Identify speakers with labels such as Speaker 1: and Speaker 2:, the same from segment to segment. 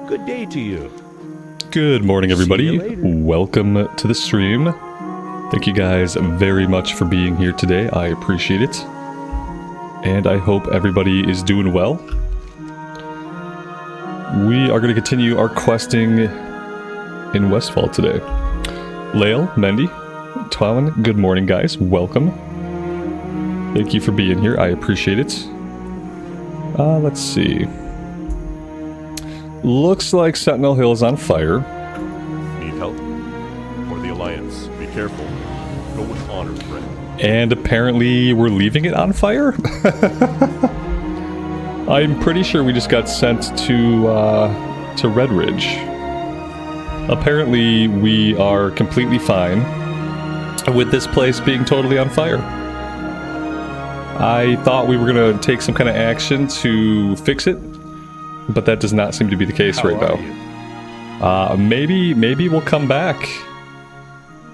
Speaker 1: Good day to you.
Speaker 2: Good morning, everybody.
Speaker 1: See you later.
Speaker 2: Welcome to the stream. Thank you guys very much for being here today. I appreciate it. And I hope everybody is doing well. We are going to continue our questing in Westfall today. Lael, Mendy, Twilin, good morning, guys. Welcome. Thank you for being here. I appreciate it. Let's see. Looks like Sentinel Hill is on fire.
Speaker 3: Need help? For the Alliance. Be careful. Go with honor, friend.
Speaker 2: And apparently we're leaving it on fire? I'm pretty sure we just got sent to Red Ridge. Apparently we are completely fine with this place being totally on fire. I thought we were going to take some kind of action to fix it, but that does not seem to be the case right now. Maybe we'll come back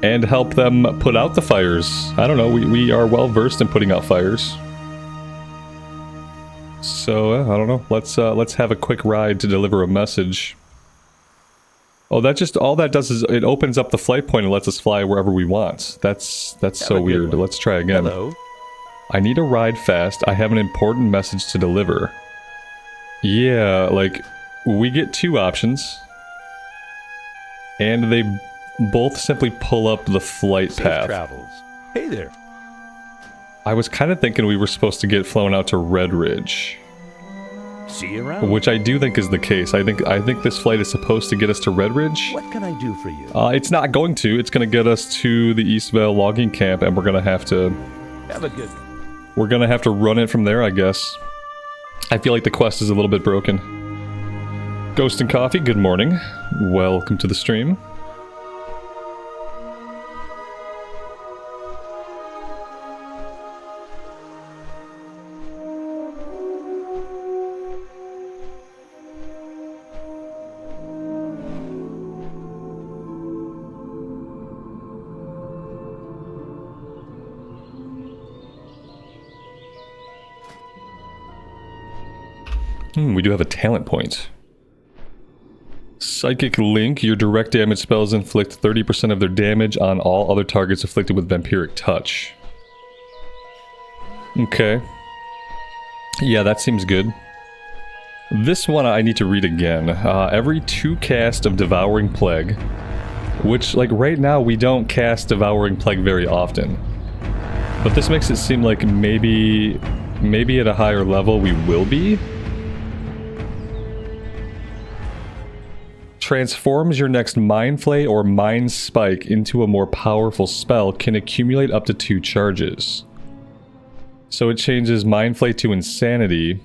Speaker 2: and help them put out the fires. I don't know, we are well versed in putting out fires. So, I don't know, let's have a quick ride to deliver a message. Oh, all that does is it opens up the flight point and lets us fly wherever we want. That's so weird. Let's try again.
Speaker 1: Hello.
Speaker 2: I need a ride fast. I have an important message to deliver. Yeah, like, we get two options. And they both simply pull up the flight
Speaker 1: Safe
Speaker 2: path.
Speaker 1: travels. Hey there.
Speaker 2: I was kind of thinking we were supposed to get flown out to Red Ridge,
Speaker 1: See you around.
Speaker 2: which I do think is the case. I think this flight is supposed to get us to Red Ridge.
Speaker 1: What can I do for you?
Speaker 2: It's not going to. It's going to get us to the Eastvale logging camp, and we're going to have to...
Speaker 1: Have a good...
Speaker 2: We're going to have to run it from there, I guess. I feel like the quest is a little bit broken. Ghost and Coffee, good morning. Welcome to the stream. We do have a talent point. Psychic Link. Your direct damage spells inflict 30% of their damage on all other targets afflicted with Vampiric Touch. Okay. Yeah, that seems good. This one I need to read again. Every 2 cast of Devouring Plague, which, like, right now we don't cast Devouring Plague very often. But this makes it seem like maybe at a higher level we will be. Transforms your next Mind Flay or Mind Spike into a more powerful spell, can accumulate up to 2 charges. So it changes Mind Flay to Insanity,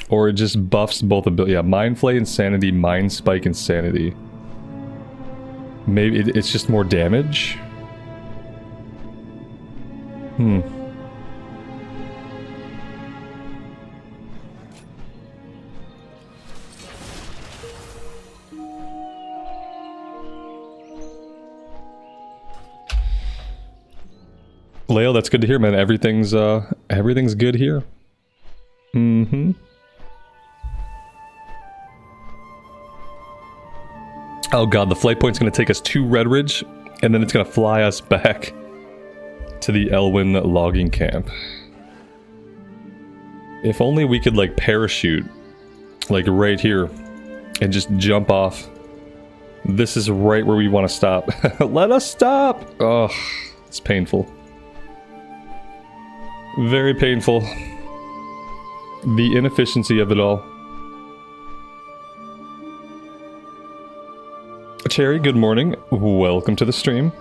Speaker 2: or it just buffs both abilities. Yeah, Mind Flay, Insanity, Mind Spike, Insanity. Maybe it's just more damage? Leo, that's good to hear, man. Everything's good here. Oh god, the flight point's gonna take us to Red Ridge, and then it's gonna fly us back to the Elwyn logging camp. If only we could, like, parachute, like, right here, and just jump off. This is right where we want to stop. Let us stop! Oh, it's painful. Very painful. The inefficiency of it all. Cherry, good morning. Welcome to the stream.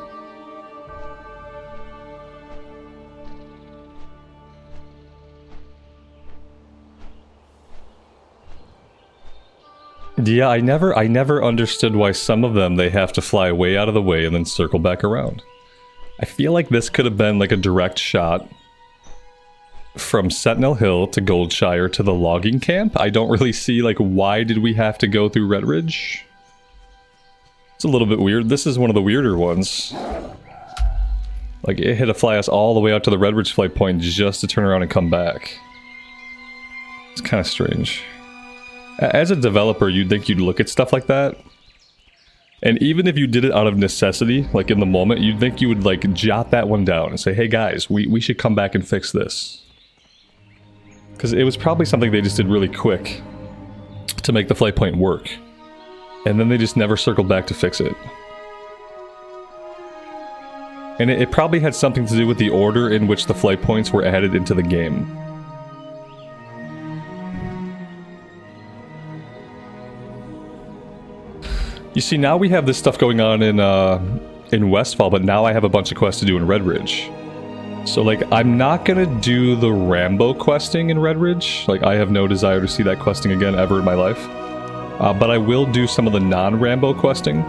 Speaker 2: Yeah, I never understood why some of them they have to fly way out of the way and then circle back around. I feel like this could have been like a direct shot from Sentinel Hill to Goldshire to the logging camp. I don't really see, like, why did we have to go through Red Ridge? It's a little bit weird. This is one of the weirder ones. Like, it had to fly us all the way out to the Red Ridge flight point just to turn around and come back. It's kind of strange. As a developer, you'd think you'd look at stuff like that. And even if you did it out of necessity, like in the moment, you'd think you would like jot that one down and say, hey guys, we should come back and fix this. Because it was probably something they just did really quick to make the flight point work. And then they just never circled back to fix it. And it probably had something to do with the order in which the flight points were added into the game. You see, now we have this stuff going on in Westfall, but now I have a bunch of quests to do in Red Ridge. So, like, I'm not gonna do the Rambo questing in Red Ridge. Like, I have no desire to see that questing again ever in my life. But I will do some of the non-Rambo questing.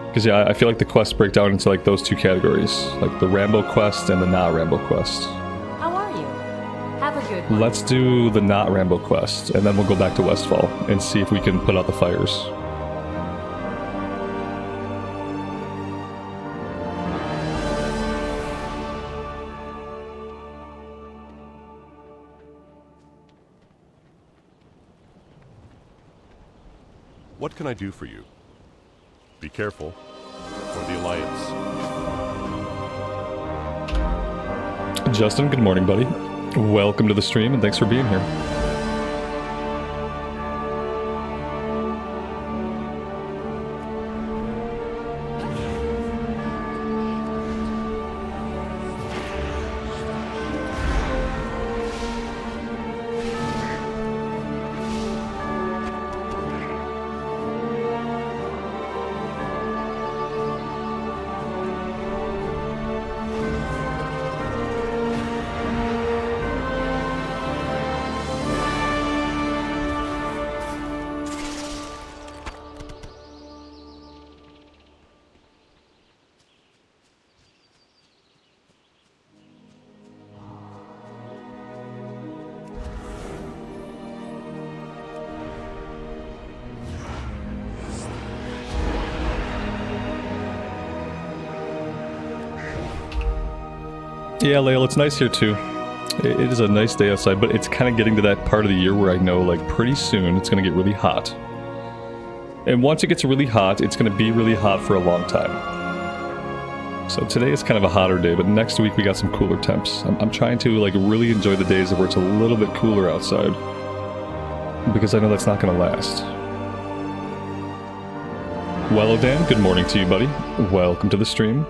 Speaker 2: Because, yeah, I feel like the quests break down into, like, those two categories. Like, the Rambo quest and the not-Rambo quest.
Speaker 4: How are you? Have a good one.
Speaker 2: Let's do the not Rambo quest, and then we'll go back to Westfall and see if we can put out the fires.
Speaker 3: What can I do for you? Be careful. For the Alliance.
Speaker 2: Justin, good morning, buddy. Welcome to the stream, and thanks for being here. Yeah, Lael, it's nice here too. It is a nice day outside, but it's kind of getting to that part of the year where I know, like, pretty soon it's going to get really hot. And once it gets really hot, it's going to be really hot for a long time. So today is kind of a hotter day, but next week we got some cooler temps. I'm trying to, like, really enjoy the days where it's a little bit cooler outside. Because I know that's not going to last. Well, Dan, good morning to you, buddy. Welcome to the stream.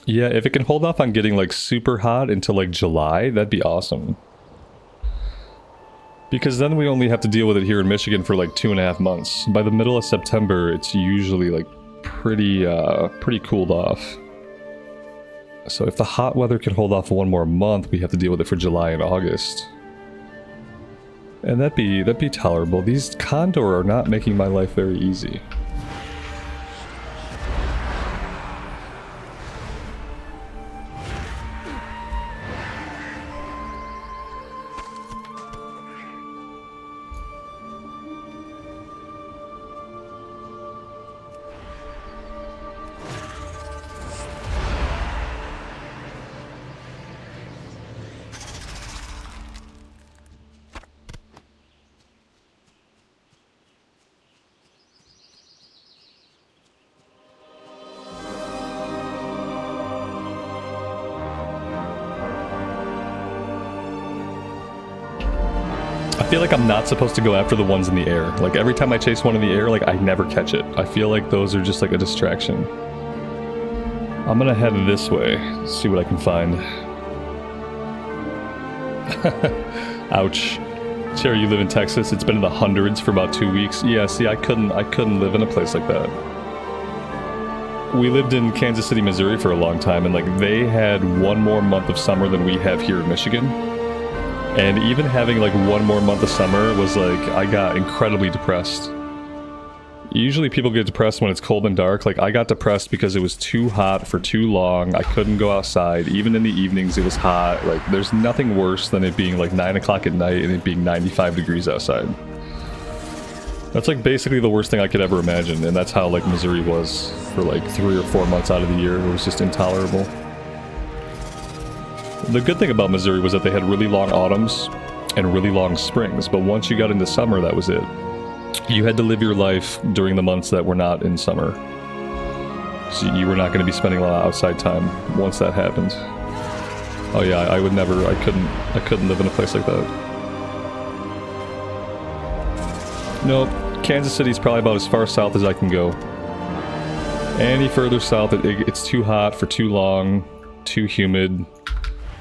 Speaker 2: Yeah, if it can hold off on getting, like, super hot until, like, July, that'd be awesome. Because then we only have to deal with it here in Michigan for, like, 2.5 months. By the middle of September, it's usually, like, pretty cooled off. So if the hot weather can hold off for 1 more month, we have to deal with it for July and August. And that'd be tolerable. These Condor are not making my life very easy. I feel like I'm not supposed to go after the ones in the air. Like, every time I chase one in the air, like, I never catch it. I feel like those are just, like, a distraction. I'm gonna head this way, see what I can find. Ouch. Cherry, you live in Texas. It's been in the hundreds for about 2 weeks. Yeah, see, I couldn't live in a place like that. We lived in Kansas City, Missouri for a long time, and, like, they had 1 more month of summer than we have here in Michigan. And even having, like, 1 more month of summer was, like, I got incredibly depressed. Usually people get depressed when it's cold and dark. Like, I got depressed because it was too hot for too long. I couldn't go outside. Even in the evenings it was hot. Like, there's nothing worse than it being, like, 9 o'clock at night and it being 95 degrees outside. That's, like, basically the worst thing I could ever imagine. And that's how, like, Missouri was for, like, 3 or 4 months out of the year. It was just intolerable. The good thing about Missouri was that they had really long autumns and really long springs, but once you got into summer, that was it. You had to live your life during the months that were not in summer. So you were not going to be spending a lot of outside time once that happened. Oh yeah, I would never, I couldn't live in a place like that. Nope, Kansas City's probably about as far south as I can go. Any further south, it's too hot for too long, too humid,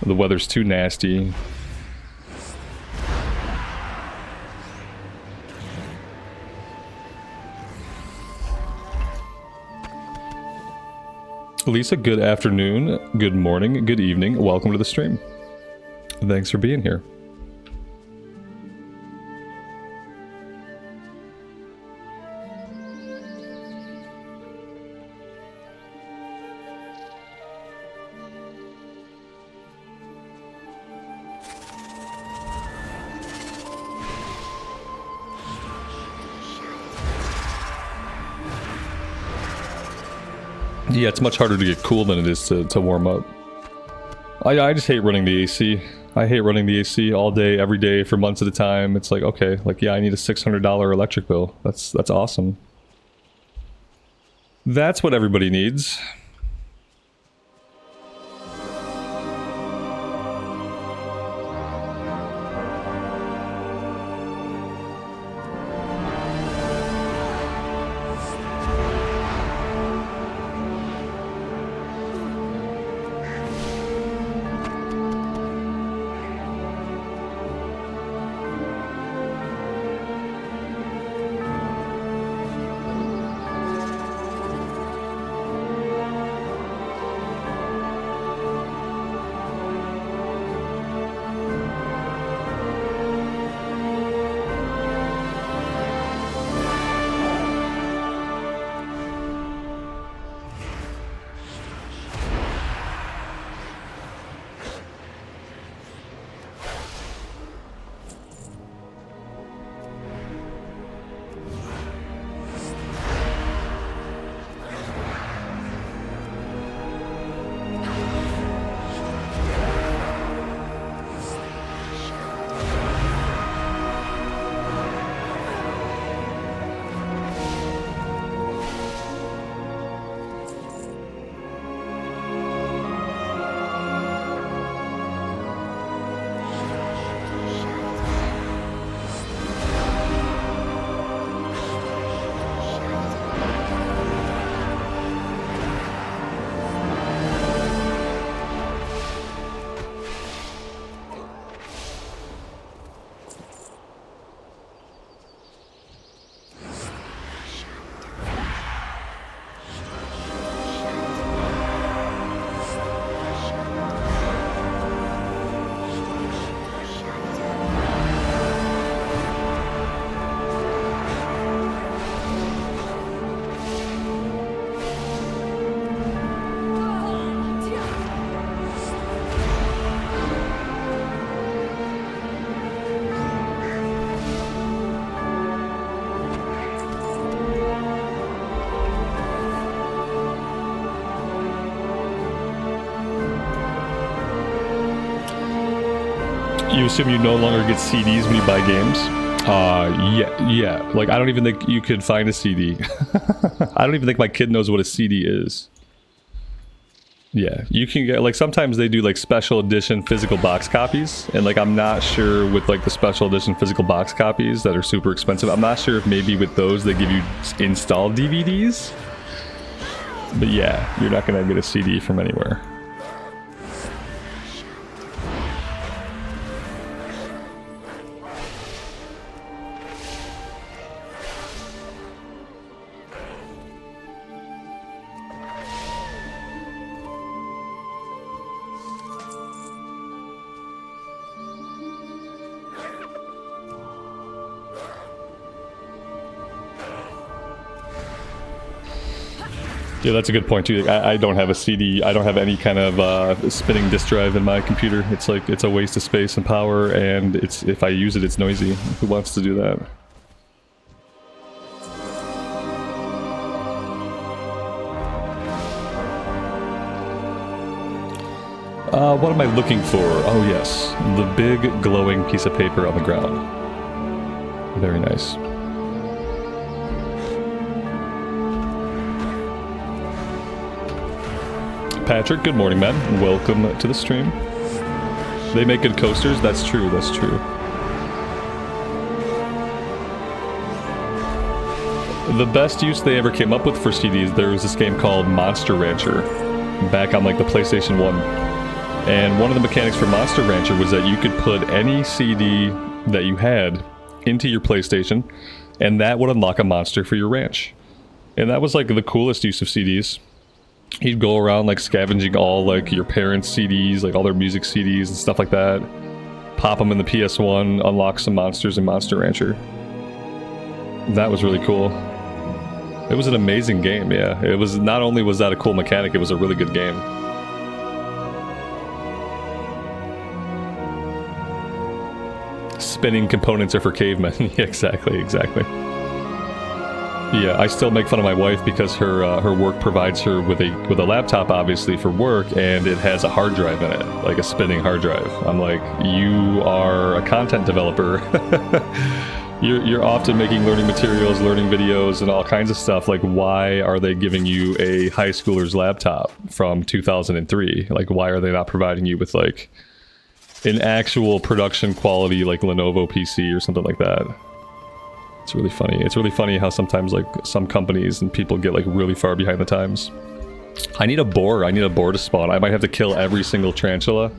Speaker 2: the weather's too nasty. Lisa, good afternoon, good morning, good evening. Welcome to the stream. Thanks for being here. Yeah, it's much harder to get cool than it is to warm up. I just hate running the AC. I hate running the AC all day, every day, for months at a time. It's like, okay, like, yeah, I need a $600 electric bill. That's awesome. That's what everybody needs. You assume you no longer get CDs when you buy games? Yeah. Like, I don't even think you could find a CD. I don't even think my kid knows what a CD is. Yeah, you can get, like, sometimes they do, like, special edition physical box copies, and, like, I'm not sure with, like, the special edition physical box copies that are super expensive, I'm not sure if maybe with those they give you installed DVDs. But yeah, you're not gonna get a CD from anywhere. Yeah, that's a good point too. I don't have a CD. I don't have any kind of spinning disk drive in my computer. It's like, it's a waste of space and power, and it's, if I use it, it's noisy. Who wants to do that? What am I looking for? Oh yes, the big glowing piece of paper on the ground. Very nice. Patrick, good morning, man. Welcome to the stream. They make good coasters? That's true, that's true. The best use they ever came up with for CDs, there was this game called Monster Rancher back on like the PlayStation 1. And one of the mechanics for Monster Rancher was that you could put any CD that you had into your PlayStation, and that would unlock a monster for your ranch. And that was like the coolest use of CDs. You'd go around like scavenging all like your parents' CDs, like all their music CDs and stuff like that. Pop them in the PS1, unlock some monsters in Monster Rancher. That was really cool. It was an amazing game, yeah. It was, not only was that a cool mechanic, it was a really good game. Spinning components are for cavemen. Yeah, exactly. Yeah, I still make fun of my wife because her work provides her with a laptop, obviously, for work, and it has a hard drive in it, like a spinning hard drive. I'm like, you are a content developer. You're often making learning materials, learning videos, and all kinds of stuff. Like, why are they giving you a high schooler's laptop from 2003? Like, why are they not providing you with, like, an actual production quality, like, Lenovo PC or something like that? It's really funny. It's really funny how sometimes, like, some companies and people get, like, really far behind the times. I need a boar. I need a boar to spawn. I might have to kill every single tarantula.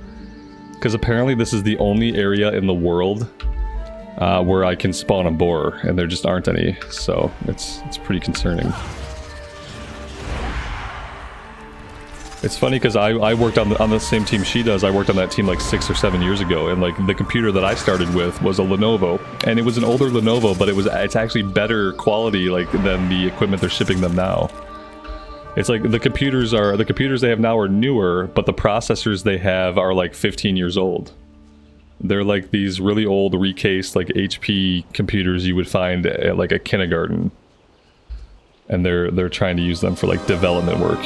Speaker 2: Because apparently this is the only area in the world where I can spawn a boar, and there just aren't any, so it's pretty concerning. It's funny because I worked on the same team she does. I worked on that team like 6 or 7 years ago, and like the computer that I started with was a Lenovo, and it was an older Lenovo, but it's actually better quality like than the equipment they're shipping them now. It's like the computers they have now are newer, but the processors they have are like 15 years old. They're like these really old recased like HP computers you would find at like a kindergarten, and they're trying to use them for like development work.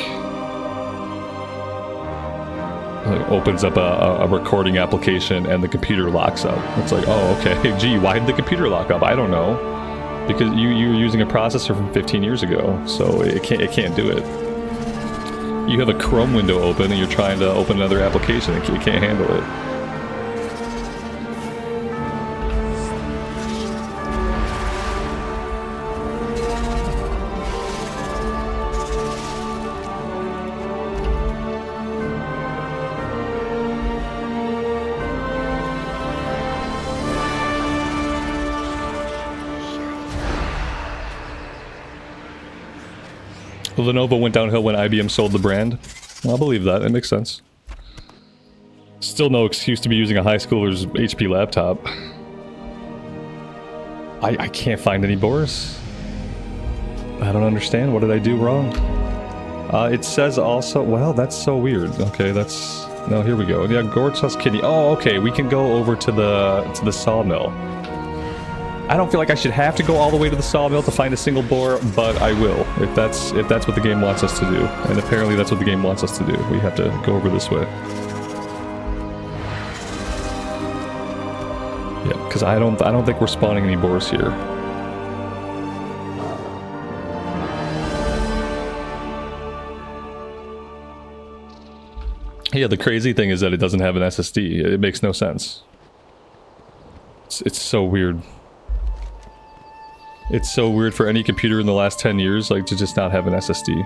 Speaker 2: It opens up a recording application and the computer locks up. It's like, oh, okay, gee, why did the computer lock up? I don't know, because you're using a processor from 15 years ago, so it can't do it. You have a Chrome window open and you're trying to open another application, it can't handle it. Lenovo went downhill when IBM sold the brand. I'll believe that. It makes sense. Still no excuse to be using a high schooler's HP laptop. I can't find any boars. I don't understand. What did I do wrong? It says also... Well, that's so weird. Okay, that's... No, here we go. Yeah, Gort's Kitty. Oh, okay. We can go over to the sawmill. I don't feel like I should have to go all the way to the sawmill to find a single boar, but I will, if that's what the game wants us to do. And apparently that's what the game wants us to do. We have to go over this way. Yeah, because I don't think we're spawning any boars here. Yeah, the crazy thing is that it doesn't have an SSD. It makes no sense. It's so weird. It's so weird for any computer in the last 10 years, like, to just not have an SSD.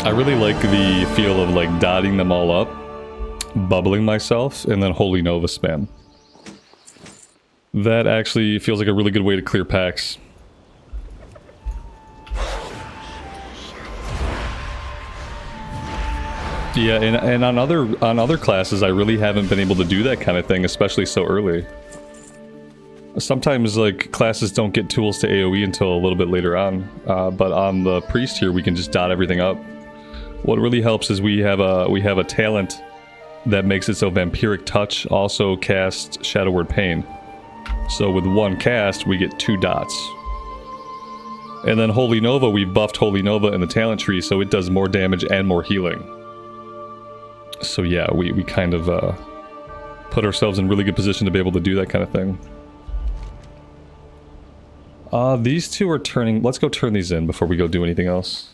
Speaker 2: I really like the feel of like dotting them all up, bubbling myself, and then Holy Nova spam. That actually feels like a really good way to clear packs. Yeah, and on other classes, I really haven't been able to do that kind of thing, especially so early. Sometimes, like, classes don't get tools to AoE until a little bit later on, but on the priest here, we can just dot everything up. What really helps is we have a talent that makes it so Vampiric Touch also casts Shadow Word Pain. So with one cast, we get 2 dots. And then Holy Nova, we buffed Holy Nova in the talent tree, so it does more damage and more healing. So yeah, we kind of put ourselves in really good position to be able to do that kind of thing. These two are turning... Let's go turn these in before we go do anything else.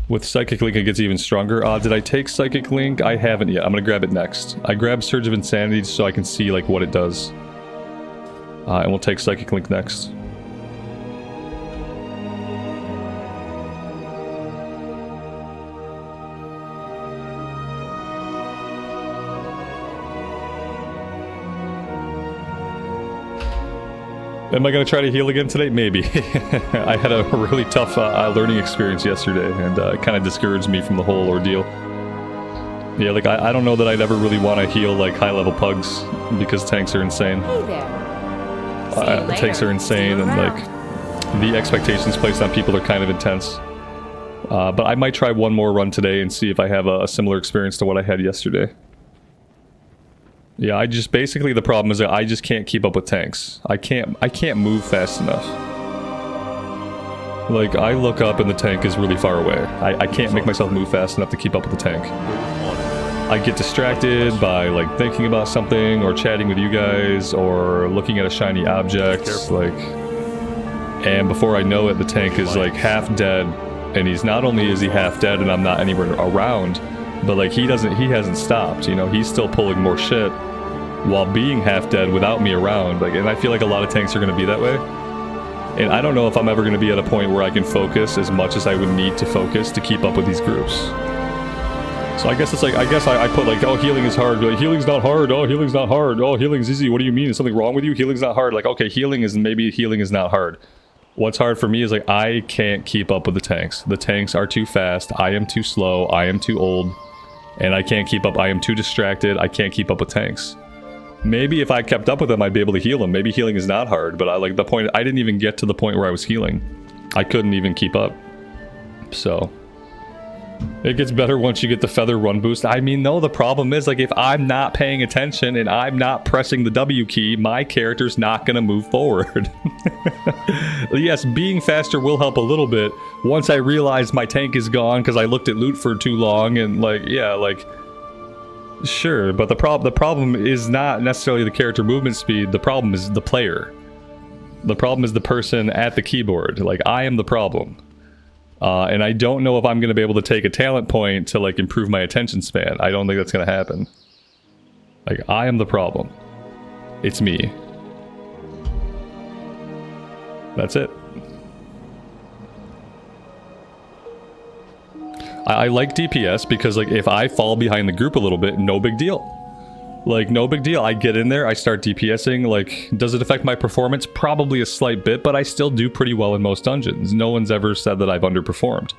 Speaker 2: With Psychic Link, it gets even stronger. Did I take Psychic Link? I haven't yet. I'm gonna grab it next. I grabbed Surge of Insanity so I can see, like, what it does. And we'll take Psychic Link next. Am I going to try to heal again today? Maybe. I had a really tough learning experience yesterday, and it kind of discouraged me from the whole ordeal. Yeah, like, I don't know that I'd ever really want to heal, like, high-level pugs, because tanks are insane.
Speaker 4: Hey there.
Speaker 2: Tanks are insane, and, like, the expectations placed on people are kind of intense. But I might try one more run today and see if I have a similar experience to what I had yesterday. Yeah, basically the problem is that I just can't keep up with tanks. I can't move fast enough. Like, I look up and the tank is really far away. I can't make myself move fast enough to keep up with the tank. I get distracted by, like, thinking about something, or chatting with you guys, or looking at a shiny object, like... And before I know it, the tank is, like, half dead, and not only is he half dead and I'm not anywhere around, but, like, he hasn't stopped, you know? He's still pulling more shit while being half dead without me around, like, and I feel like a lot of tanks are going to be that way. And I don't know if I'm ever going to be at a point where I can focus as much as I would need to focus to keep up with these groups. So I guess it's like, I put, like, oh, healing is hard. Like, healing's not hard. Oh, healing's not hard. Oh, healing's easy. What do you mean? Is something wrong with you? Healing's not hard. Like, okay, maybe healing is not hard. What's hard for me is, like, I can't keep up with the tanks. The tanks are too fast. I am too slow. I am too old. And I can't keep up. I am too distracted. I can't keep up with tanks. Maybe if I kept up with them, I'd be able to heal them. Maybe healing is not hard, but I didn't even get to the point where I was healing. I couldn't even keep up. So, it gets better once you get the feather run boost. I mean, no, the problem is, like, if I'm not paying attention and I'm not pressing the W key, my character's not gonna move forward. Yes, being faster will help a little bit once I realize my tank is gone because I looked at loot for too long, and, like, yeah, like, sure, but the problem is not necessarily the character movement speed. The problem is the player. The problem is the person at the keyboard. Like, I am the problem. And I don't know if I'm going to be able to take a talent point to, like, improve my attention span. I don't think that's going to happen. Like, I am the problem. It's me. That's it. I like DPS because, like, if I fall behind the group a little bit, no big deal. Like, no big deal. I get in there, I start DPSing. Like, does it affect my performance? Probably a slight bit, but I still do pretty well in most dungeons. No one's ever said that I've underperformed.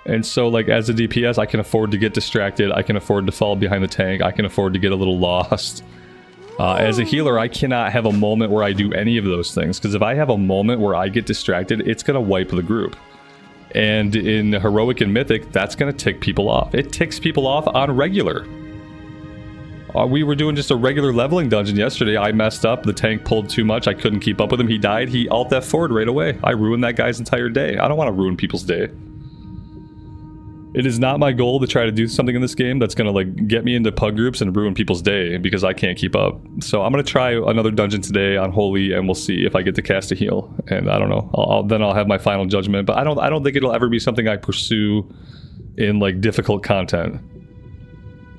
Speaker 2: And so, like, as a DPS, I can afford to get distracted. I can afford to fall behind the tank. I can afford to get a little lost. As a healer, I cannot have a moment where I do any of those things, because if I have a moment where I get distracted, it's going to wipe the group. And in Heroic and Mythic, that's going to tick people off. It ticks people off on regular. We were doing just a regular leveling dungeon yesterday. I messed up. The tank pulled too much. I couldn't keep up with him. He died. He alt F4'd right away. I ruined that guy's entire day. I don't want to ruin people's day. It is not my goal to try to do something in this game that's going to, like, get me into pug groups and ruin people's day because I can't keep up. So I'm going to try another dungeon today on Holy, and we'll see if I get to cast a heal. And I don't know. Then I'll have my final judgment. But I don't think it'll ever be something I pursue in, like, difficult content.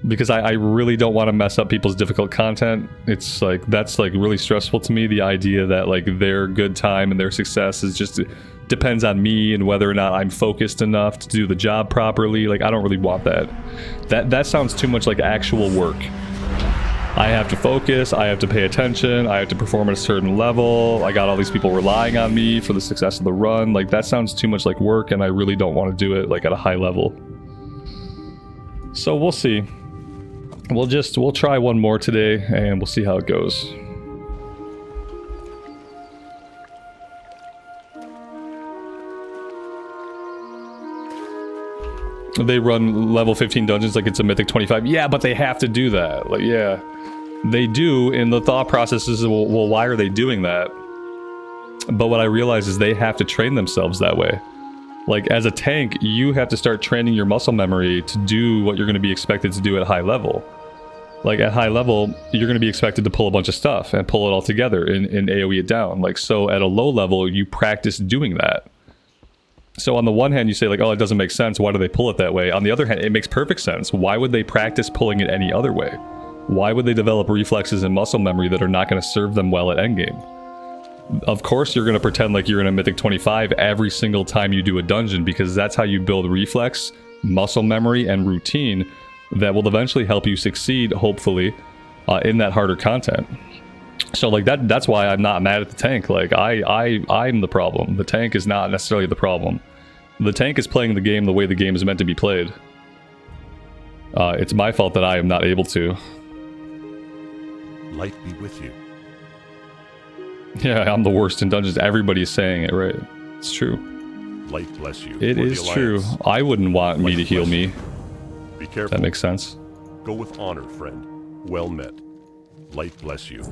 Speaker 2: Because I really don't want to mess up people's difficult content. It's like, that's, like, really stressful to me. The idea that, like, their good time and their success is just depends on me and whether or not I'm focused enough to do the job properly. Like, I don't really want that. That sounds too much like actual work. I have to focus, I have to pay attention, I have to perform at a certain level, I got all these people relying on me for the success of the run. Like, that sounds too much like work, and I really don't want to do it, like, at a high level. So we'll see. We'll try one more today, and we'll see how it goes. They run level 15 dungeons like it's a mythic 25. Yeah, but they have to do that. Like, yeah, they do. And the thought process is, well, why are they doing that? But what I realize is they have to train themselves that way. Like, as a tank, you have to start training your muscle memory to do what you're going to be expected to do at high level. Like, at high level, you're going to be expected to pull a bunch of stuff and pull it all together and AoE it down. Like, so at a low level, you practice doing that. So on the one hand, you say, like, oh, it doesn't make sense. Why do they pull it that way? On the other hand, it makes perfect sense. Why would they practice pulling it any other way? Why would they develop reflexes and muscle memory that are not going to serve them well at endgame? Of course, you're going to pretend like you're in a Mythic 25 every single time you do a dungeon, because that's how you build reflex, muscle memory, and routine that will eventually help you succeed, hopefully, in that harder content. So, like, that's why I'm not mad at the tank. Like, I'm the problem. The tank is not necessarily the problem. The tank is playing the game the way the game is meant to be played. It's my fault that I am not able to.
Speaker 3: Light be with you.
Speaker 2: Yeah, I'm the worst in dungeons. Everybody's saying it, right? It's true.
Speaker 3: Light bless you.
Speaker 2: It is true. I wouldn't want me to heal me.
Speaker 3: Be careful.
Speaker 2: That makes sense.
Speaker 3: Go with honor, friend. Well met. Light bless you.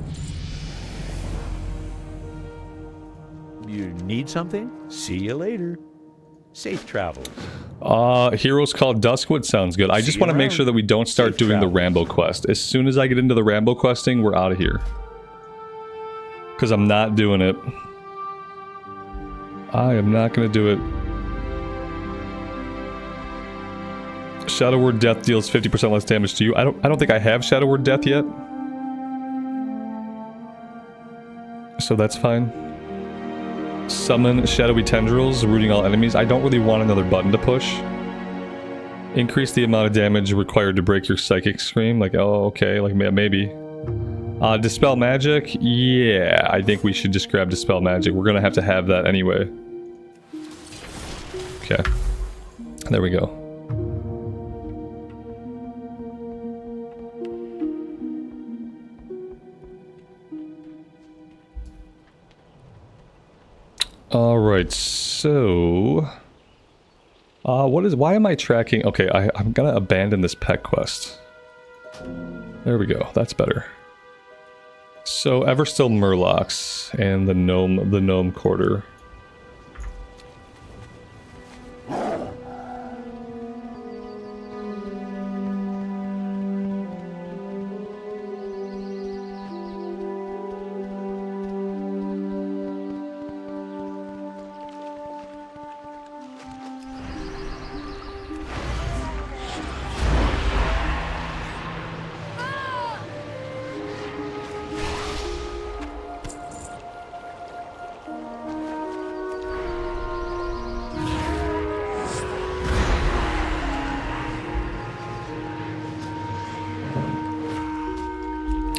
Speaker 1: You need something? See you later. Safe travels.
Speaker 2: Heroes Called Duskwood sounds good. I just want to make sure that we don't start doing the Rambo quest. As soon as I get into the Rambo questing, we're out of here. Because I'm not doing it. I am not going to do it. Shadow Word Death deals 50% less damage to you. I don't think I have Shadow Word Death yet. So that's fine. Summon Shadowy Tendrils, rooting all enemies. I don't really want another button to push. Increase the amount of damage required to break your Psychic Scream. Like, oh, okay, like maybe. Dispel Magic? Yeah, I think we should just grab Dispel Magic. We're gonna have to have that anyway. Okay. There we go. Alright, so... why am I tracking... Okay, I'm gonna abandon this pet quest. There we go, that's better. So, Everstill Murlocs and the gnome quarter.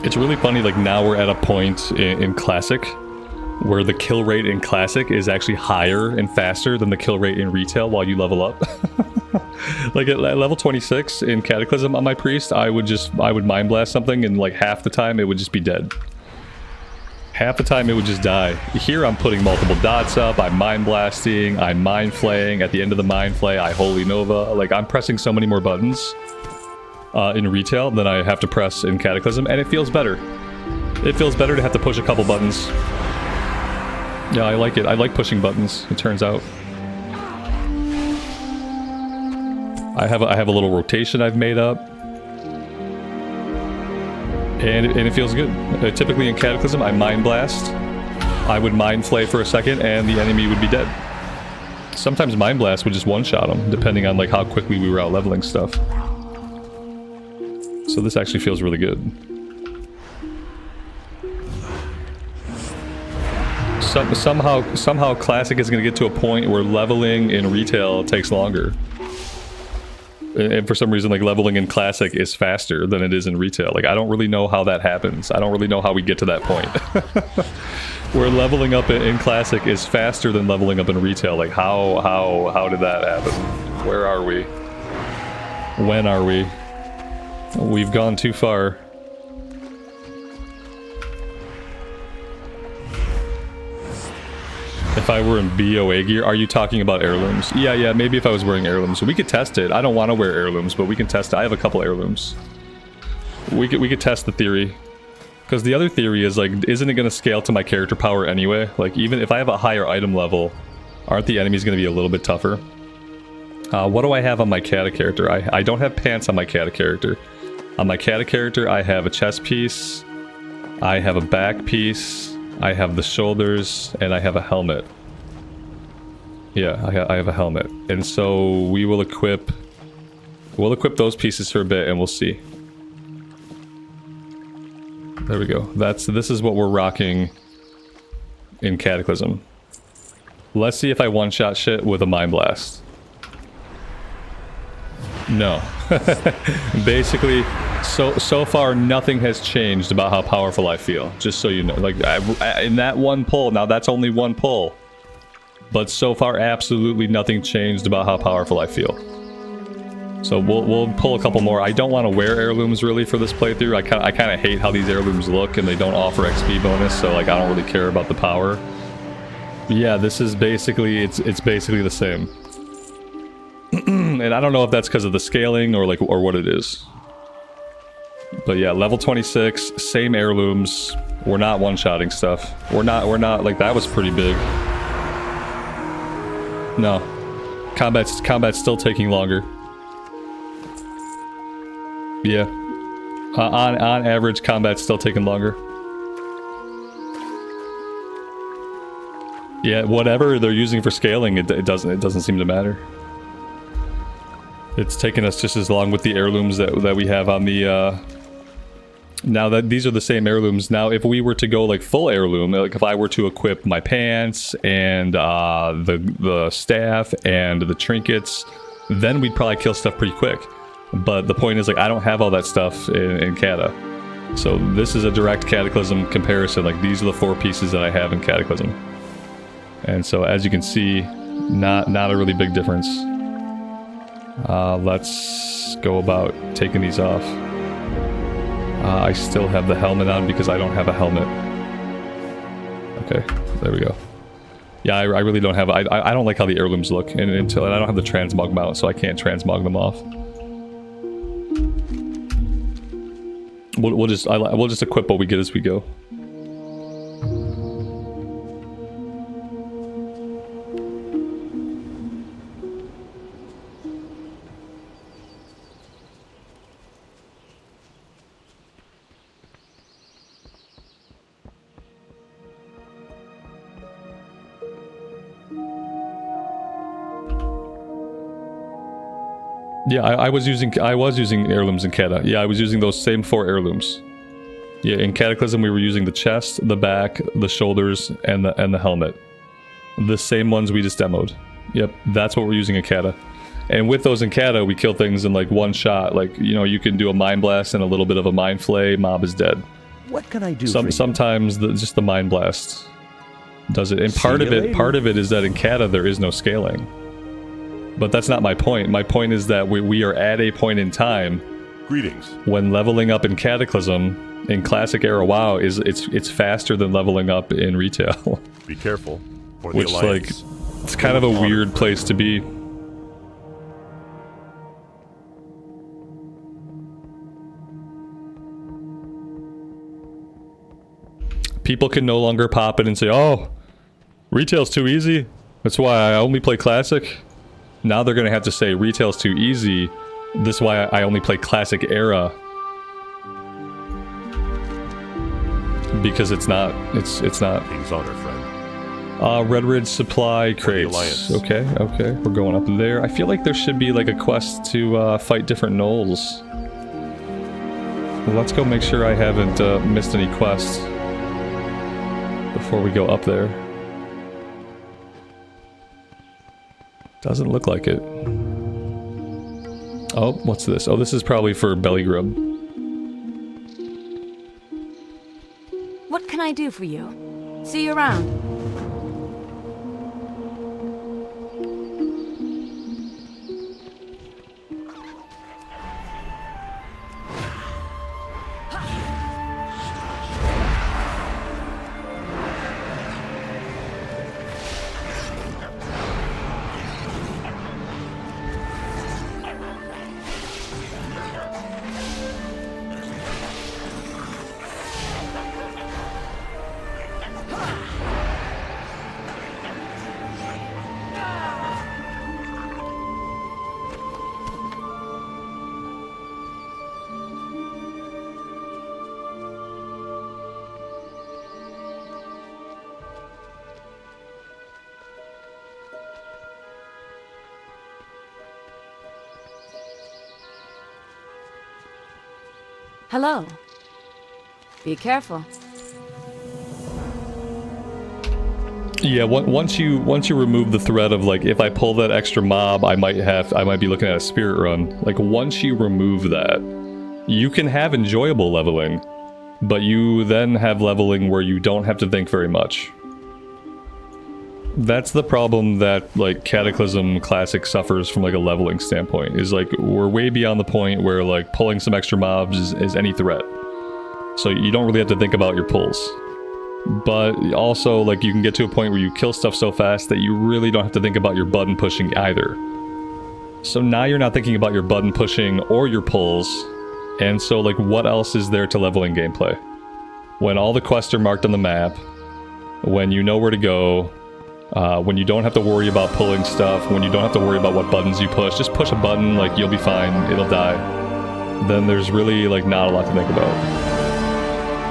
Speaker 2: It's really funny, like, now we're at a point in Classic where the kill rate in Classic is actually higher and faster than the kill rate in Retail while you level up. Like, at level 26 in Cataclysm on my Priest, I would Mind Blast something, and like half the time it would just be dead. Half the time it would just die. Here I'm putting multiple dots up, I'm Mind Blasting, I'm Mind Flaying, at the end of the Mind Flay I Holy Nova. Like, I'm pressing so many more buttons in Retail than I have to press in Cataclysm, and it feels better. It feels better to have to push a couple buttons. Yeah, I like it. I like pushing buttons, it turns out. I have a little rotation I've made up. And it feels good. Typically in Cataclysm, I Mind Blast. I would Mind Flay for a second, and the enemy would be dead. Sometimes Mind Blast would just one-shot them, depending on like how quickly we were out leveling stuff. So this actually feels really good. somehow Classic is going to get to a point where leveling in retail takes longer. And for some reason, like, leveling in Classic is faster than it is in retail. Like, I don't really know how that happens. I don't really know how we get to that point. Where leveling up in Classic is faster than leveling up in retail. Like, how did that happen? Where are we? When are we? We've gone too far. If I were in BOA gear, are you talking about heirlooms? Yeah, maybe if I was wearing heirlooms. We could test it. I don't want to wear heirlooms, but we can test it. I have a couple heirlooms. We could test the theory. Because the other theory is, like, isn't it going to scale to my character power anyway? Like, even if I have a higher item level, aren't the enemies going to be a little bit tougher? What do I have on my Kata character? I don't have pants on my Kata character. On my Kata character, I have a chest piece. I have a back piece. I have the shoulders, and I have a helmet. Yeah, I have a helmet. And so we will equip... We'll equip those pieces for a bit, and we'll see. There we go. This is what we're rocking in Cataclysm. Let's see if I one-shot shit with a Mind Blast. No. Basically... So far, nothing has changed about how powerful I feel. Just so you know, like in that one pull. Now that's only one pull, but so far, absolutely nothing changed about how powerful I feel. So we'll pull a couple more. I don't want to wear heirlooms really for this playthrough. I kind of hate how these heirlooms look, and they don't offer XP bonus. So like I don't really care about the power. But yeah, this is basically it's basically the same. And I don't know if that's because of the scaling or what it is. But yeah, level 26, same heirlooms. We're not one-shotting stuff. We're not, like, that was pretty big. No. Combat's still taking longer. Yeah. On average, combat's still taking longer. Yeah, whatever they're using for scaling, it doesn't seem to matter. It's taken us just as long with the heirlooms that we have on the, now that these are the same heirlooms, now if we were to go like full heirloom, like if I were to equip my pants and the staff and the trinkets, then we'd probably kill stuff pretty quick. But the point is, like, I don't have all that stuff in Kata. So this is a direct Cataclysm comparison. Like, these are the 4 pieces that I have in Cataclysm. And so as you can see, not a really big difference. Let's go about taking these off. I still have the helmet on because I don't have a helmet. Okay, there we go. Yeah, I really don't have... I don't like how the heirlooms look, and I don't have the transmog mount, so I can't transmog them off. We'll just equip what we get as we go. Yeah, I was using heirlooms in Kata. Yeah, I was using those same 4 heirlooms. Yeah, in Cataclysm we were using the chest, the back, the shoulders, and the helmet. The same ones we just demoed. Yep, that's what we're using in Kata. And with those in Kata, we kill things in like one shot. Like, you know, you can do a Mind Blast and a little bit of a Mind Flay, mob is dead.
Speaker 1: What can I do for you?
Speaker 2: Sometimes just the Mind Blast does it. And part of it is that in Kata there is no scaling. But that's not my point. My point is that we are at a point in time.
Speaker 3: Greetings.
Speaker 2: When leveling up in Cataclysm in Classic Era WoW it's faster than leveling up in retail.
Speaker 3: Be careful. For the
Speaker 2: Which
Speaker 3: Alliance.
Speaker 2: like it's kind of a weird place to be. People can no longer pop in and say, "Oh, retail's too easy. That's why I only play Classic." Now they're gonna have to say retail's too easy. This is why I only play Classic Era. Because it's not. It's not.
Speaker 3: King's honor, friend.
Speaker 2: Red Ridge supply crates. Okay, we're going up there. I feel like there should be like a quest to fight different gnolls. Well, let's go make sure I haven't missed any quests before we go up there. Doesn't look like it. Oh, what's this? Oh, this is probably for belly grub.
Speaker 4: What can I do for you? See you around. Hello. Be careful.
Speaker 2: Yeah, once you remove the threat of like, if I pull that extra mob, I might be looking at a spirit run. Like, once you remove that, you can have enjoyable leveling, but you then have leveling where you don't have to think very much. That's the problem that like Cataclysm Classic suffers from like a leveling standpoint, is like we're way beyond the point where like pulling some extra mobs is any threat. So you don't really have to think about your pulls. But also like you can get to a point where you kill stuff so fast that you really don't have to think about your button pushing either. So now you're not thinking about your button pushing or your pulls, and so like what else is there to leveling gameplay? When all the quests are marked on the map, when you know where to go, when you don't have to worry about pulling stuff, when you don't have to worry about what buttons you push, just push a button, like you'll be fine, it'll die. Then there's really like not a lot to think about.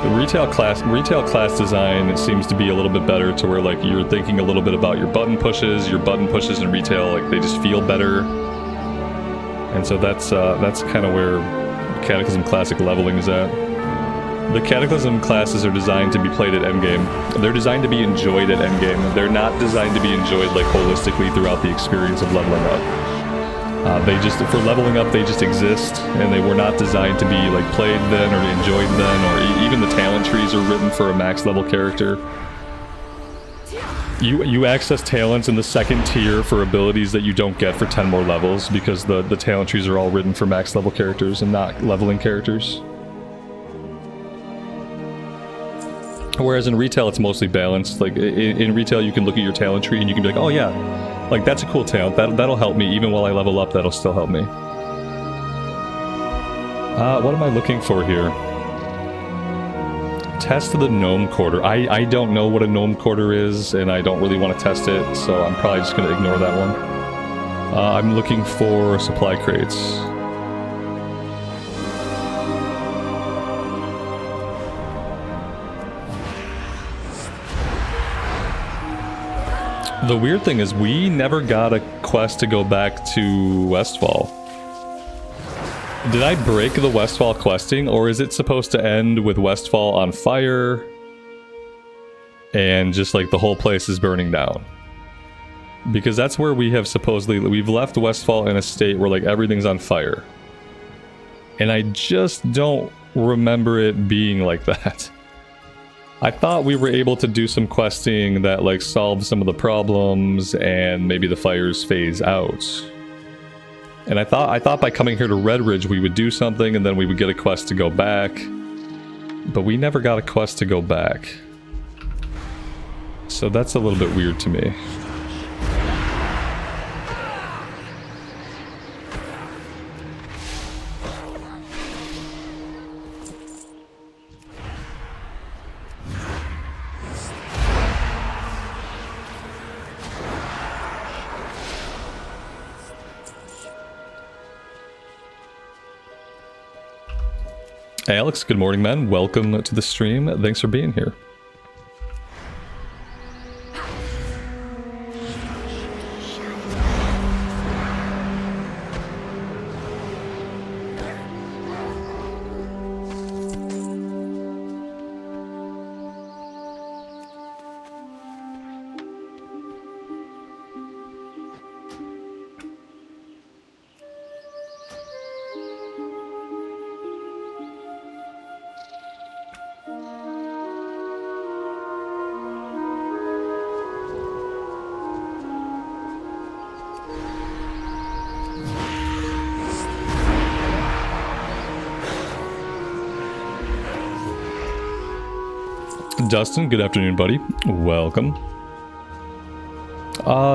Speaker 2: The retail class design, it seems to be a little bit better to where like you're thinking a little bit about your button pushes in retail, like they just feel better. And so that's kind of where Cataclysm Classic leveling is at. The Cataclysm classes are designed to be played at endgame. They're designed to be enjoyed at endgame. They're not designed to be enjoyed like holistically throughout the experience of leveling up. For leveling up, they just exist, and they were not designed to be like played then or enjoyed then, or even the talent trees are written for a max level character. You access talents in the second tier for abilities that you don't get for 10 more levels, because the talent trees are all written for max level characters and not leveling characters. Whereas in retail, it's mostly balanced. Like in retail, you can look at your talent tree and you can be like, oh yeah, like that's a cool talent. That'll help me. Even while I level up, that'll still help me. What am I looking for here? Test the gnome quarter. I don't know what a gnome quarter is, and I don't really want to test it, so I'm probably just going to ignore that one. I'm looking for supply crates. The weird thing is we never got a quest to go back to Westfall. Did I break the Westfall questing, or is it supposed to end with Westfall on fire and just like the whole place is burning down? Because that's where we have supposedly, we've left Westfall in a state where like everything's on fire. And I just don't remember it being like that. I thought we were able to do some questing that like solved some of the problems and maybe the fires phase out. And I thought by coming here to Red Ridge we would do something and then we would get a quest to go back. But we never got a quest to go back. So that's a little bit weird to me. Alex, good morning, man. Welcome to the stream. Thanks for being here. Dustin, good afternoon, buddy. Welcome.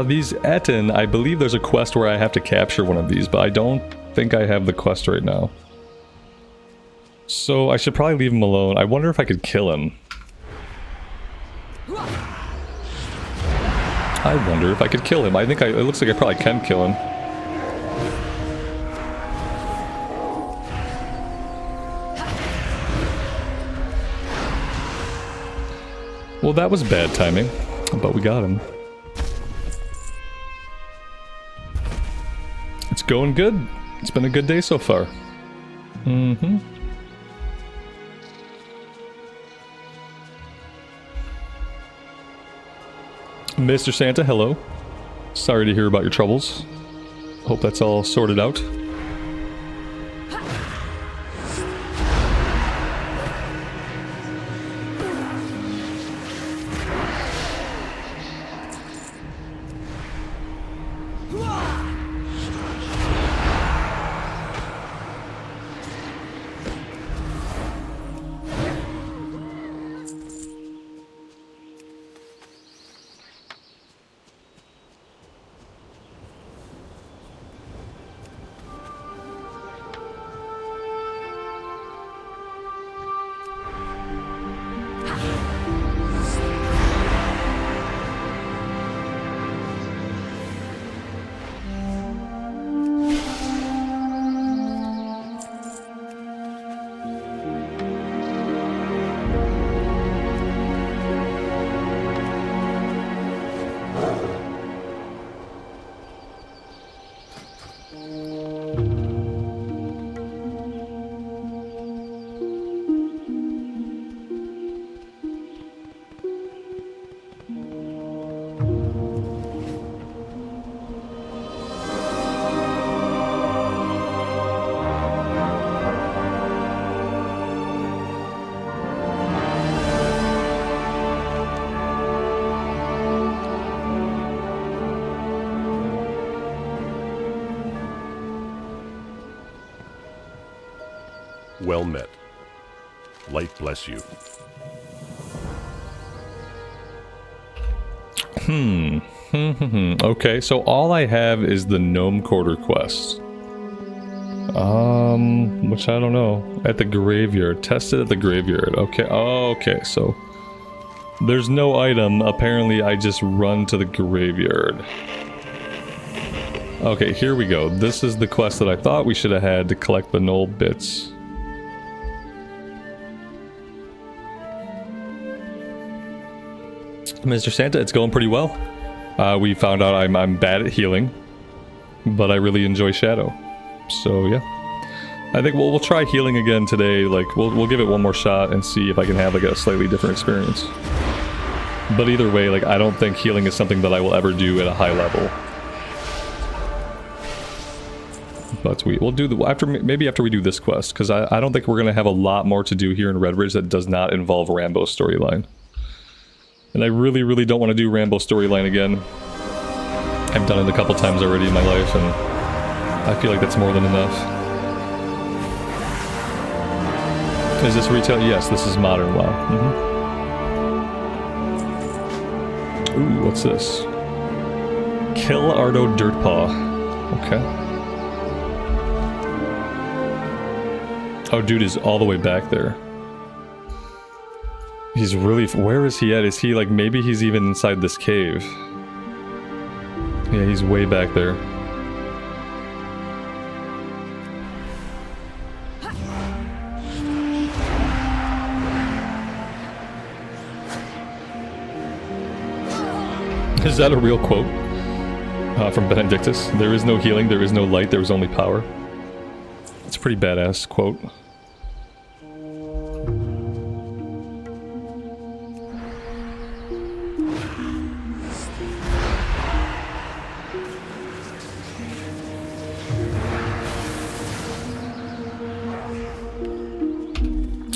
Speaker 2: These Etten, I believe there's a quest where I have to capture one of these, but I don't think I have the quest right now. So I should probably leave him alone. I wonder if I could kill him. I wonder if I could kill him. I think it looks like I probably can kill him. Well, that was bad timing, but we got him. It's going good. It's been a good day so far. Mm-hmm. Mr. Santa, hello. Sorry to hear about your troubles. Hope that's all sorted out.
Speaker 3: Well met. Light bless you.
Speaker 2: Okay, so all I have is the Gnome Quarter quest. Which I don't know. At the graveyard. Tested at the graveyard. Okay, okay, so there's no item. Apparently I just run to the graveyard. Okay, here we go. This is the quest that I thought we should have had to collect the Knoll bits. Mr. Santa, it's going pretty well. We found out I'm bad at healing, but I really enjoy Shadow. So yeah, I think we'll try healing again today. Like we'll give it one more shot and see if I can have like a slightly different experience. But either way, like I don't think healing is something that I will ever do at a high level. But we'll do the maybe after we do this quest, because I don't think we're gonna have a lot more to do here in Redbridge that does not involve Rambo's storyline. And I really, really don't want to do Rambo storyline again. I've done it a couple times already in my life, and I feel like that's more than enough. Is this retail? Yes, this is modern WoW. Ooh, what's this? Kill Ardo Dirtpaw. Okay. Oh, dude is all the way back there. He's really... Where is he at? Is he like... Maybe he's even inside this cave. Yeah, he's way back there. Is that a real quote? From Benedictus? There is no healing, there is no light, there is only power. It's a pretty badass quote.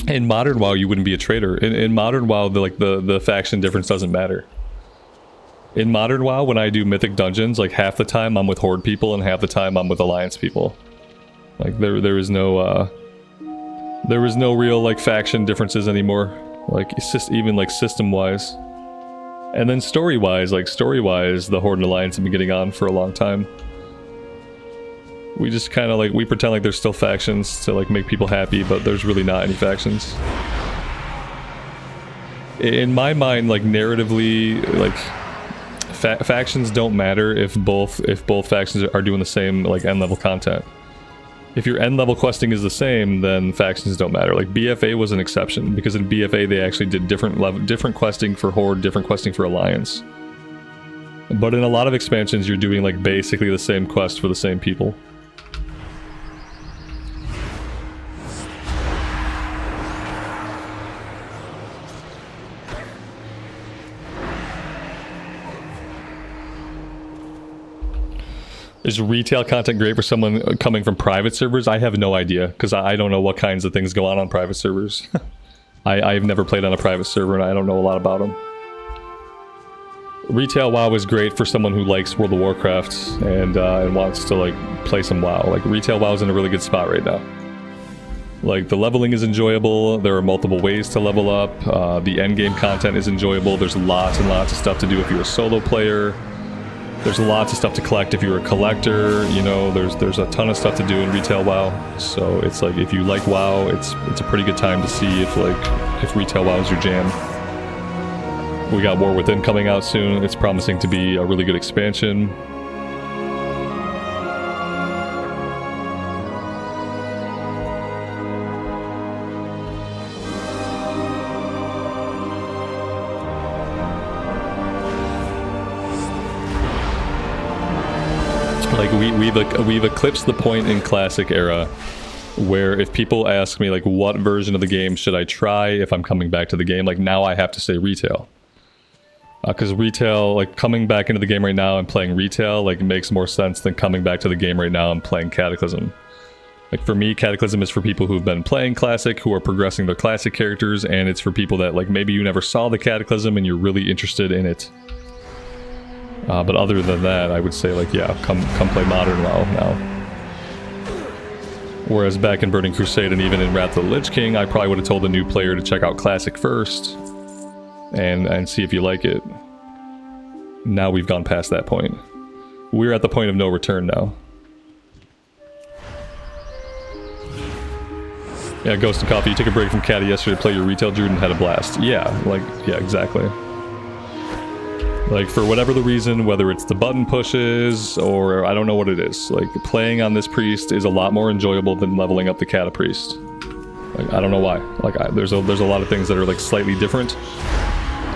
Speaker 2: In modern WoW, you wouldn't be a traitor. In modern WoW, the faction difference doesn't matter. In modern WoW, when I do mythic dungeons, like half the time I'm with Horde people and half the time I'm with Alliance people. Like there is no real like faction differences anymore. Like, it's just even like system-wise. And then story-wise, the Horde and Alliance have been getting on for a long time. We just kind of like, we pretend like there's still factions to like make people happy, but there's really not any factions. In my mind, like narratively, like factions don't matter if both factions are doing the same like end level content. If your end level questing is the same, then factions don't matter. Like BFA was an exception because in BFA they actually did different questing for Horde, different questing for Alliance. But in a lot of expansions, you're doing like basically the same quest for the same people. Is retail content great for someone coming from private servers? I have no idea, because I don't know what kinds of things go on private servers. I've never played on a private server, and I don't know a lot about them. Retail WoW is great for someone who likes World of Warcraft and wants to like play some WoW. Like retail WoW is in a really good spot right now. Like the leveling is enjoyable. There are multiple ways to level up. The endgame content is enjoyable. There's lots and lots of stuff to do if you're a solo player. There's lots of stuff to collect if you're a collector, you know, there's a ton of stuff to do in retail WoW. So it's like, if you like WoW, it's a pretty good time to see if retail WoW is your jam. We got War Within coming out soon. It's promising to be a really good expansion. Like we've eclipsed the point in Classic era where if people ask me like what version of the game should I try if I'm coming back to the game, like now I have to say retail. Because retail, like coming back into the game right now and playing retail, like makes more sense than coming back to the game right now and playing Cataclysm. Like for me, Cataclysm is for people who've been playing Classic, who are progressing their Classic characters, and it's for people that like maybe you never saw the Cataclysm and you're really interested in it. But other than that, I would say like, yeah, come play Modern WoW now. Whereas back in Burning Crusade and even in Wrath of the Lich King, I probably would have told the new player to check out Classic first and see if you like it. Now we've gone past that point. We're at the point of no return now. Yeah, Ghost and Coffee, you took a break from Caddy yesterday to play your retail druid and had a blast. Yeah, like, yeah, exactly. Like, for whatever the reason, whether it's the button pushes, or I don't know what it is, like, playing on this priest is a lot more enjoyable than leveling up the Cata priest. Like, I don't know why. Like, there's a lot of things that are, like, slightly different,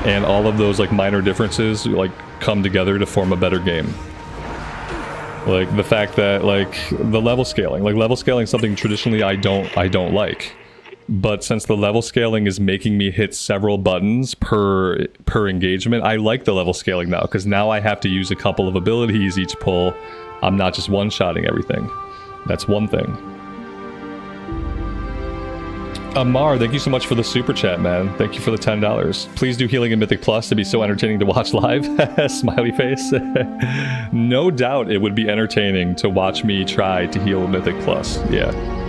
Speaker 2: and all of those, like, minor differences, like, come together to form a better game. Like, the fact that, like, the level scaling. Like, level scaling is something traditionally I don't like. But since the level scaling is making me hit several buttons per engagement, I like the level scaling now, because now I have to use a couple of abilities each pull. I'm not just one-shotting everything. That's one thing. Amar, thank you so much for the super chat, man. Thank you for the $10. Please do Healing in Mythic Plus to be so entertaining to watch live. Smiley face. No doubt it would be entertaining to watch me try to heal Mythic Plus. Yeah.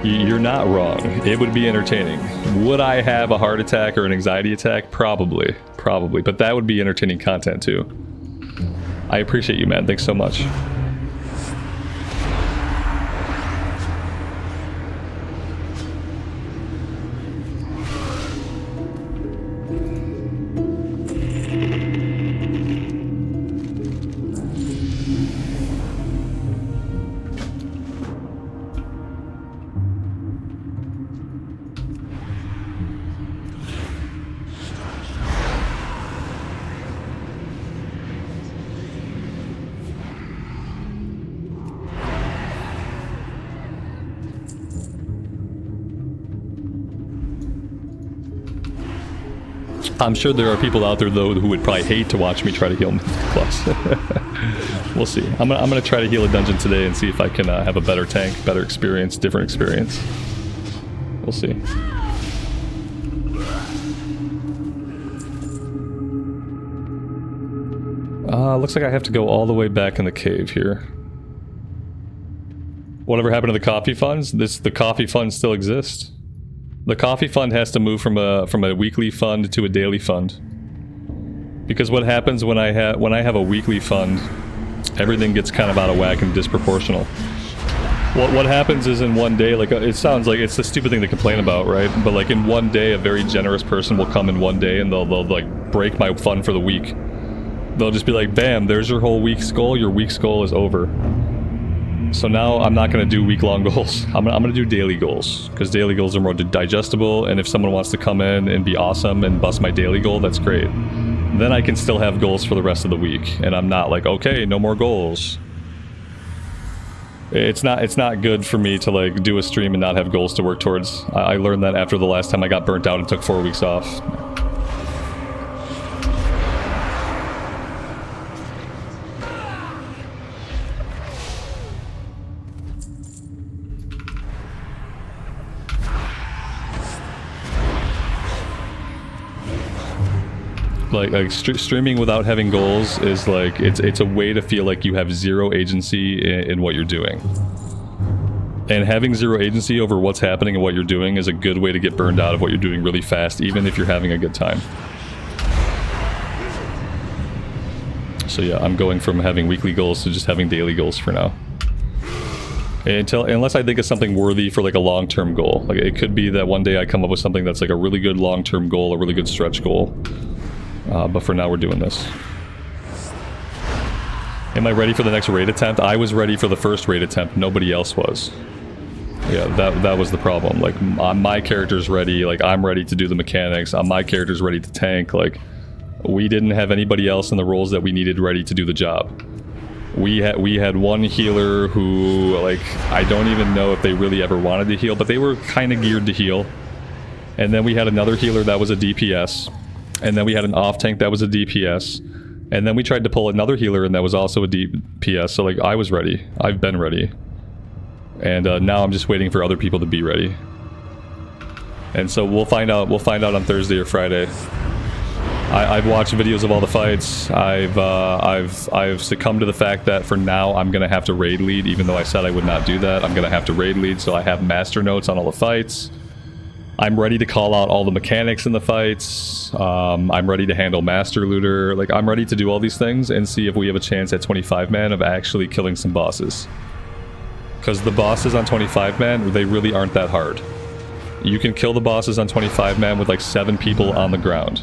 Speaker 2: You're not wrong. It would be entertaining. Would I have a heart attack or an anxiety attack? Probably. Probably. But that would be entertaining content too. I appreciate you, man. Thanks so much. I'm sure there are people out there, though, who would probably hate to watch me try to heal Mythic Plus. We'll see. I'm gonna try to heal a dungeon today and see if I can have a better tank, better experience, different experience. We'll see. Looks like I have to go all the way back in the cave here. Whatever happened to the coffee funds? The coffee funds still exist. The coffee fund has to move from a weekly fund to a daily fund. Because what happens when I have a weekly fund, everything gets kind of out of whack and disproportional. What happens is in one day, like, it sounds like it's the stupid thing to complain about, right? But like in one day, a very generous person will come in one day and they'll like break my fund for the week. They'll just be like, bam, there's your whole week's goal. Your week's goal is over. So now I'm not going to do week-long goals. I'm going to do daily goals, because daily goals are more digestible, and if someone wants to come in and be awesome and bust my daily goal, that's great. Then I can still have goals for the rest of the week, and I'm not like, okay, no more goals. It's not good for me to like do a stream and not have goals to work towards. I learned that after the last time I got burnt out and took 4 weeks off. Like streaming without having goals is like, it's a way to feel like you have zero agency in what you're doing. And having zero agency over what's happening and what you're doing is a good way to get burned out of what you're doing really fast, even if you're having a good time. So yeah, I'm going from having weekly goals to just having daily goals for now. Unless I think of something worthy for like a long-term goal. Like it could be that one day I come up with something that's like a really good long-term goal, a really good stretch goal. But for now, we're doing this. Am I ready for the next raid attempt? I was ready for the first raid attempt. Nobody else was. Yeah, that was the problem. Like, my character's ready. Like, I'm ready to do the mechanics. My character's ready to tank. Like, we didn't have anybody else in the roles that we needed ready to do the job. We had one healer who, like, I don't even know if they really ever wanted to heal, but they were kind of geared to heal. And then we had another healer that was a DPS. And then we had an off-tank that was a DPS. And then we tried to pull another healer and that was also a DPS. So like, I was ready. I've been ready. And now I'm just waiting for other people to be ready. And so we'll find out on Thursday or Friday. I've watched videos of all the fights. I've succumbed to the fact that for now I'm gonna have to raid lead, even though I said I would not do that. I'm gonna have to raid lead, so I have master notes on all the fights. I'm ready to call out all the mechanics in the fights. I'm ready to handle Master Looter. Like, I'm ready to do all these things and see if we have a chance at 25-man of actually killing some bosses. Because the bosses on 25-man, they really aren't that hard. You can kill the bosses on 25-man with like 7 people on the ground.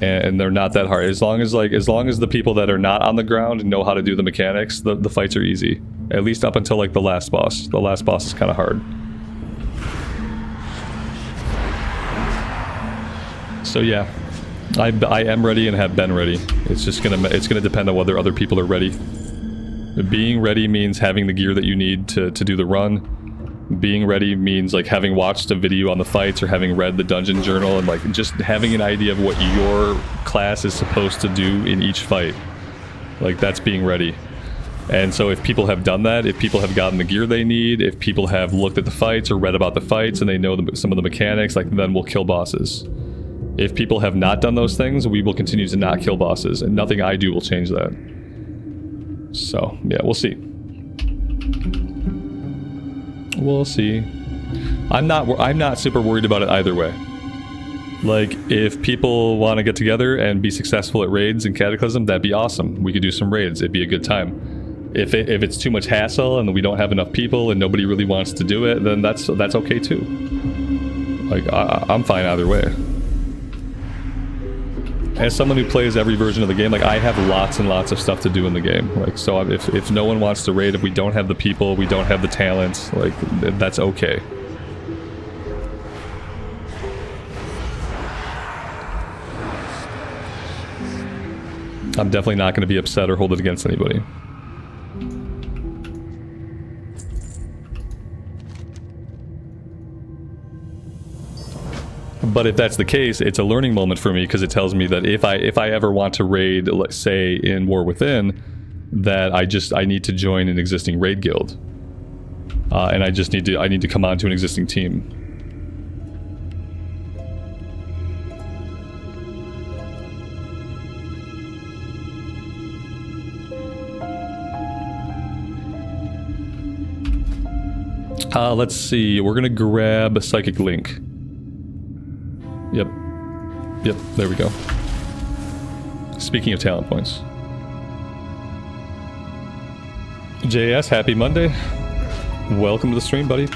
Speaker 2: And they're not that hard. As long as the people that are not on the ground know how to do the mechanics, the fights are easy. At least up until like the last boss. The last boss is kind of hard. So yeah, I am ready and have been ready. It's gonna depend on whether other people are ready. Being ready means having the gear that you need to do the run. Being ready means like having watched a video on the fights or having read the dungeon journal and like just having an idea of what your class is supposed to do in each fight. Like, that's being ready. And so if people have done that, if people have gotten the gear they need, if people have looked at the fights or read about the fights and they know some of the mechanics, like, then we'll kill bosses. If people have not done those things, we will continue to not kill bosses, and nothing I do will change that. So, yeah, we'll see. We'll see. I'm not super worried about it either way. Like, if people want to get together and be successful at raids and Cataclysm, that'd be awesome. We could do some raids. It'd be a good time. If it's too much hassle and we don't have enough people and nobody really wants to do it, then that's okay too. Like, I'm fine either way. As someone who plays every version of the game, like, I have lots and lots of stuff to do in the game. Like, so if no one wants to raid, if we don't have the people, we don't have the talent, like, that's okay. I'm definitely not going to be upset or hold it against anybody. But if that's the case, it's a learning moment for me, because it tells me that if I ever want to raid, let's say in War Within, that I need to join an existing raid guild, and I need to come onto an existing team. Let's see. We're gonna grab a Psychic Link. Yep. Yep, there we go. Speaking of talent points. JS, happy Monday. Welcome to the stream, buddy.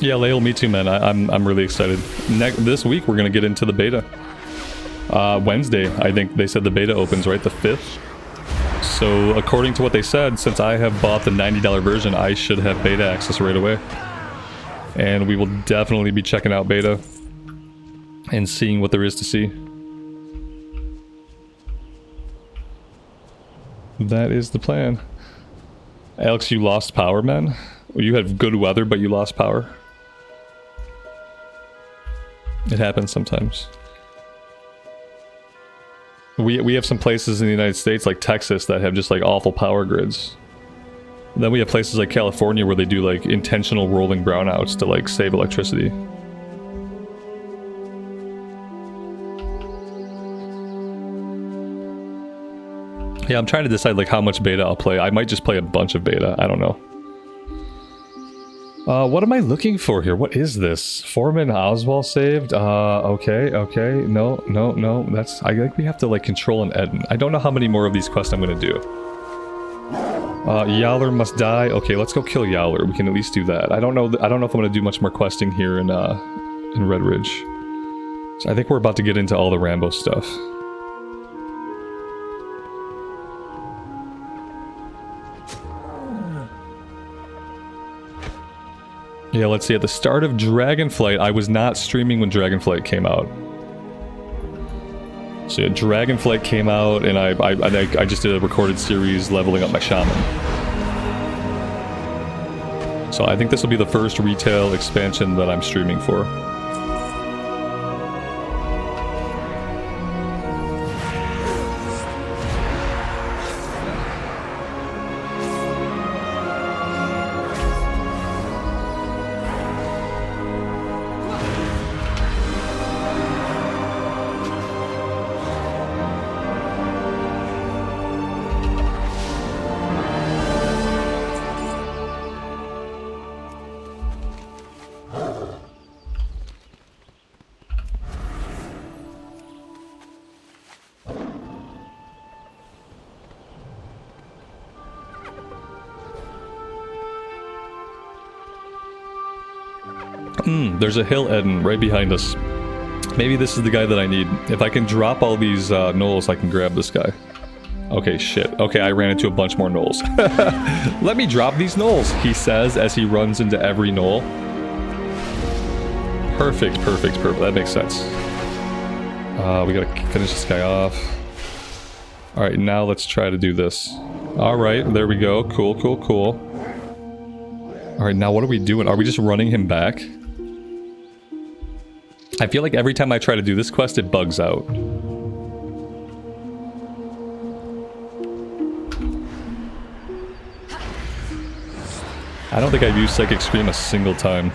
Speaker 2: Yeah, Lael, me too, man. I'm really excited. This week we're gonna get into the beta. Wednesday, I think they said the beta opens, right? The 5th. So according to what they said, since I have bought the $90 version, I should have beta access right away. And we will definitely be checking out beta and seeing what there is to see. That is the plan. Alex, you lost power, man? You had good weather, but you lost power. It happens sometimes. We have some places in the United States, like Texas, that have just like awful power grids. Then we have places like California where they do like intentional rolling brownouts to like save electricity. Yeah, I'm trying to decide like how much beta I'll play. I might just play a bunch of beta. I don't know. What am I looking for here? What is this? Foreman Oswald saved? Okay. No. That's... I think we have to, like, control an Eden. I don't know how many more of these quests I'm gonna do. Yowler must die. Okay, let's go kill Yowler. We can at least do that. I don't know if I'm gonna do much more questing here in Red Ridge. So I think we're about to get into all the Rambo stuff. Yeah, let's see. At the start of Dragonflight, I was not streaming when Dragonflight came out. So yeah, Dragonflight came out, and I just did a recorded series leveling up my shaman. So I think this will be the first retail expansion that I'm streaming for. There's a hill Eden right behind us. Maybe this is the guy that I need. If I can drop all these gnolls, I can grab this guy. Okay, shit. Okay, I ran into a bunch more gnolls. Let me drop these gnolls, he says as he runs into every gnoll. Perfect. That makes sense. We gotta finish this guy off. Alright, now let's try to do this. Alright, there we go. Cool. Alright, now what are we doing? Are we just running him back? I feel like every time I try to do this quest, it bugs out. I don't think I've used Psychic Scream a single time.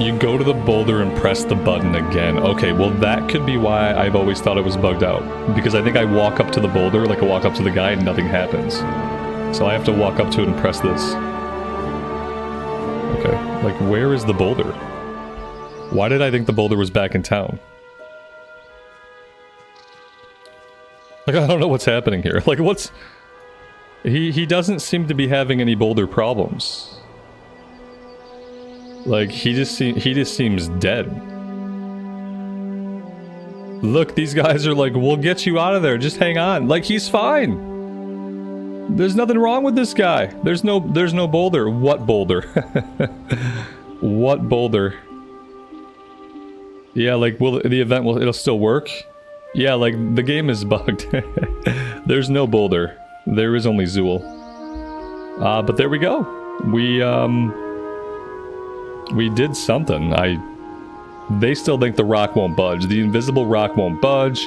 Speaker 2: You go to the boulder and press the button again. Okay, well that could be why I've always thought it was bugged out. Because I think I walk up to the boulder, like I walk up to the guy and nothing happens. So I have to walk up to it and press this. Okay, like where is the boulder? Why did I think the boulder was back in town? Like I don't know what's happening here. Like what's... He doesn't seem to be having any boulder problems. Like, he just seems dead. Look, these guys are like, we'll get you out of there, just hang on. Like, he's fine. There's nothing wrong with this guy. There's no boulder. What boulder? What boulder? Yeah, like, it'll still work? Yeah, like, the game is bugged. There's no boulder. There is only Zool. But there we go. We did something. They still think the rock won't budge. The invisible rock won't budge.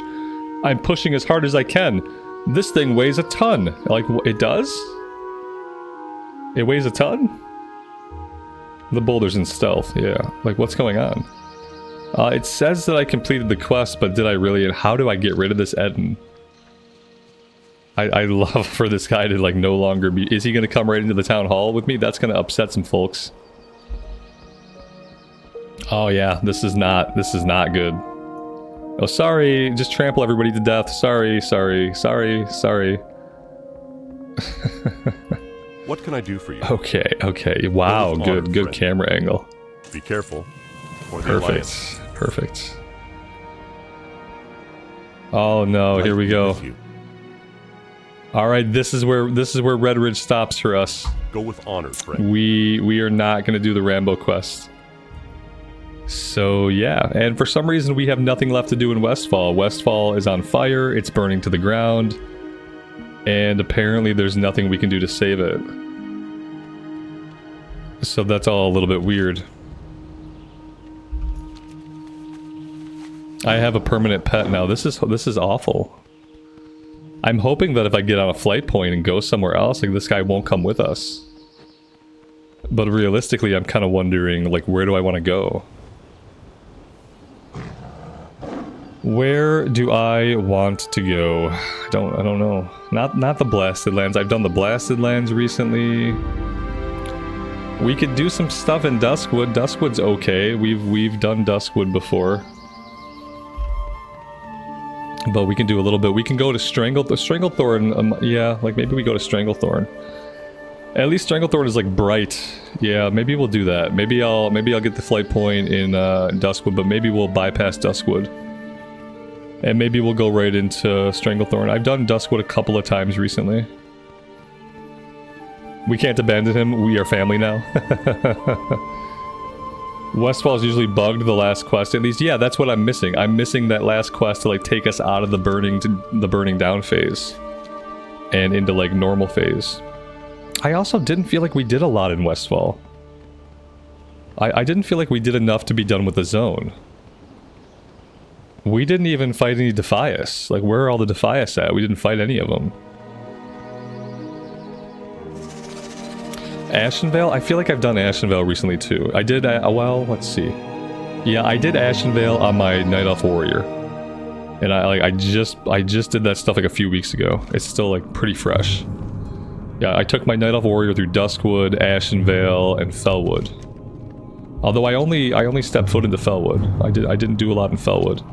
Speaker 2: I'm pushing as hard as I can. This thing weighs a ton. Like, it does? It weighs a ton? The boulder's in stealth, yeah. Like, what's going on? It says that I completed the quest, but did I really? And how do I get rid of this Eden? I love for this guy to, like, no longer be... Is he gonna come right into the town hall with me? That's gonna upset some folks. Oh yeah, this is not good. Oh, sorry, just trample everybody to death. Sorry.
Speaker 3: What can I do for you?
Speaker 2: Okay. Wow, good camera angle.
Speaker 3: Be careful. For the Alliance.
Speaker 2: Perfect. Oh no, here we go. All right, this is where Red Ridge stops for us.
Speaker 3: Go with honor, friend.
Speaker 2: We are not gonna do the Rambo quest. So yeah, and for some reason we have nothing left to do in Westfall. Westfall is on fire, it's burning to the ground, and apparently there's nothing we can do to save it. So that's all a little bit weird. I have a permanent pet now. This is awful. I'm hoping that if I get on a flight point and go somewhere else, like this guy won't come with us. But realistically, I'm kind of wondering, like, where do I want to go? Where do I want to go? I don't know. Not the Blasted Lands. I've done the Blasted Lands recently. We could do some stuff in Duskwood. Duskwood's okay. We've done Duskwood before. But we can do a little bit. We can go to Stranglethorn. Yeah, like maybe we go to Stranglethorn. At least Stranglethorn is like bright. Yeah, maybe we'll do that. Maybe I'll get the flight point in Duskwood, but maybe we'll bypass Duskwood. And maybe we'll go right into Stranglethorn. I've done Duskwood a couple of times recently. We can't abandon him. We are family now. Westfall is usually bugged the last quest. At least, yeah, that's what I'm missing. I'm missing that last quest to like take us out of the burning down phase and into like normal phase. I also didn't feel like we did a lot in Westfall. I didn't feel like we did enough to be done with the zone. We didn't even fight any Defias. Like, where are all the Defias at? We didn't fight any of them. Ashenvale? I feel like I've done Ashenvale recently too. I did, well, let's see. Yeah, I did Ashenvale on my Night Elf Warrior. And I just did that stuff like a few weeks ago. It's still like pretty fresh. Yeah, I took my Night Elf Warrior through Duskwood, Ashenvale, and Fellwood. Although I only stepped foot into Fellwood. I didn't do a lot in Fellwood.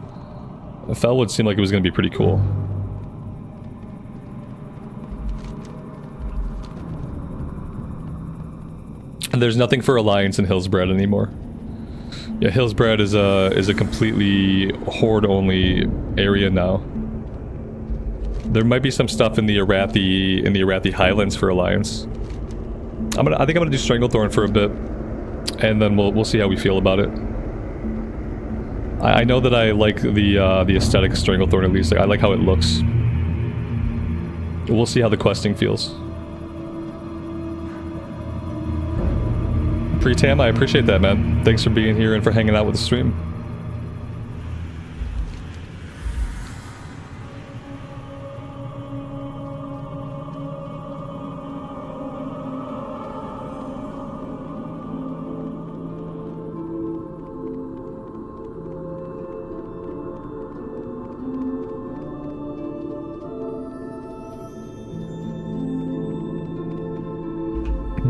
Speaker 2: Fellwood seemed like it was going to be pretty cool. And there's nothing for Alliance in Hillsbrad anymore. Yeah, Hillsbrad is a completely horde-only area now. There might be some stuff in the Arathi Highlands for Alliance. I think I'm gonna do Stranglethorn for a bit, and then we'll see how we feel about it. I know that I like the aesthetic of Stranglethorn at least. Like, I like how it looks. We'll see how the questing feels. Pretam, I appreciate that, man. Thanks for being here and for hanging out with the stream.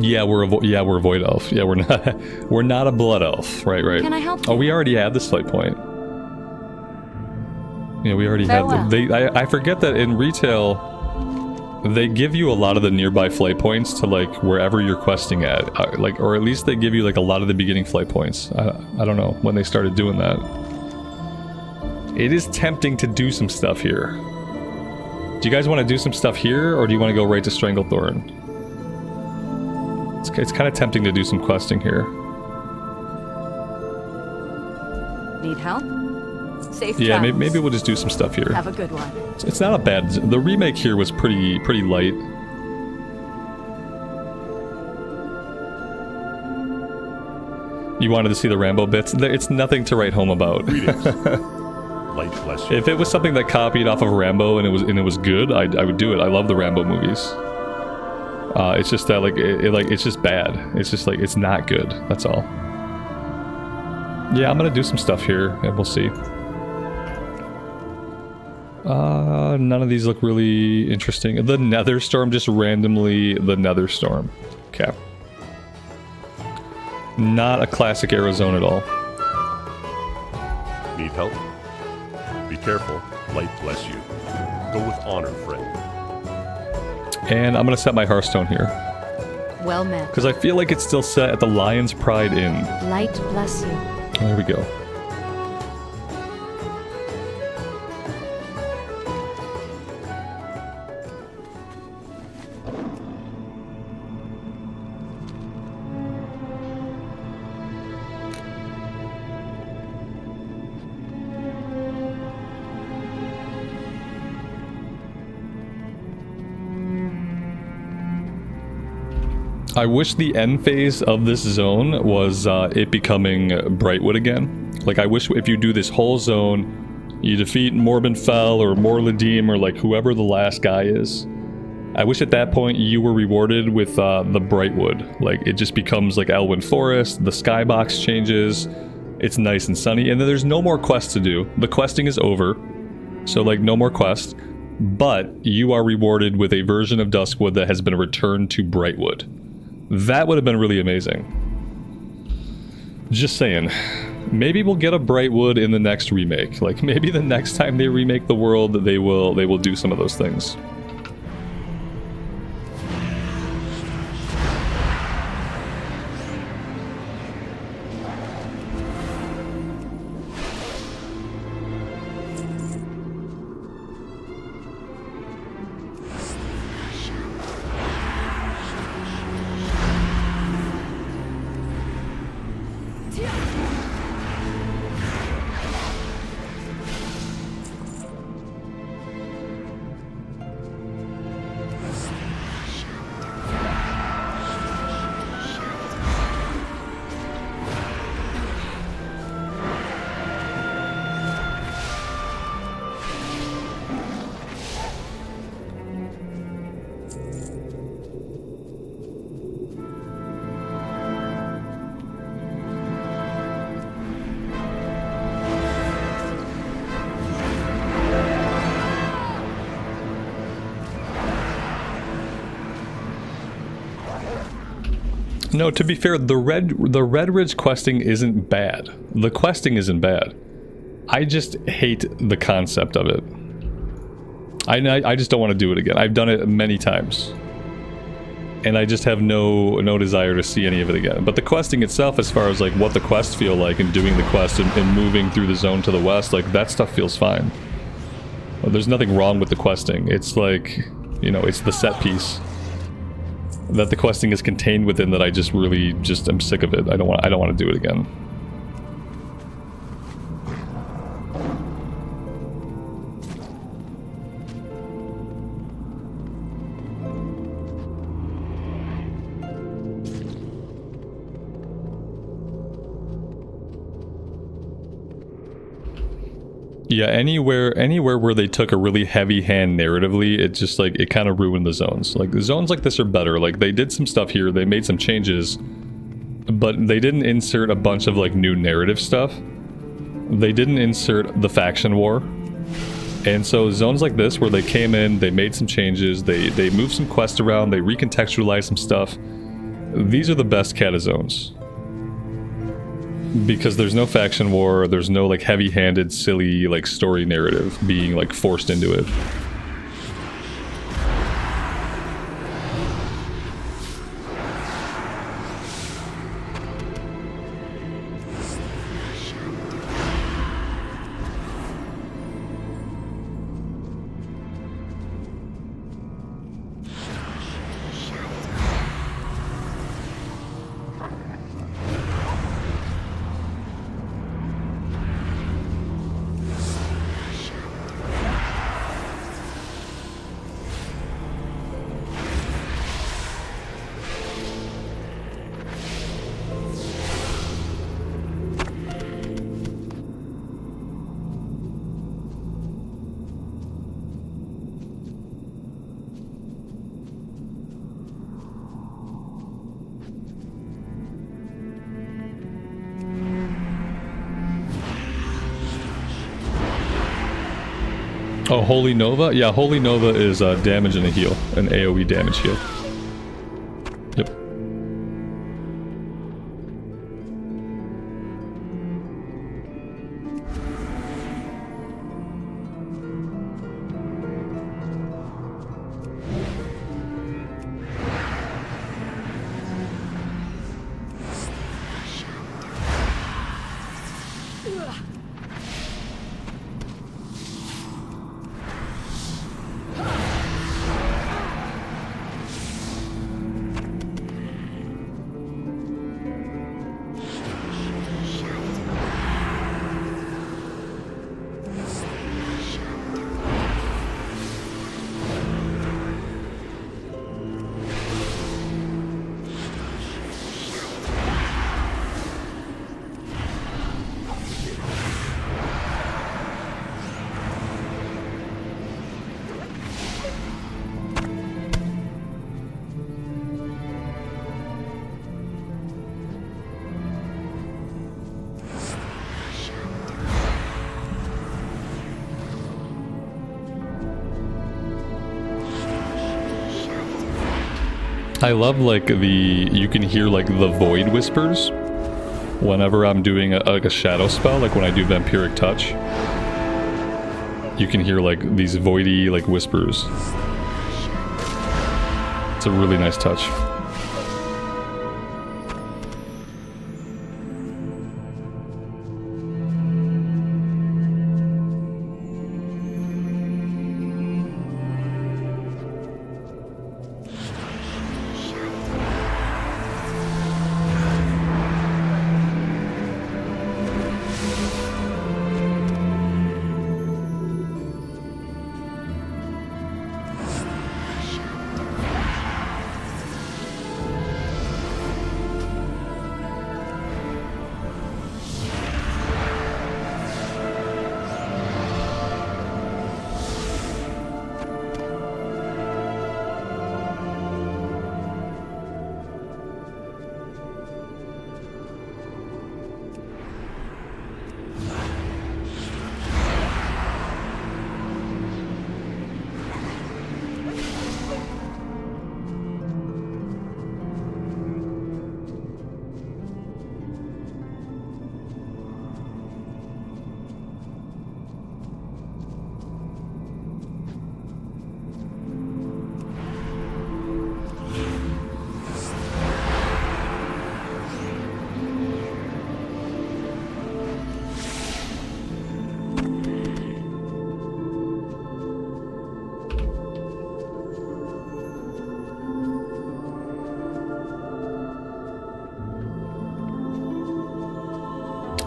Speaker 2: Yeah, we're a void elf. Yeah, we're not we're not a blood elf. Right, right.
Speaker 4: Can I help
Speaker 2: Oh,
Speaker 4: you?
Speaker 2: we already had this fight point. Yeah, we already had
Speaker 4: Farewell.
Speaker 2: I forget that in retail they give you a lot of the nearby flight points to like wherever you're questing at. Like, or at least they give you like a lot of the beginning flight points. I don't know when they started doing that. It is tempting to do some stuff here. Do you guys want to do some stuff here, or do you want to go right to Stranglethorn? It's kind of tempting to do some questing here.
Speaker 4: Need help? Safe
Speaker 2: Yeah,
Speaker 4: travels.
Speaker 2: maybe we'll just do some stuff here.
Speaker 4: Have a good one.
Speaker 2: It's not a bad... The remake here was pretty light. You wanted to see the Rambo bits? It's nothing to write home about.
Speaker 3: Greetings. Light bless you.
Speaker 2: If it was something that copied off of Rambo and it was good, I would do it. I love the Rambo movies. It's just that it's just bad. It's just like it's not good. That's all. Yeah, I'm gonna do some stuff here, and we'll see. None of these look really interesting. The Netherstorm, just randomly the Netherstorm. Okay. Not a classic Arizona at all.
Speaker 3: Need help? Be careful. Light bless you. Go with honor, friend.
Speaker 2: And I'm gonna set my Hearthstone here.
Speaker 4: Well met.
Speaker 2: Because I feel like it's still set at the Lion's Pride Inn.
Speaker 4: Light bless you.
Speaker 2: There we go. I wish the end phase of this zone was it becoming Brightwood again. Like, I wish if you do this whole zone, you defeat Morbin Fell or Morladim or like whoever the last guy is. I wish at that point you were rewarded with the Brightwood. Like, it just becomes like Elwyn Forest, the skybox changes, it's nice and sunny, and then there's no more quests to do. The questing is over, so like no more quests, but you are rewarded with a version of Duskwood that has been returned to Brightwood. That would have been really amazing. Just saying. Maybe we'll get a Brightwood in the next remake. Like, maybe the next time they remake the world, they will do some of those things. No, to be fair, the Red Ridge questing isn't bad. The questing isn't bad. I just hate the concept of it. I just don't want to do it again. I've done it many times. And I just have no desire to see any of it again. But the questing itself, as far as like what the quests feel like and doing the quest and moving through the zone to the west, like that stuff feels fine. There's nothing wrong with the questing. It's like, you know, it's the set piece that the questing is contained within that I just really am sick of it. I don't want to do it again. Yeah, anywhere where they took a really heavy hand narratively, it just like, it kind of ruined the zones. Like, the zones like this are better. Like, they did some stuff here, they made some changes, but they didn't insert a bunch of like new narrative stuff. They didn't insert the faction war. And so zones like this, where they came in, they made some changes, they moved some quests around, they recontextualized some stuff, these are the best cata zones. Because there's no faction war, there's no like heavy-handed, silly like story narrative being like forced into it. Oh, Holy Nova? Yeah, Holy Nova is damage and a heal. An AoE damage heal. Yep. I love like you can hear like the void whispers whenever I'm doing like a shadow spell, like when I do vampiric touch. You can hear like these voidy like whispers. It's a really nice touch.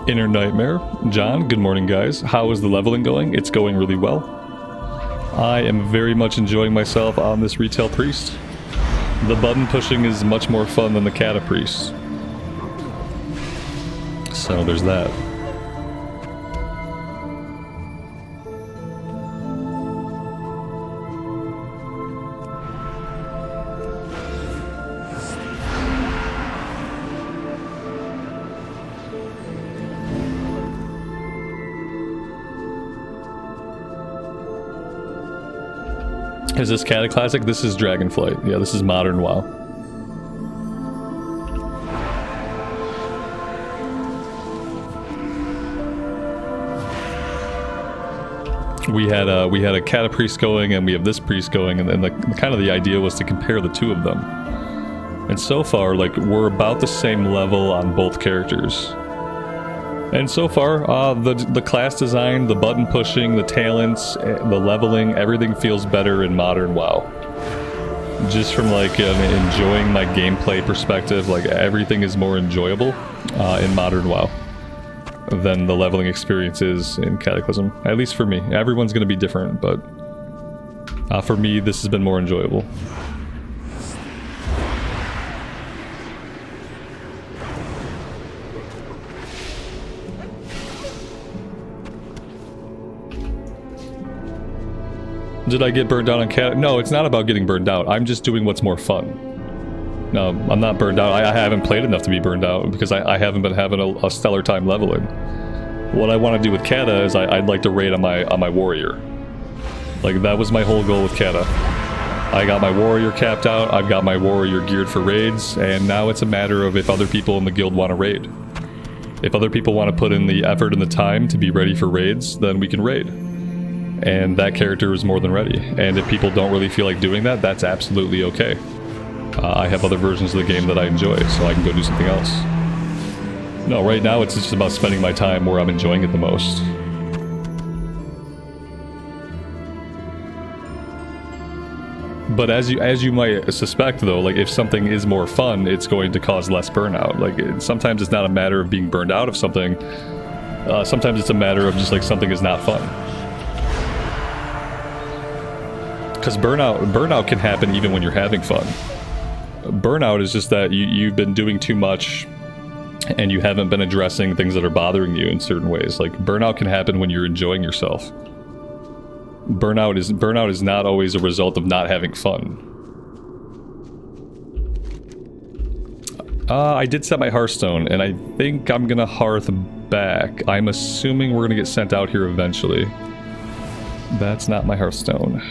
Speaker 2: Inner Nightmare. John, good morning guys. How is the leveling going? It's going really well. I am very much enjoying myself on this retail priest. The button pushing is much more fun than the Kata priest. So there's that. Is this Kata Classic? This is Dragonflight. Yeah, this is modern WoW. we had a Kata priest going, and we have this priest going, and the kind of the idea was to compare the two of them. And so far, like, we're about the same level on both characters. And so far, the class design, the button pushing, the talents, the leveling, everything feels better in modern WoW. Just from like enjoying my gameplay perspective, like everything is more enjoyable in modern WoW than the leveling experience is in Cataclysm. At least for me. Everyone's going to be different, but for me, this has been more enjoyable. Did I get burned out on Cat? No, it's not about getting burned out. I'm just doing what's more fun. No, I'm not burned out. I haven't played enough to be burned out because I haven't been having a stellar time leveling. What I want to do with Kata is I'd like to raid on my warrior. Like, that was my whole goal with Kata. I got my warrior capped out, I've got my warrior geared for raids, and now it's a matter of if other people in the guild want to raid. If other people want to put in the effort and the time to be ready for raids, then we can raid. And that character is more than ready. And if people don't really feel like doing that, that's absolutely okay. I have other versions of the game that I enjoy, so I can go do something else. No, right now it's just about spending my time where I'm enjoying it the most. But as you might suspect, though, like, if something is more fun, it's going to cause less burnout. Like, sometimes it's not a matter of being burned out of something. Sometimes it's a matter of just, like, something is not fun. Because burnout can happen even when you're having fun. Burnout is just that you've been doing too much and you haven't been addressing things that are bothering you in certain ways. Like, burnout can happen when you're enjoying yourself. Burnout is not always a result of not having fun. I did set my Hearthstone, and I think I'm gonna Hearth back. I'm assuming we're gonna get sent out here eventually. That's not my Hearthstone.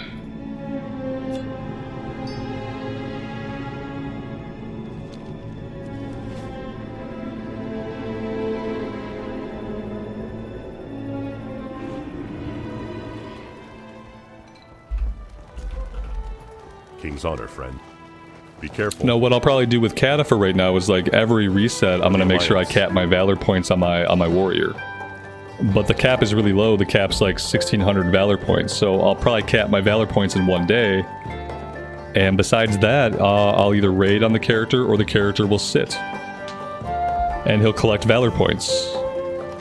Speaker 3: King's honor, friend. Be careful.
Speaker 2: No, what I'll probably do with Kata for right now is, like, every reset, I'm gonna make sure I cap my Valor points on my warrior. But the cap is really low. The cap's like 1,600 Valor points, so I'll probably cap my Valor points in one day. And besides that, I'll either raid on the character or the character will sit. And he'll collect Valor points.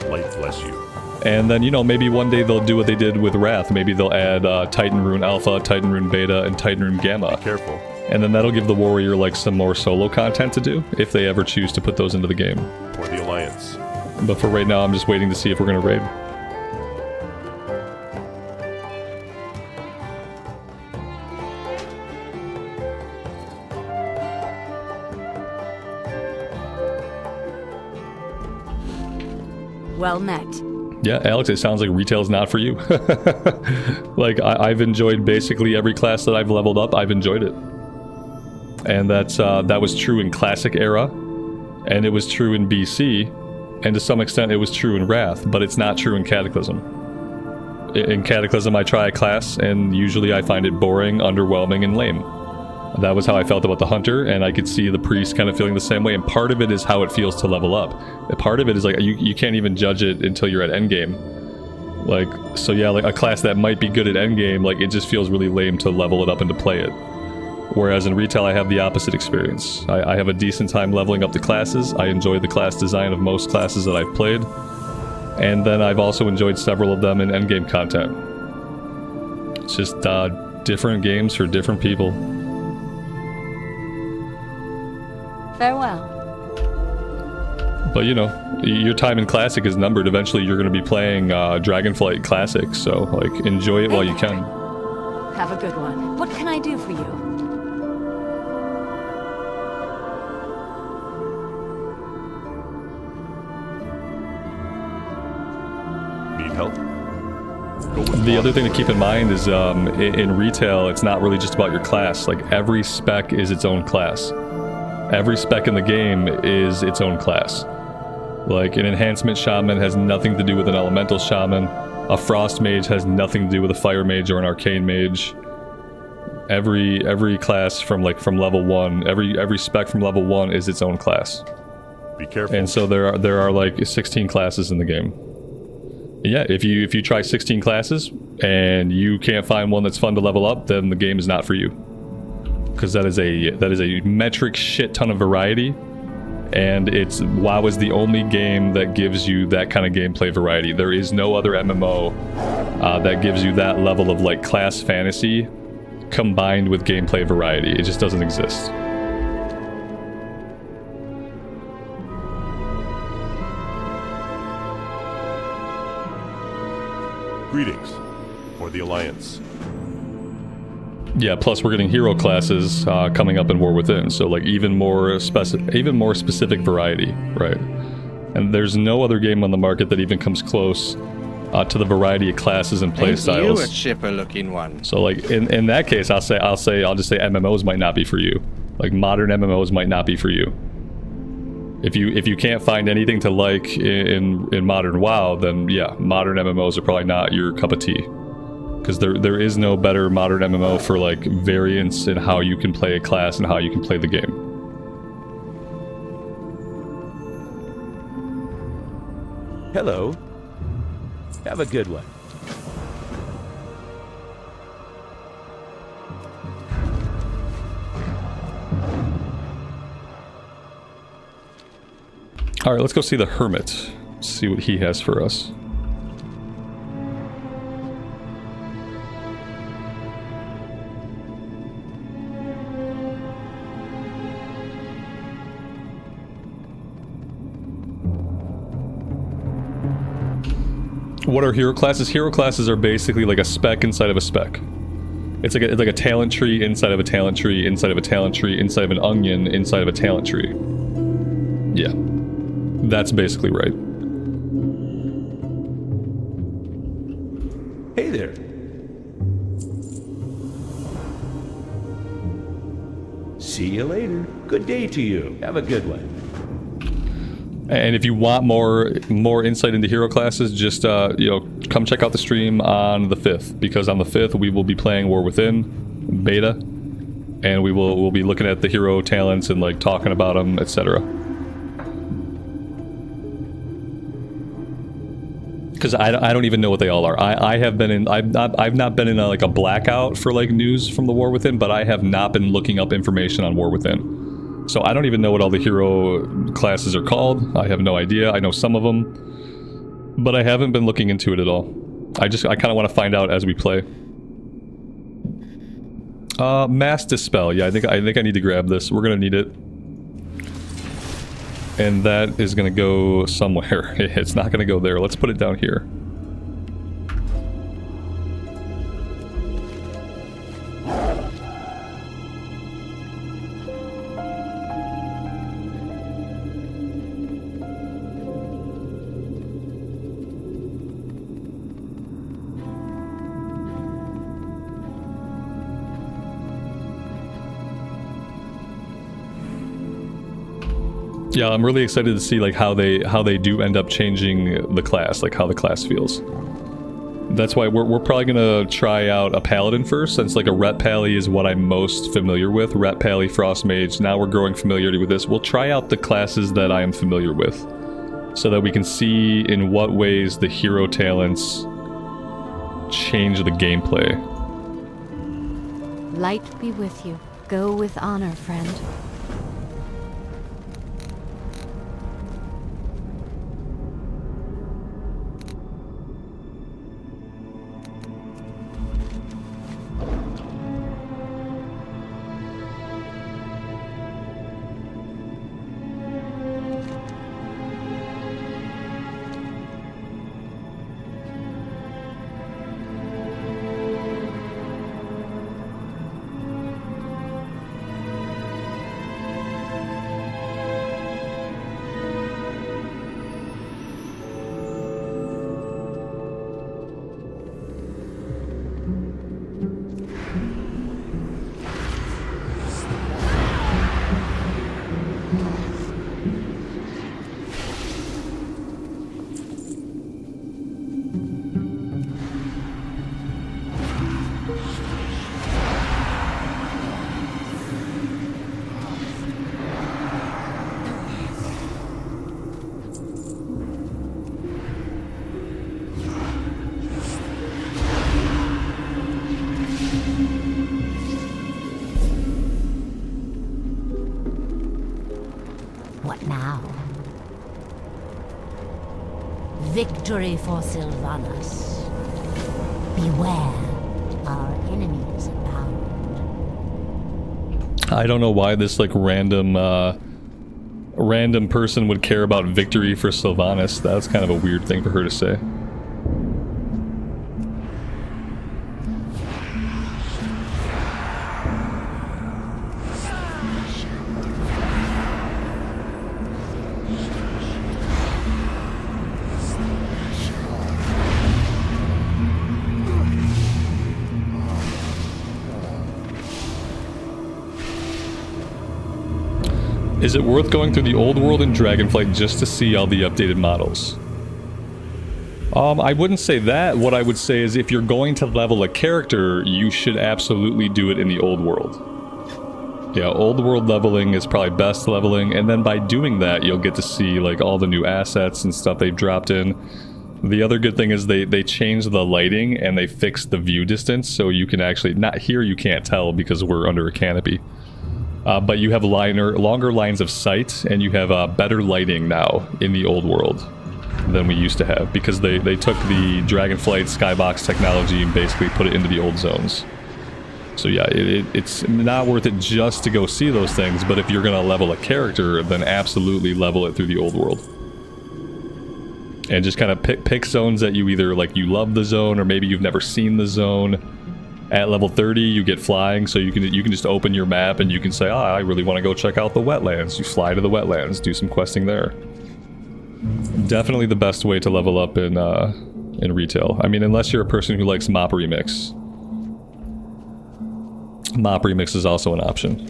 Speaker 3: Light bless you.
Speaker 2: And then, you know, maybe one day they'll do what they did with Wrath. Maybe they'll add Titan Rune Alpha, Titan Rune Beta, and Titan Rune Gamma.
Speaker 3: Be careful.
Speaker 2: And then that'll give the warrior, like, some more solo content to do, if they ever choose to put those into the game.
Speaker 3: For the Alliance.
Speaker 2: But for right now, I'm just waiting to see if we're gonna raid.
Speaker 4: Well met.
Speaker 2: Yeah, Alex, it sounds like retail's not for you. Like, I've enjoyed basically every class that I've leveled up. I've enjoyed it. And that was true in Classic era, and it was true in BC, and to some extent it was true in Wrath, but it's not true in Cataclysm. In Cataclysm, I try a class, and usually I find it boring, underwhelming, and lame. That was how I felt about the Hunter, and I could see the Priest kind of feeling the same way, and part of it is how it feels to level up. Part of it is, like, you can't even judge it until you're at endgame. Like, so yeah, like, a class that might be good at endgame, like, it just feels really lame to level it up and to play it. Whereas in retail, I have the opposite experience. I have a decent time leveling up the classes. I enjoy the class design of most classes that I've played. And then I've also enjoyed several of them in endgame content. It's just different games for different people.
Speaker 4: Farewell.
Speaker 2: But, you know, your time in Classic is numbered. Eventually, you're going to be playing Dragonflight Classic, so, like, enjoy it while you can.
Speaker 4: Have a good one. What can I do for you?
Speaker 3: Need help?
Speaker 2: The other thing to keep in mind is in retail, it's not really just about your class. Like, every spec is its own class. Every spec in the game is its own class. Like, an enhancement shaman has nothing to do with an elemental shaman. A frost mage has nothing to do with a fire mage or an arcane mage. Every class from level 1, every spec from level 1 is its own class.
Speaker 3: Be careful.
Speaker 2: And so there are like 16 classes in the game. Yeah, if you try 16 classes and you can't find one that's fun to level up, then the game is not for you. Because that is a metric shit ton of variety, and WoW is the only game that gives you that kind of gameplay variety. There is no other MMO that gives you that level of like class fantasy combined with gameplay variety. It just doesn't exist.
Speaker 3: Greetings for the Alliance.
Speaker 2: Yeah, plus we're getting hero classes coming up in War Within, so like even more specific variety, right? And there's no other game on the market that even comes close to the variety of classes and playstyles.
Speaker 5: You a chipper-looking one.
Speaker 2: So like in that case, I'll just say MMOs might not be for you. Like modern MMOs might not be for you. If you can't find anything to like in modern WoW, then yeah, modern MMOs are probably not your cup of tea. Because there is no better modern MMO for like variance in how you can play a class and how you can play the game.
Speaker 1: Hello. Have a good one.
Speaker 2: Alright, let's go see the Hermit. See what he has for us. What are hero classes? Hero classes are basically like a spec inside of a spec. It's like a talent tree inside of a talent tree inside of a talent tree inside of an onion inside of a talent tree. Yeah. That's basically right.
Speaker 1: Hey there. See you later. Good day to you. Have a good one.
Speaker 2: And if you want more insight into hero classes, just come check out the stream on the 5th, because on the 5th we will be playing War Within beta, and we'll be looking at the hero talents and like talking about them, etc. Because I don't even know what they all are. I've not been in a blackout for like news from the War Within, but I have not been looking up information on War Within. So I don't even know what all the hero classes are called. I have no idea. I know some of them, but I haven't been looking into it at all. I kind of want to find out as we play. Mass Dispel. Yeah, I think I need to grab this. We're gonna need it, and that is gonna go somewhere. It's not gonna go there. Let's put it down here. Yeah, I'm really excited to see like how they do end up changing the class, like how the class feels. That's why we're probably gonna try out a paladin first, since like a ret pally is what I'm most familiar with. Ret pally, frost mage. Now we're growing familiarity with this. We'll try out the classes that I am familiar with, so that we can see in what ways the hero talents change the gameplay.
Speaker 6: Light be with you. Go with honor, friend.
Speaker 5: Victory for Sylvanas. Beware, our enemies abound.
Speaker 2: I don't know why this like random person would care about victory for Sylvanas. That's kind of a weird thing for her to say. Is it worth going through the old world in Dragonflight just to see all the updated models? I wouldn't say that. What I would say is if you're going to level a character, you should absolutely do it in the old world. Yeah, old world leveling is probably best leveling, and then by doing that, you'll get to see like all the new assets and stuff they've dropped in. The other good thing is they changed the lighting and they fixed the view distance, so you can actually, not here you can't tell because we're under a canopy. But you have longer lines of sight, and you have better lighting now in the old world than we used to have, because they took the Dragonflight skybox technology and basically put it into the old zones. So yeah, it's not worth it just to go see those things, but if you're going to level a character, then absolutely level it through the old world. And just kind of pick zones that you either, like, you love the zone, or maybe you've never seen the zone. At level 30, you get flying, so you can just open your map and you can say, I really want to go check out the wetlands. You fly to the wetlands, do some questing there. Definitely the best way to level up in retail. I mean, unless you're a person who likes Mop Remix. Mop Remix is also an option.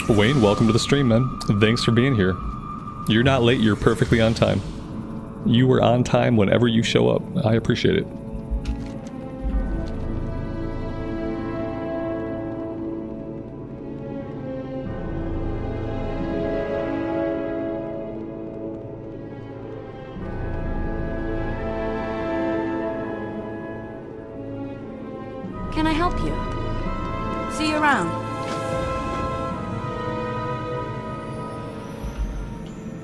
Speaker 2: Wayne, welcome to the stream, man. Thanks for being here. You're not late, you're perfectly on time. You were on time whenever you show up. I appreciate it.
Speaker 4: Can I help you? See you around.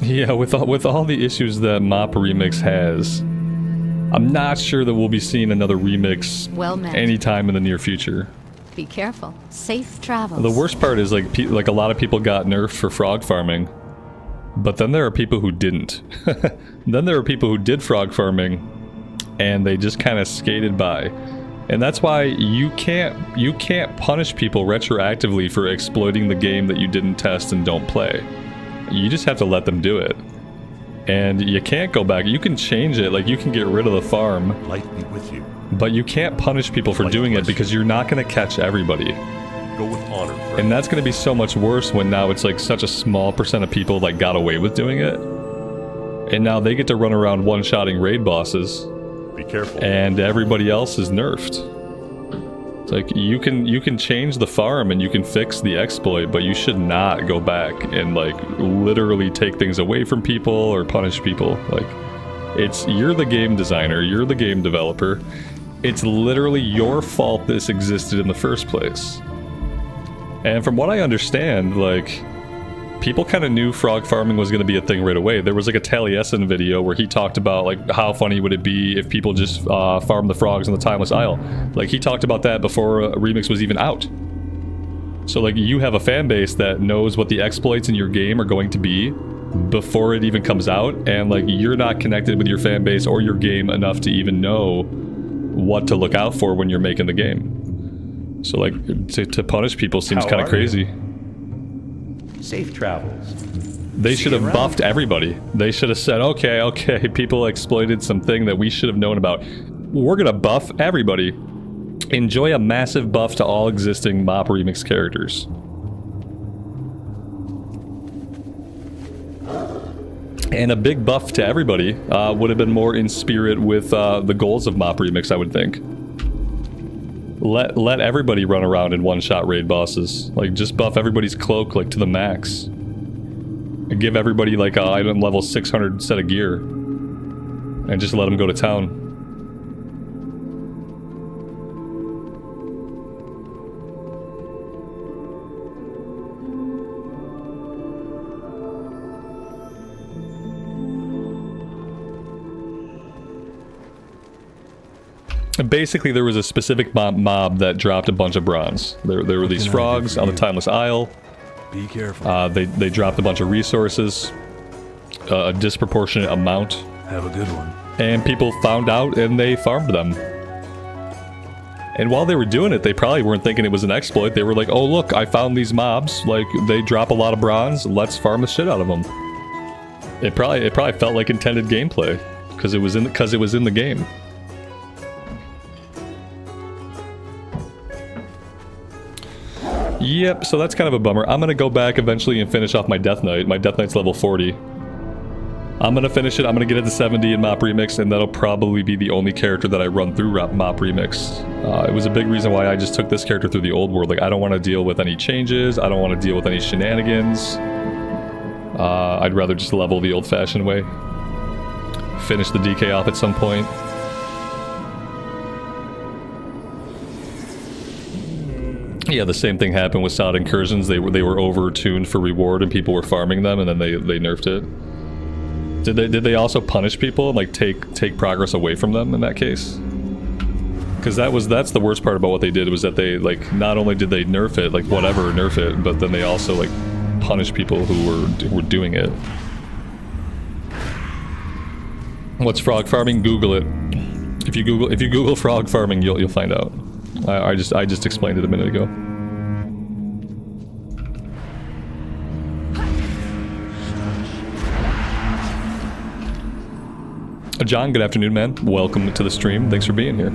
Speaker 2: Yeah, with all the issues that Mop Remix has, I'm not sure that we'll be seeing another remix
Speaker 6: Well met.
Speaker 2: anytime in the near future.
Speaker 6: Be careful. Safe travels.
Speaker 2: The worst part is like a lot of people got nerfed for frog farming, but then there are people who didn't. Then there are people who did frog farming, and they just kind of skated by. And that's why you can't punish people retroactively for exploiting the game that you didn't test and don't play. You just have to let them do it. And you can't go back. You can change it, like you can get rid of the farm.
Speaker 3: Light be with you.
Speaker 2: But you can't punish people for doing it because you're not going to catch everybody.
Speaker 3: Go with honor, friend.
Speaker 2: And that's going to be so much worse when now it's like such a small percent of people that got away with doing it. And now they get to run around one-shotting raid bosses.
Speaker 3: Be careful.
Speaker 2: And everybody else is nerfed. It's like you can change the farm and you can fix the exploit, but you should not go back and like literally take things away from people or punish people. Like, you're the game designer, you're the game developer. It's literally your fault this existed in the first place. And from what I understand, like, people kind of knew frog farming was going to be a thing right away. There was like a Taliesin video where he talked about like how funny would it be if people just farmed the frogs in the Timeless Isle. Like he talked about that before Remix was even out. So like you have a fan base that knows what the exploits in your game are going to be before it even comes out, and like you're not connected with your fan base or your game enough to even know what to look out for when you're making the game. So like to punish people seems kind of crazy.
Speaker 1: Safe travels.
Speaker 2: They should have buffed everybody. They should have said, okay, people exploited something that we should have known about. We're gonna buff everybody. Enjoy a massive buff to all existing MoP Remix characters. And a big buff to everybody would have been more in spirit with the goals of MoP Remix, I would think. Let everybody run around in one-shot raid bosses. Like, just buff everybody's cloak, like, to the max. And give everybody, like, a item level 600 set of gear. And just let them go to town. Basically, there was a specific mob that dropped a bunch of bronze. There were these frogs on the Timeless Isle.
Speaker 3: Be careful.
Speaker 2: They dropped a bunch of resources, a disproportionate amount.
Speaker 3: Have a good one.
Speaker 2: And people found out and they farmed them. And while they were doing it, they probably weren't thinking it was an exploit. They were like, oh look, I found these mobs. Like, they drop a lot of bronze. Let's farm the shit out of them. It probably felt like intended gameplay because it was in the game. Yep, so that's kind of a bummer. I'm gonna go back eventually and finish off my Death Knight. My Death Knight's level 40. I'm gonna finish it, I'm gonna get it to 70 in MoP Remix, and that'll probably be the only character that I run through MoP Remix. It was a big reason why I just took this character through the old world. Like, I don't want to deal with any changes, I don't want to deal with any shenanigans. I'd rather just level the old-fashioned way. Finish the DK off at some point. Yeah, the same thing happened with Sod Incursions. They were over-tuned for reward and people were farming them, and then they nerfed it. Did they also punish people and like take progress away from them in that case? Because that's the worst part about what they did, was that they like not only did they nerf it, like whatever, nerf it, but then they also like punished people who were doing it. What's frog farming? Google it. If you Google frog farming, you'll find out. I just explained it a minute ago. John, good afternoon, man. Welcome to the stream. Thanks for being here.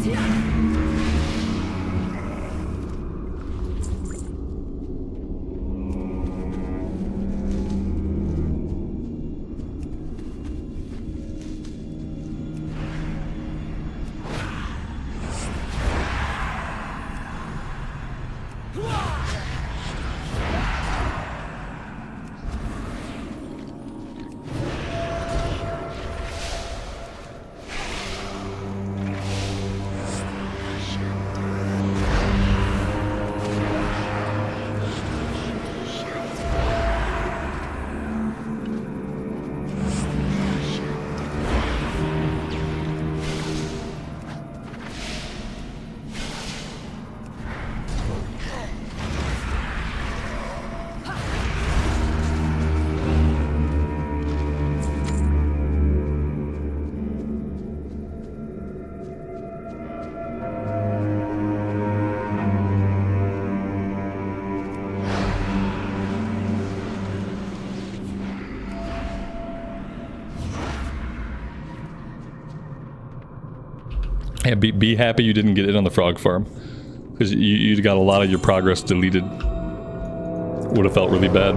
Speaker 2: Yeah, be happy you didn't get in on the frog farm, because you got a lot of your progress deleted. Would have felt really bad.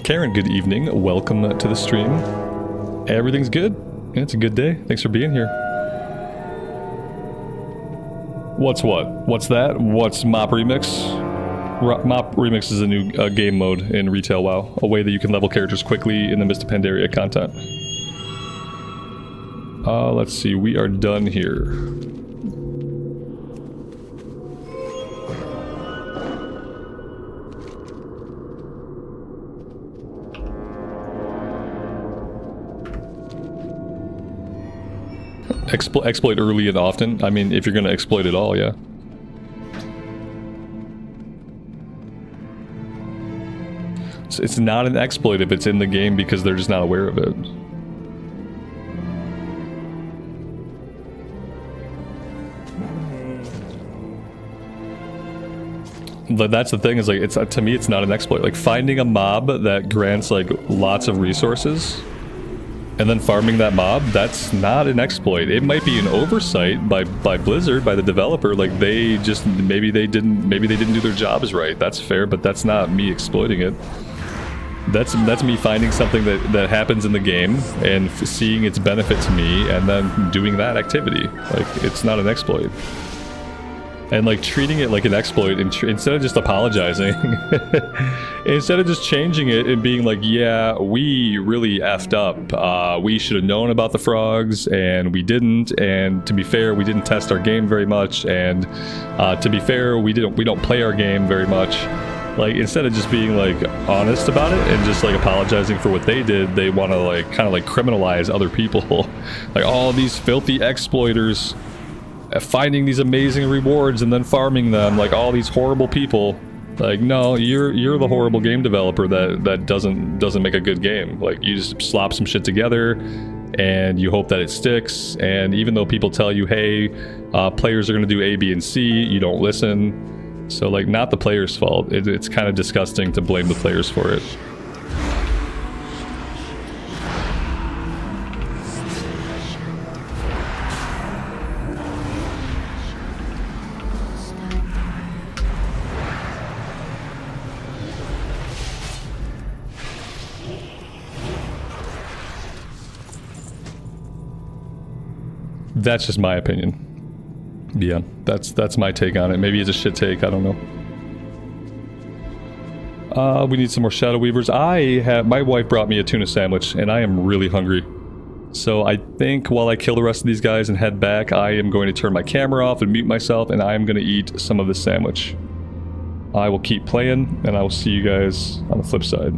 Speaker 2: Karen, good evening. Welcome to the stream. Everything's good. Yeah, it's a good day. Thanks for being here. What's what? What's that? What's Mop Remix? Mop Remix is a new game mode in Retail WoW, a way that you can level characters quickly in the midst of Pandaria content. Let's see, we are done here. Exploit early and often. I mean, if you're gonna exploit it all, yeah. It's not an exploit if it's in the game because they're just not aware of it. But that's the thing, is like, it's to me it's not an exploit. Like finding a mob that grants like lots of resources and then farming that mob, that's not an exploit. It might be an oversight by Blizzard, by the developer. Like they just maybe they didn't do their jobs right. That's fair, but that's not me exploiting it. That's me finding something that happens in the game and seeing its benefit to me and then doing that activity. Like it's not an exploit. And like treating it like an exploit instead of just apologizing, instead of just changing it and being like, yeah, we really effed up. We should have known about the frogs and we didn't. And to be fair, we didn't test our game very much. And to be fair, we don't play our game very much. Like instead of just being like honest about it and just like apologizing for what they did, they want to like kind of like criminalize other people. Like all these filthy exploiters finding these amazing rewards and then farming them, like all these horrible people. Like no, you're the horrible game developer that doesn't make a good game. Like you just slop some shit together and you hope that it sticks, and even though people tell you, hey, players are gonna do A, B, and C, you don't listen. So like not the players' fault. It's kind of disgusting to blame the players for it. That's just my opinion. Yeah, that's my take on it. Maybe it's a shit take, I don't know. We need some more Shadow Weavers. My wife brought me a tuna sandwich, and I am really hungry. So I think while I kill the rest of these guys and head back, I am going to turn my camera off and mute myself, and I am going to eat some of this sandwich. I will keep playing, and I will see you guys on the flip side.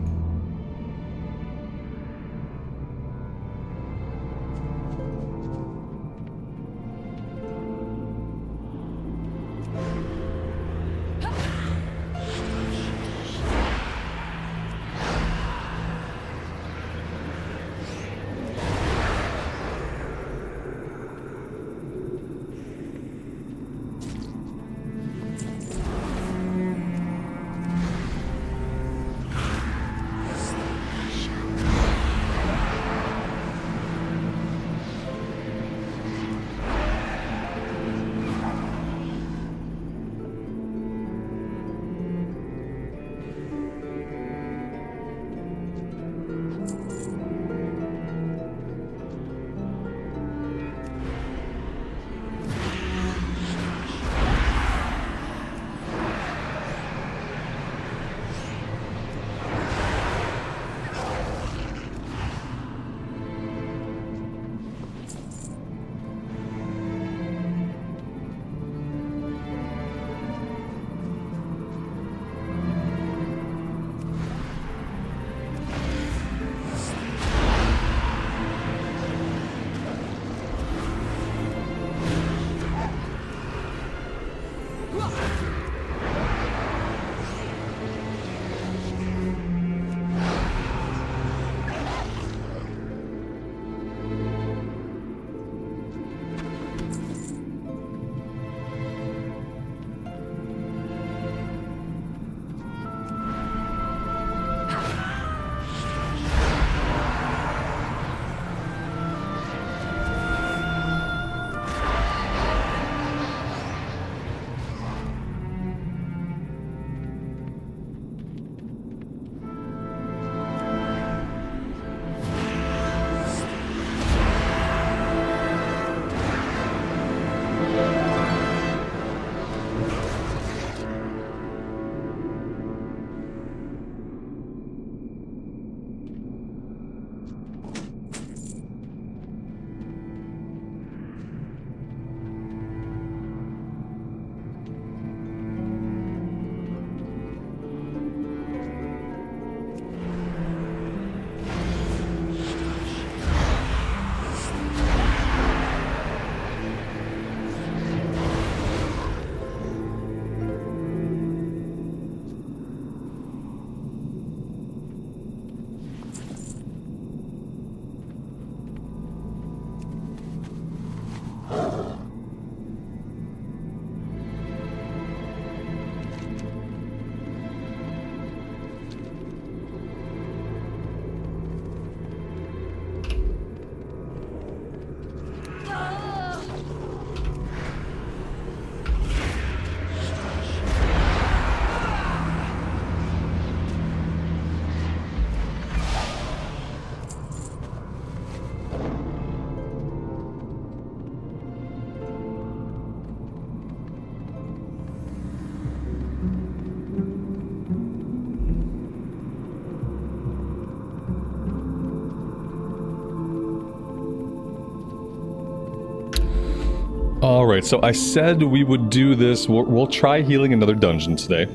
Speaker 2: Alright, so I said we would do this. We'll try healing another dungeon today.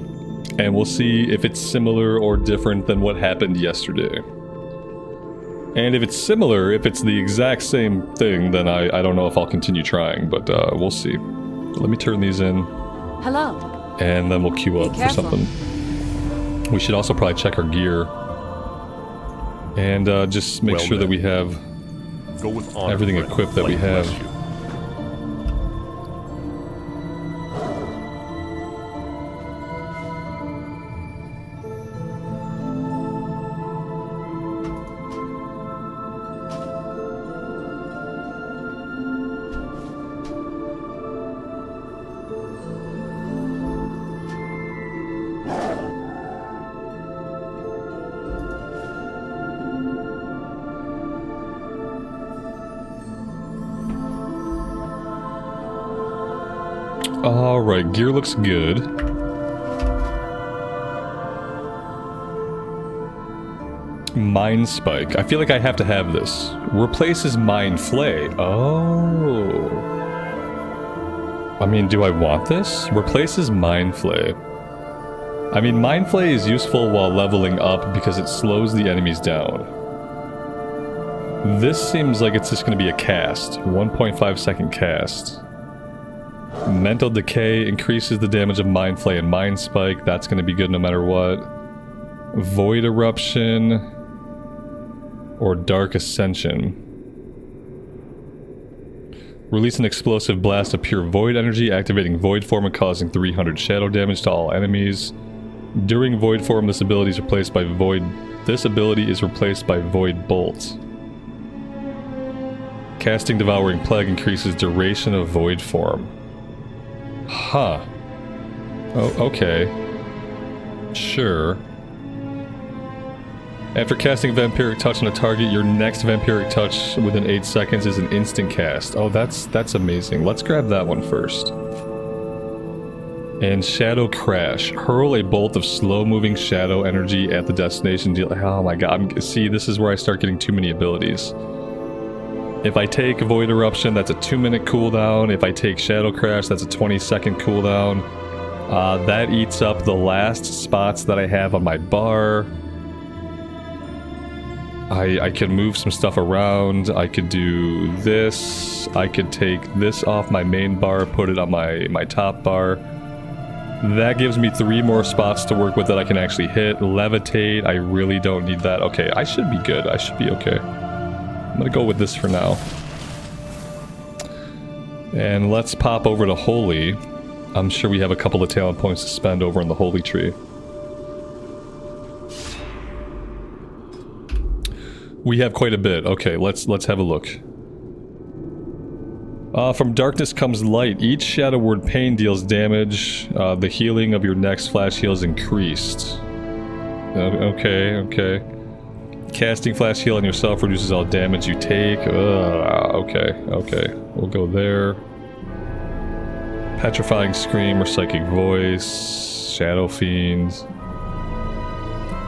Speaker 2: And we'll see if it's similar or different than what happened yesterday. And if it's similar, if it's the exact same thing, then I don't know if I'll continue trying, but we'll see. Let me turn these in.
Speaker 4: Hello.
Speaker 2: And then we'll queue up for something. We should also probably check our gear. And just make sure that we have
Speaker 3: Go with honor,
Speaker 2: everything
Speaker 3: friend.
Speaker 2: equipped that we
Speaker 3: Light
Speaker 2: have.
Speaker 3: bless you.
Speaker 2: Alright, gear looks good. Mind Spike. I feel like I have to have this. Replaces Mind Flay. Oh. I mean, do I want this? Replaces Mind Flay. I mean, Mind Flay is useful while leveling up because it slows the enemies down. This seems like it's just going to be a cast. 1.5 second cast. Mental Decay increases the damage of Mind Flay and Mind Spike. That's going to be good no matter what. Void Eruption or Dark Ascension. Release an explosive blast of pure void energy, activating void form and causing 300 shadow damage to all enemies. During void form, this ability is replaced by void. This ability is replaced by Void Bolt. Casting Devouring Plague increases duration of void form. Huh. Oh, okay. Sure. After casting Vampiric Touch on a target, your next Vampiric Touch within 8 seconds is an instant cast. Oh, that's amazing. Let's grab that one first. And Shadow Crash. Hurl a bolt of slow-moving shadow energy at the destination. Oh my god. See, this is where I start getting too many abilities. If I take Void Eruption, that's a 2-minute cooldown. If I take Shadow Crash, that's a 20-second cooldown. That eats up the last spots that I have on my bar. I could move some stuff around. I could do this. I could take this off my main bar, put it on my top bar. That gives me 3 more spots to work with that I can actually hit. Levitate, I really don't need that. Okay, I should be good. I should be okay. I'm gonna go with this for now. And let's pop over to Holy. I'm sure we have a couple of talent points to spend over in the Holy Tree. We have quite a bit. Okay, let's have a look. From darkness comes light. Each shadow word pain deals damage. The healing of your next flash heal is increased. Okay. Casting flash heal on yourself reduces all damage you take. Okay. We'll go there. Petrifying Scream or Psychic Voice. Shadow Fiend.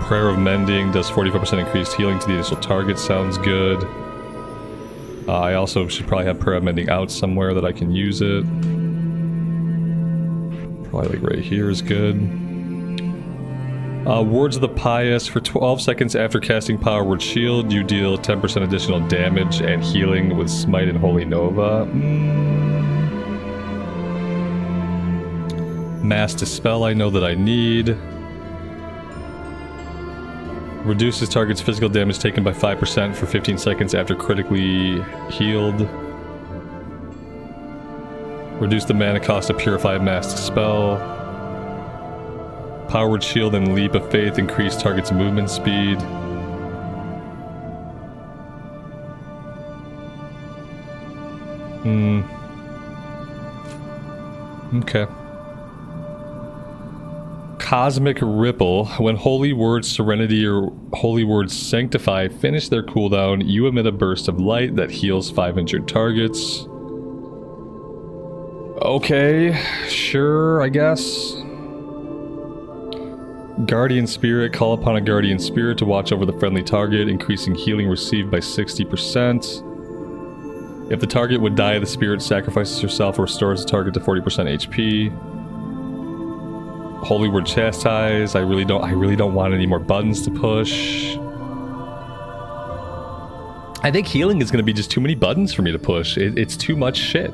Speaker 2: Prayer of Mending does 45% increased healing to the initial target. Sounds good. I also should probably have Prayer of Mending out somewhere that I can use it. Probably like right here is good. Words of the Pious. For 12 seconds after casting Power Word Shield, you deal 10% additional damage and healing with Smite and Holy Nova. Mass Dispel I know that I need. Reduces target's physical damage taken by 5% for 15 seconds after critically healed. Reduce the mana cost to purify Mass Dispel. Power Word Shield and Leap of Faith increase target's movement speed. Okay. Cosmic Ripple. When Holy Words Serenity or Holy Words Sanctify finish their cooldown, you emit a burst of light that heals 5 injured targets. Okay, sure, I guess. Guardian Spirit. Call upon a Guardian Spirit to watch over the friendly target, increasing healing received by 60%. If the target would die, the spirit sacrifices herself or restores the target to 40% HP. Holy Word Chastise. I really don't want any more buttons to push. I think healing is going to be just too many buttons for me to push. It's too much shit.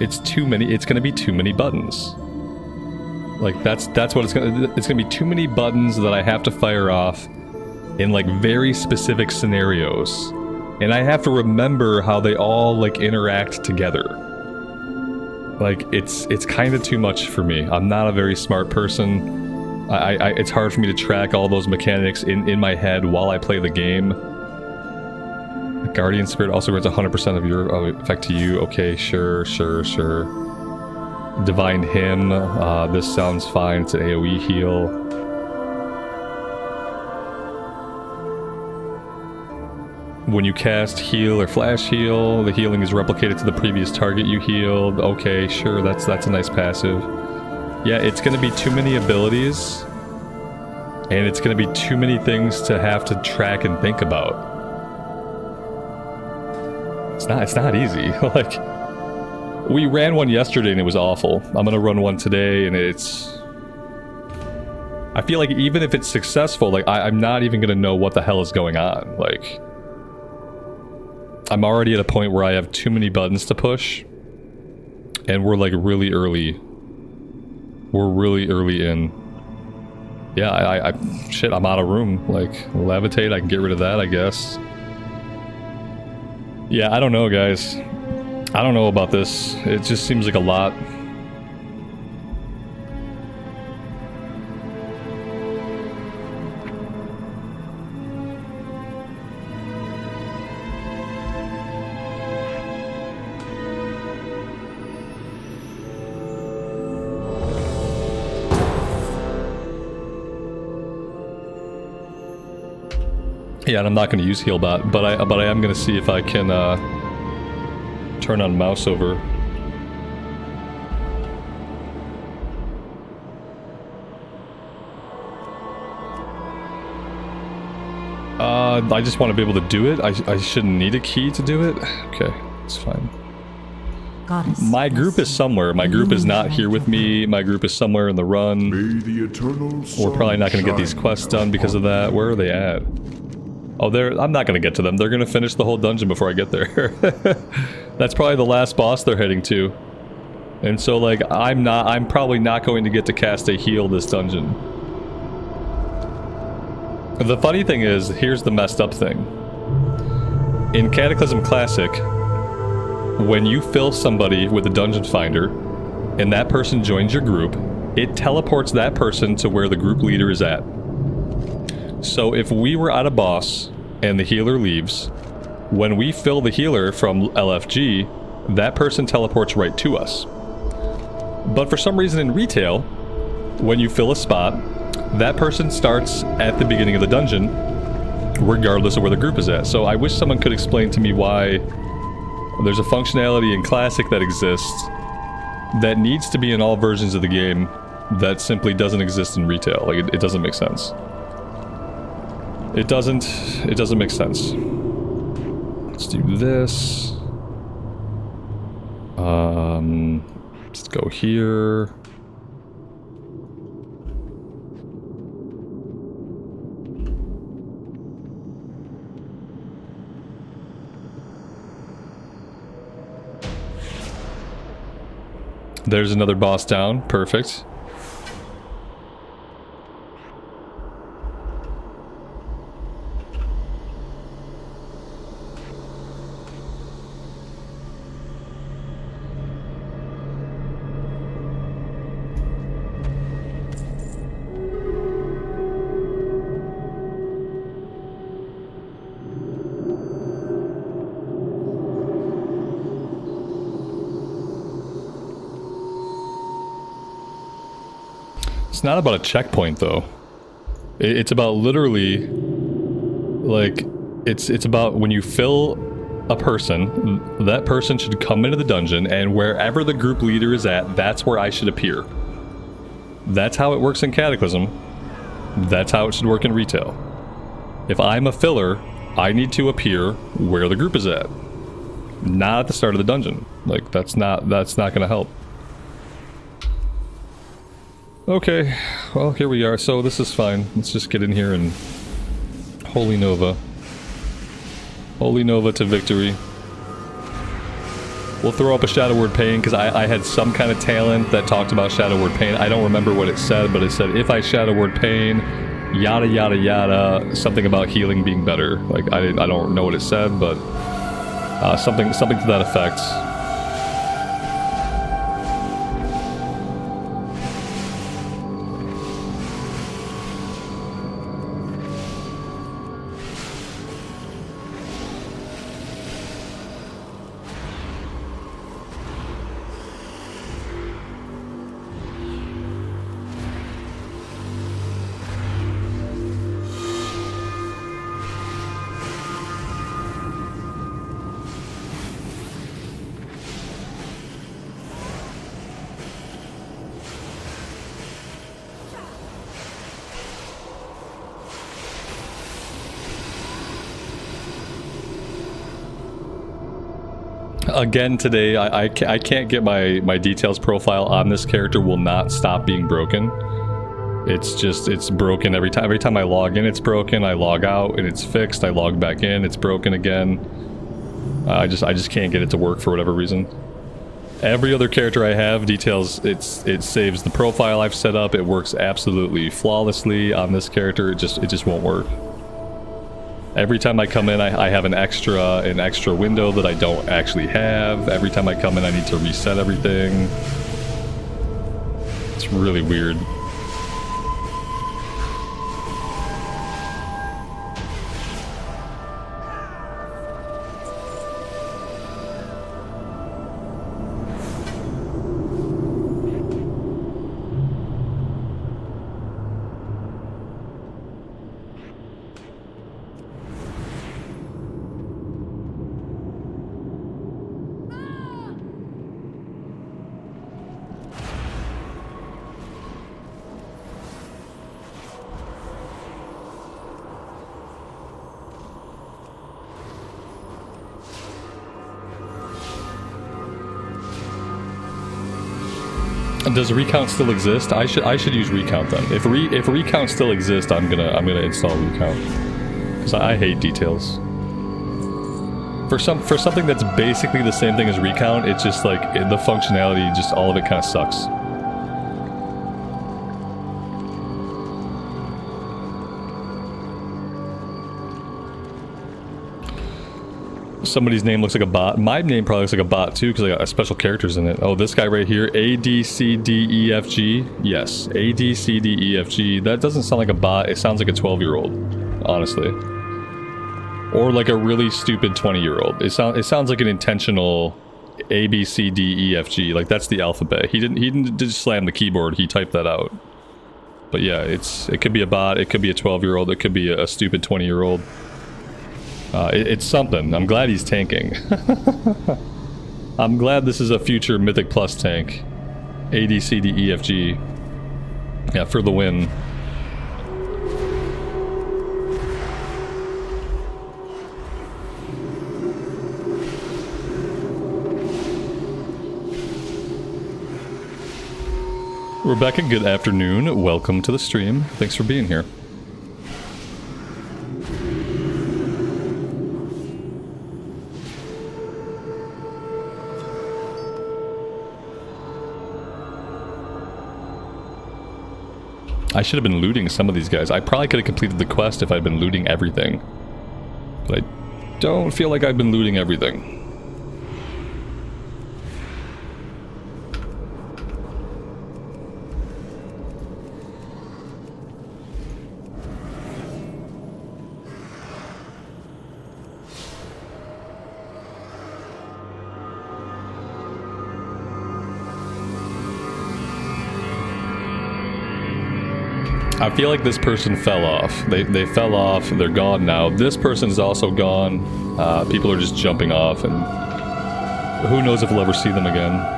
Speaker 2: It's too many. It's going to be too many buttons. Like that's what it's going to. It's going to be too many buttons that I have to fire off in like very specific scenarios. And I have to remember how they all like interact together. Like it's kind of too much for me. I'm not a very smart person. It's hard for me to track all those mechanics in my head while I play the game. The Guardian Spirit also grants 100% of your effect to you. Okay, sure. Divine Hymn. This sounds fine. It's an AoE heal. When you cast heal or flash heal, the healing is replicated to the previous target you healed. Okay, sure, that's a nice passive. Yeah, it's gonna be too many abilities, and it's gonna be too many things to have to track and think about. It's not easy. Like, we ran one yesterday and it was awful. I'm gonna run one today and it's... I feel like even if it's successful, like, I'm not even gonna know what the hell is going on. Like... I'm already at a point where I have too many buttons to push, and we're like really early. We're really early in. Yeah, shit, I'm out of room. Like, levitate, I can get rid of that, I guess. Yeah, I don't know, guys. I don't know about this. It just seems like a lot. Yeah, and I'm not going to use Healbot, but I am going to see if I can turn on mouse over. I just want to be able to do it. I shouldn't need a key to do it. Okay, it's fine.
Speaker 5: Goddess,
Speaker 2: my group is somewhere. My group is not here with me. My group is somewhere in the run.
Speaker 7: May the eternal
Speaker 2: We're probably not going to get these quests done because of that. Where are they at? Oh, I'm not going to get to them. They're going to finish the whole dungeon before I get there. That's probably the last boss they're heading to. And so, like, I'm probably not going to get to cast a heal this dungeon. The funny thing is, here's the messed up thing. In Cataclysm Classic, when you fill somebody with a dungeon finder, and that person joins your group, it teleports that person to where the group leader is at. So if we were at a boss and the healer leaves, when we fill the healer from LFG, that person teleports right to us. But for some reason in retail, when you fill a spot, that person starts at the beginning of the dungeon, regardless of where the group is at. So I wish someone could explain to me why there's a functionality in Classic that exists that needs to be in all versions of the game that simply doesn't exist in retail. Like, it doesn't make sense. It doesn't make sense. Let's do this. Let's go here. There's another boss down. Perfect. It's not about a checkpoint, though. It's about literally, like, it's about when you fill a person, that person should come into the dungeon, and wherever the group leader is at, that's where I should appear. That's how it works in Cataclysm. That's how it should work in retail. If I'm a filler, I need to appear where the group is at. Not at the start of the dungeon. Like, that's not gonna help. Okay, well, here we are. So this is fine. Let's just get in here and Holy Nova. Holy Nova to victory. We'll throw up a Shadow Word Pain, because I had some kind of talent that talked about Shadow Word Pain. I don't remember what it said, but it said, if I Shadow Word Pain, yada yada yada, something about healing being better. Like, I don't know what it said, but something to that effect. Again today, I can't get my details profile on this character will not stop being broken. It's broken every time. Every time I log in, it's broken. I log out and it's fixed. I log back in, it's broken again. I just can't get it to work for whatever reason. Every other character I have, details, it saves the profile I've set up. It works absolutely flawlessly. On this character, it just won't work. Every time I come in, I have an extra window that I don't actually have. Every time I come in, I need to reset everything. It's really weird. Does recount still exist? I should use recount then. If recount still exists, I'm gonna install recount, because I hate details. For something that's basically the same thing as recount, it's just like the functionality, just all of it kind of sucks. Somebody's name looks like a bot. My name probably looks like a bot too, because I got special characters in it. Oh, this guy right here, A, D, C, D, E, F, G. Yes, A, D, C, D, E, F, G. That doesn't sound like a bot. It sounds like a 12-year-old, honestly. Or like a really stupid 20-year-old. It sounds like an intentional A, B, C, D, E, F, G. Like, that's the alphabet. He didn't just slam the keyboard. He typed that out. But yeah, it could be a bot. It could be a 12-year-old. It could be a stupid 20-year-old. It's something. I'm glad he's tanking. I'm glad this is a future Mythic Plus tank. A, D, C, D, E, F, G. Yeah, for the win. Rebecca, good afternoon. Welcome to the stream. Thanks for being here. I should have been looting some of these guys. I probably could have completed the quest if I'd been looting everything. But I don't feel like I've been looting everything. I feel like this person fell off. They fell off, they're gone now. This person's also gone. People are just jumping off, and who knows if we'll ever see them again.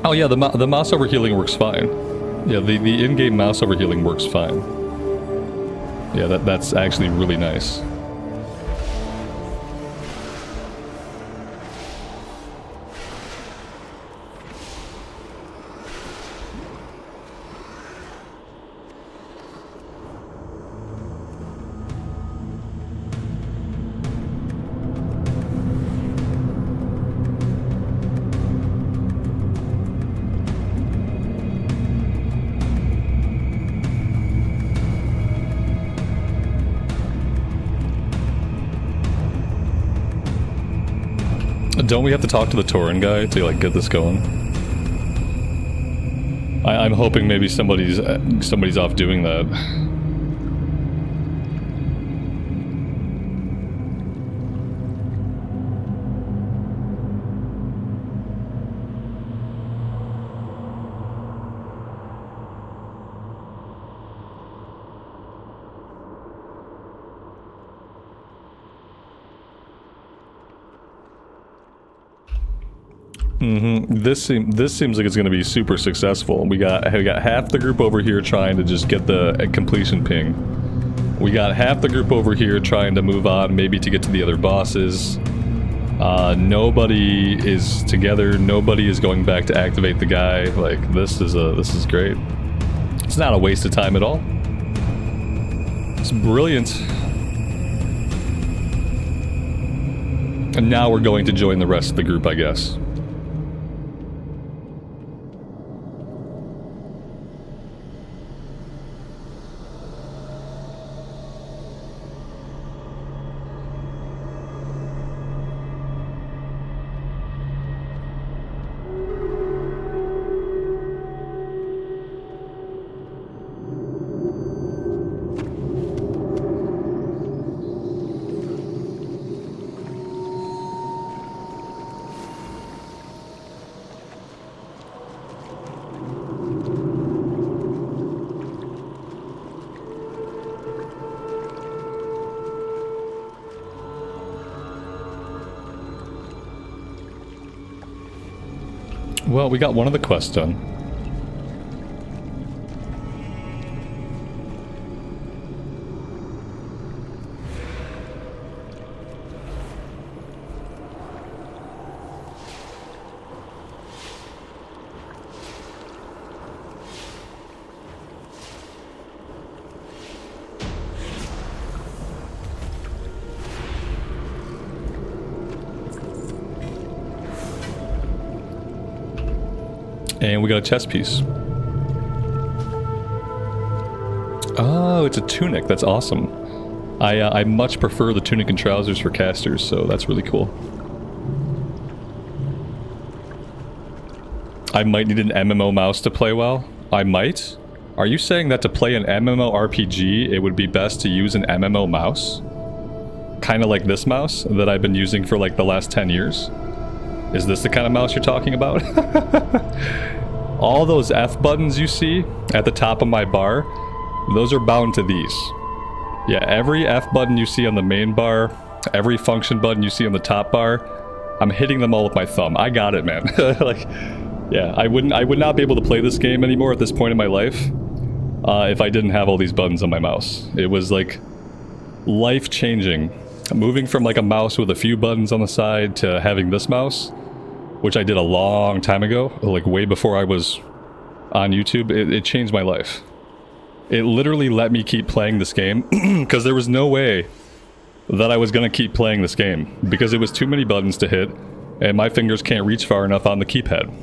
Speaker 2: Oh yeah, the mouse over healing works fine. Yeah, the in-game mouse over healing works fine. Yeah, that's actually really nice. Don't we have to talk to the Tauren guy to like get this going? I'm hoping maybe somebody's off doing that. This seems like it's going to be super successful. We got half the group over here trying to just get the completion ping. We got half the group over here trying to move on, maybe to get to the other bosses. Nobody is together. Nobody is going back to activate the guy. Like this is great. It's not a waste of time at all. It's brilliant. And now we're going to join the rest of the group, I guess. Well, we got one of the quests done. And we got a chest piece. Oh, it's a tunic. That's awesome. I much prefer the tunic and trousers for casters, so that's really cool. I might need an MMO mouse to play well. I might? Are you saying that to play an MMO RPG, it would be best to use an MMO mouse? Kind of like this mouse that I've been using for like the last 10 years? Is this the kind of mouse you're talking about? All those F buttons you see at the top of my bar, those are bound to these. Yeah, every F button you see on the main bar, every function button you see on the top bar, I'm hitting them all with my thumb. I got it, man. Like, yeah, I would not be able to play this game anymore at this point in my life if I didn't have all these buttons on my mouse. It was like life-changing. Moving from like a mouse with a few buttons on the side to having this mouse, which I did a long time ago, like way before I was on YouTube, it changed my life. It literally let me keep playing this game, because there was no way that I was going to keep playing this game, because it was too many buttons to hit, and my fingers can't reach far enough on the keypad.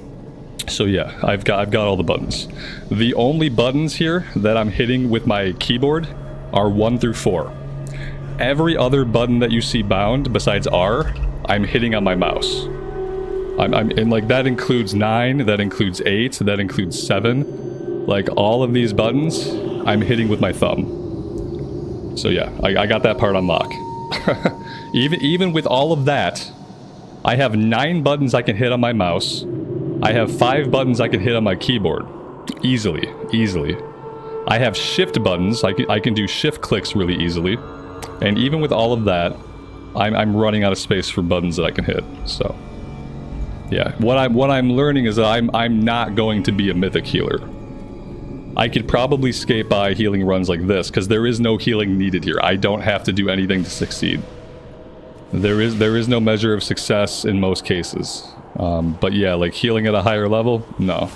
Speaker 2: So yeah, I've got all the buttons. The only buttons here that I'm hitting with my keyboard are 1 through 4. Every other button that you see bound, besides R, I'm hitting on my mouse. And like that includes 9, that includes 8, that includes 7. Like all of these buttons, I'm hitting with my thumb. So yeah, I got that part on lock. Even with all of that, I have 9 buttons I can hit on my mouse. I have 5 buttons I can hit on my keyboard. Easily. I have shift buttons, I can do shift clicks really easily. And even with all of that, I'm running out of space for buttons that I can hit, so... Yeah, what I'm learning is that I'm not going to be a mythic healer. I could probably skate by healing runs like this, because there is no healing needed here. I don't have to do anything to succeed. There is no measure of success in most cases. But yeah, like healing at a higher level, no.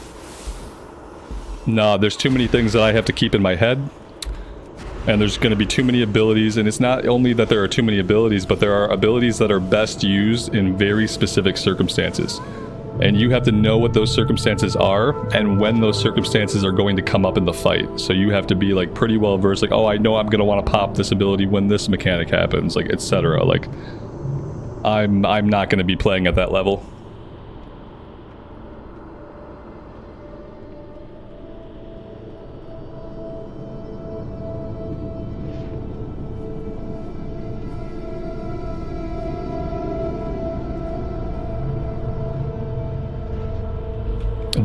Speaker 2: No, there's too many things that I have to keep in my head. And there's going to be too many abilities, and it's not only that there are too many abilities, but there are abilities that are best used in very specific circumstances. And you have to know what those circumstances are, and when those circumstances are going to come up in the fight. So you have to be like pretty well versed, like, oh, I know I'm going to want to pop this ability when this mechanic happens, like, etc. Like, I'm not going to be playing at that level.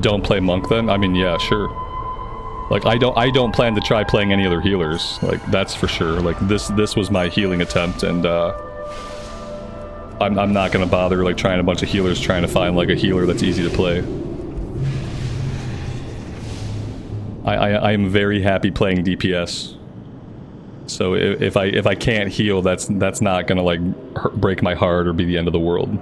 Speaker 2: Don't play monk then? I mean, yeah, sure. Like, I don't plan to try playing any other healers. Like, that's for sure. Like, this was my healing attempt, and I'm not gonna bother like trying a bunch of healers trying to find like a healer that's easy to play. I am very happy playing DPS. So if I can't heal, that's not gonna like break my heart or be the end of the world.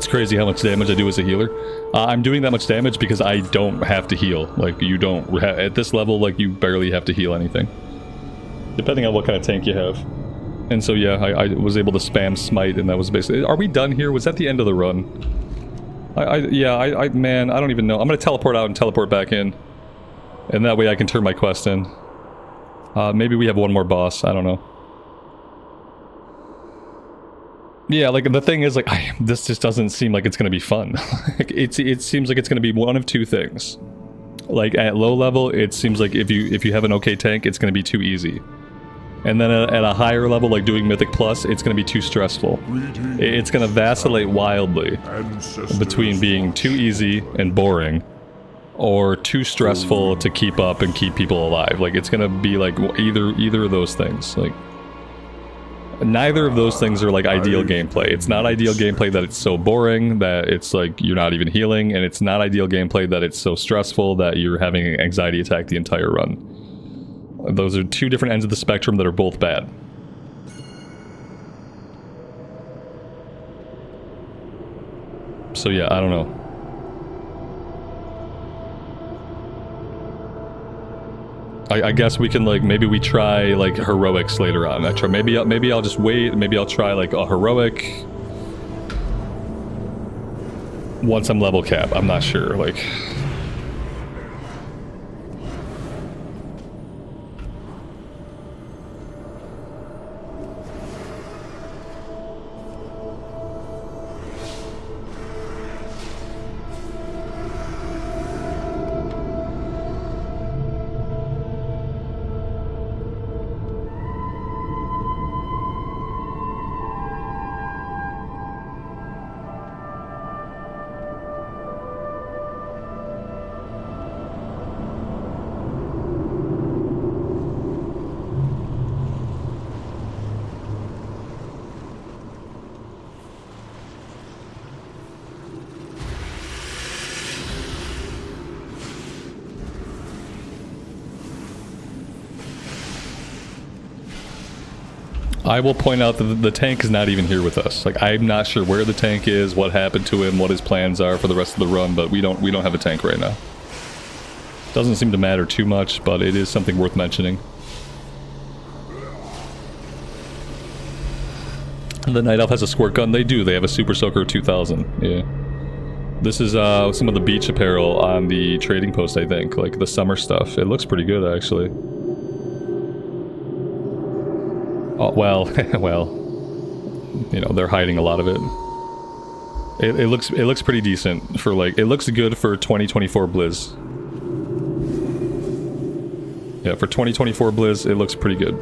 Speaker 2: Crazy how much damage I do as a healer. I'm doing that much damage because I don't have to heal. Like, you don't at this level, like, you barely have to heal anything, depending on what kind of tank you have. And so yeah, I was able to spam smite, and that was basically. Are we done here? Was that the end of the run? Man, I don't even know. I'm gonna teleport out and teleport back in, and that way I can turn my quest in. Maybe we have one more boss. I don't know. Yeah, like, the thing is, like, this just doesn't seem like it's gonna be fun. it seems like it's gonna be one of two things. Like, at low level, it seems like if you have an okay tank, it's gonna be too easy. And then at a higher level, like doing Mythic Plus, it's gonna be too stressful. It's gonna vacillate wildly between being too easy and boring, or too stressful to keep up and keep people alive. Like, it's gonna be like either of those things. Like, neither of those things are like ideal gameplay. It's not ideal gameplay that it's so boring that it's like you're not even healing, and it's not ideal gameplay that it's so stressful that you're having an anxiety attack the entire run. Those are two different ends of the spectrum that are both bad. So yeah, I don't know. I guess we can, like, maybe we try like heroics later on. Maybe I'll just wait. Maybe I'll try like a heroic once I'm level cap. I'm not sure. Like, I will point out that the tank is not even here with us. Like, I'm not sure where the tank is, what happened to him, what his plans are for the rest of the run, but we don't have a tank right now. Doesn't seem to matter too much, but it is something worth mentioning. The Night Elf has a squirt gun. They do. They have a Super Soaker 2000. Yeah. This is some of the beach apparel on the trading post, I think. Like, the summer stuff. It looks pretty good, actually. Oh, well, well. You know, they're hiding a lot of it. It looks pretty decent for, like... It looks good for 2024 Blizz. Yeah, for 2024 Blizz, it looks pretty good.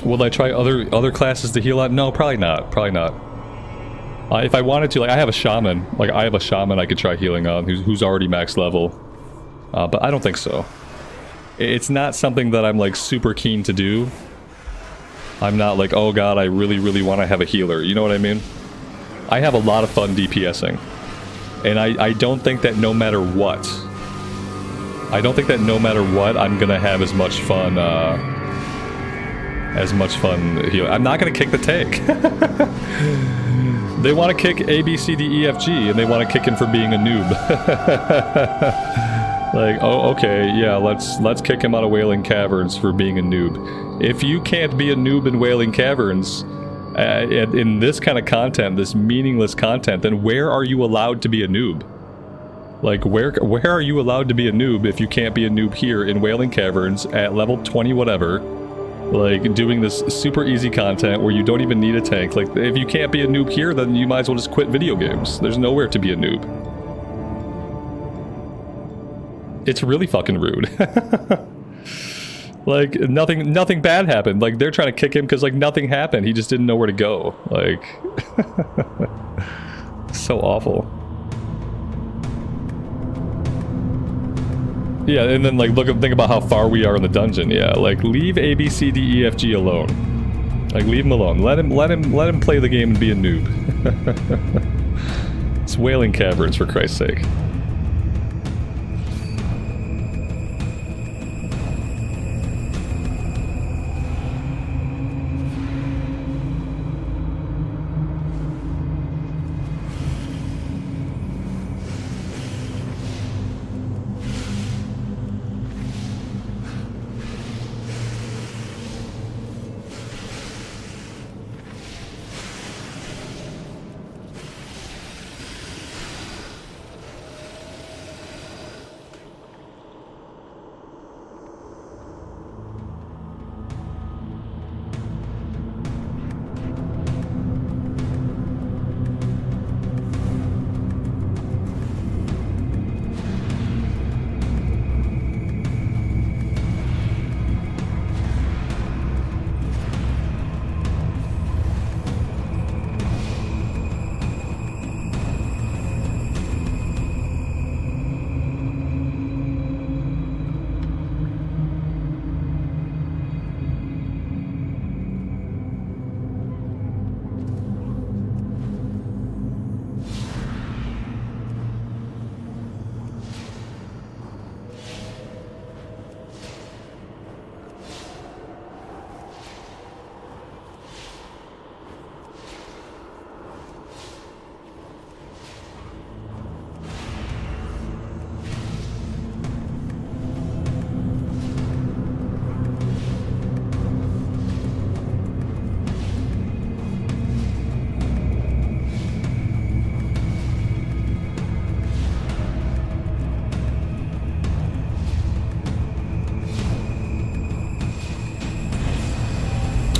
Speaker 2: Will I try other classes to heal on? No, probably not. Probably not. If I wanted to, like, I have a shaman. Like, I have a shaman I could try healing on who's already max level. But I don't think so. It's not something that I'm, like, super keen to do. I'm not like, oh god, I really, really want to have a healer. You know what I mean? I have a lot of fun DPSing. And I don't think that no matter what... I'm gonna have as much fun, healing. I'm not gonna kick the tank. They want to kick A, B, C, D, E, F, G, and they want to kick him for being a noob. Like, oh, okay, yeah, let's kick him out of Wailing Caverns for being a noob. If you can't be a noob in Wailing Caverns, in this kind of content, this meaningless content, then where are you allowed to be a noob? Like, where are you allowed to be a noob if you can't be a noob here in Wailing Caverns at level 20 whatever? Like, doing this super easy content where you don't even need a tank. Like, if you can't be a noob here, then you might as well just quit video games. There's nowhere to be a noob. It's really fucking rude. Like, nothing bad happened. Like, they're trying to kick him because, like, nothing happened. He just didn't know where to go. Like... so awful. Yeah, and then, like, think about how far we are in the dungeon. Yeah, like, leave A, B, C, D, E, F, G alone. Like, leave him alone. Let him play the game and be a noob. It's Wailing Caverns, for Christ's sake.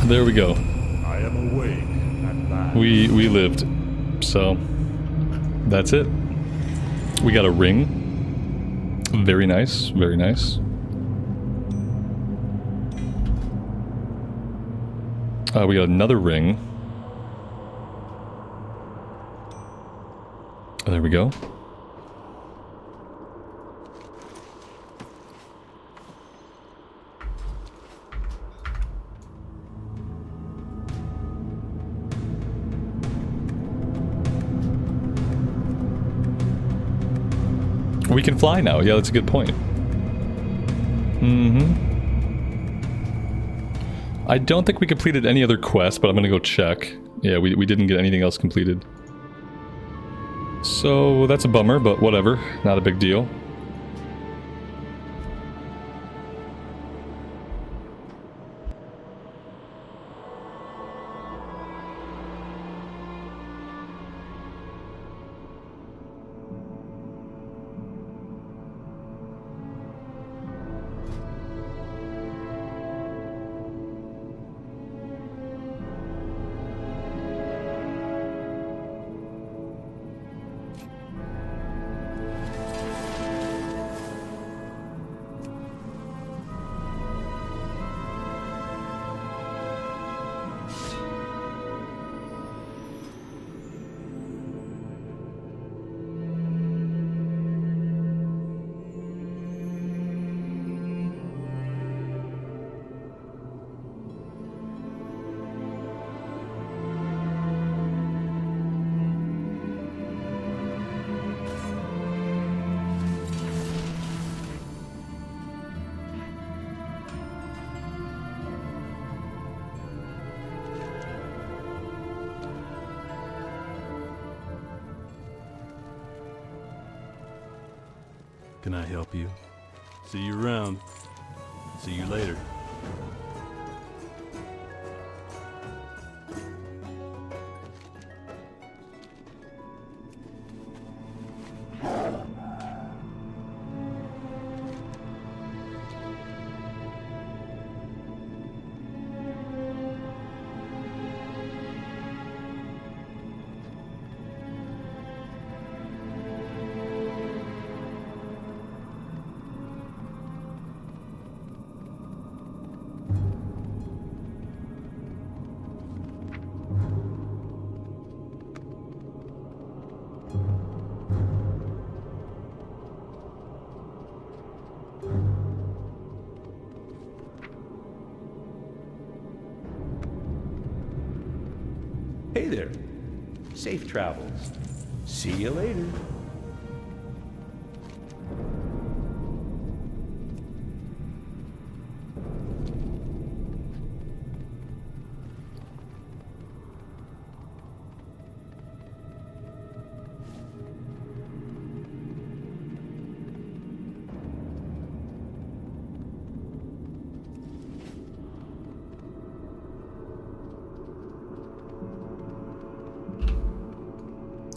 Speaker 2: There we go.
Speaker 3: I am awake at last.
Speaker 2: We lived. So, that's it. We got a ring. Very nice, very nice. We got another ring. There we go. We can fly now. Yeah, that's a good point. I don't think we completed any other quests, but I'm gonna go check. Yeah, we didn't get anything else completed. So that's a bummer, but whatever. Not a big deal.
Speaker 7: Can I help you? See you around. See you later.
Speaker 1: Hey there. Safe travels. See you later.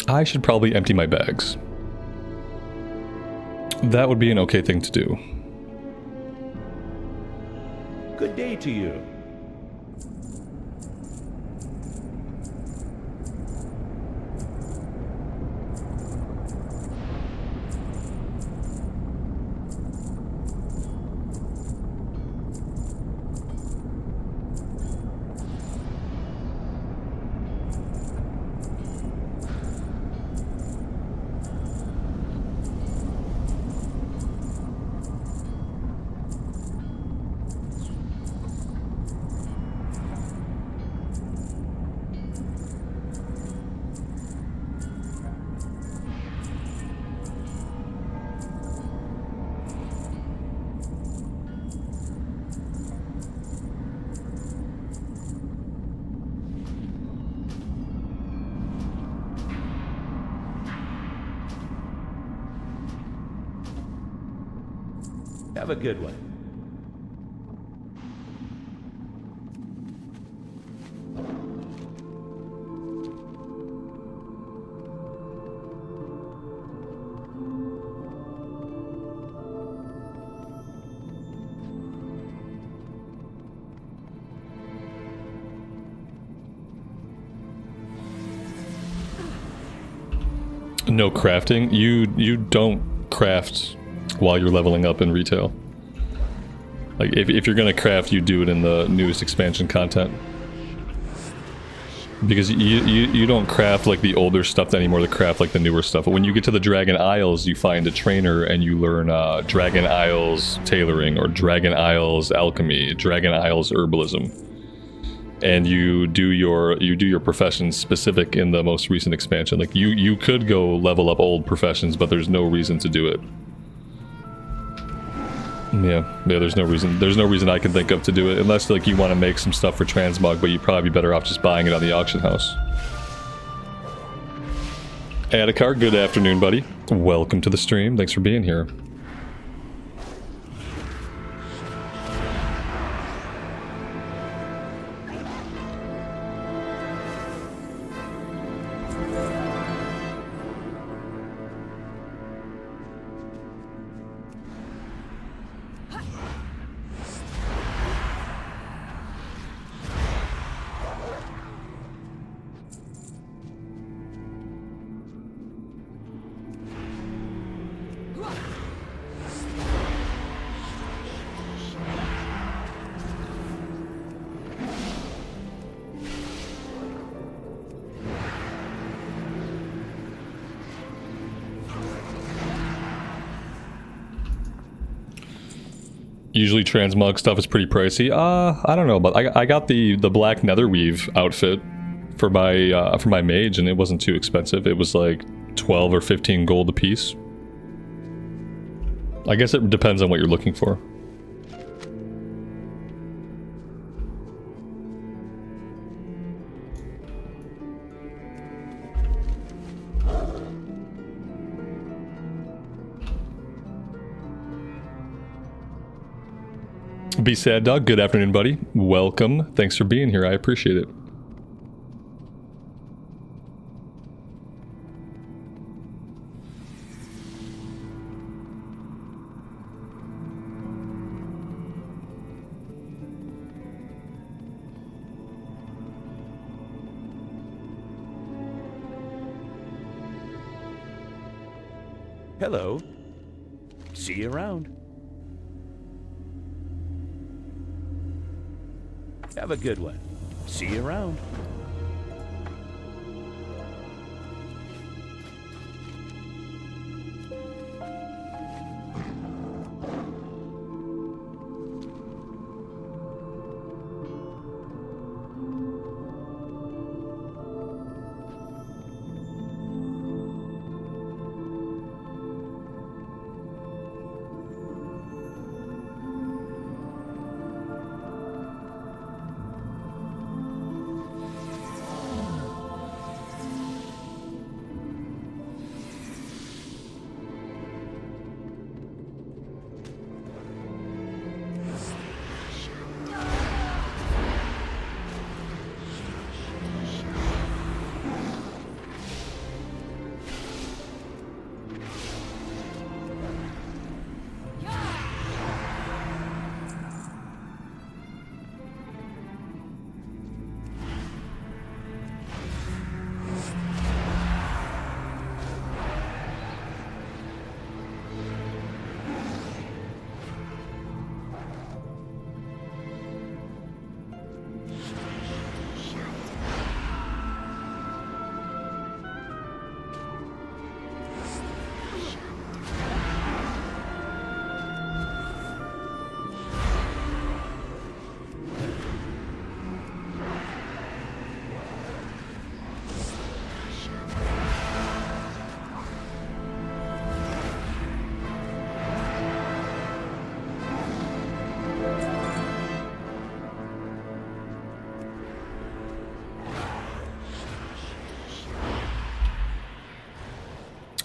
Speaker 2: I should probably empty my bags. That would be an okay thing to do.
Speaker 1: Good day to you. Have a good one.
Speaker 2: No crafting. You don't craft while you're leveling up in retail. Like, if you're gonna craft, you do it in the newest expansion content. Because you don't craft like the older stuff anymore to craft like the newer stuff. But when you get to the Dragon Isles, you find a trainer and you learn Dragon Isles tailoring, or Dragon Isles alchemy, Dragon Isles herbalism. And you do your professions specific in the most recent expansion. Like, you could go level up old professions, but there's no reason to do it. Yeah, there's no reason I can think of to do it, unless like you want to make some stuff for transmog, but you'd probably be better off just buying it on the auction house. Adhikar, good afternoon, buddy. Welcome to the stream. Thanks for being here. Usually transmog stuff is pretty pricey. I don't know, but I got the black netherweave outfit for my mage, and it wasn't too expensive. It was like 12 or 15 gold a piece. I guess it depends on what you're looking for. Be sad dog, good afternoon, buddy. Welcome. Thanks for being here. I appreciate it.
Speaker 1: Hello. See you around. Have a good one. See you around.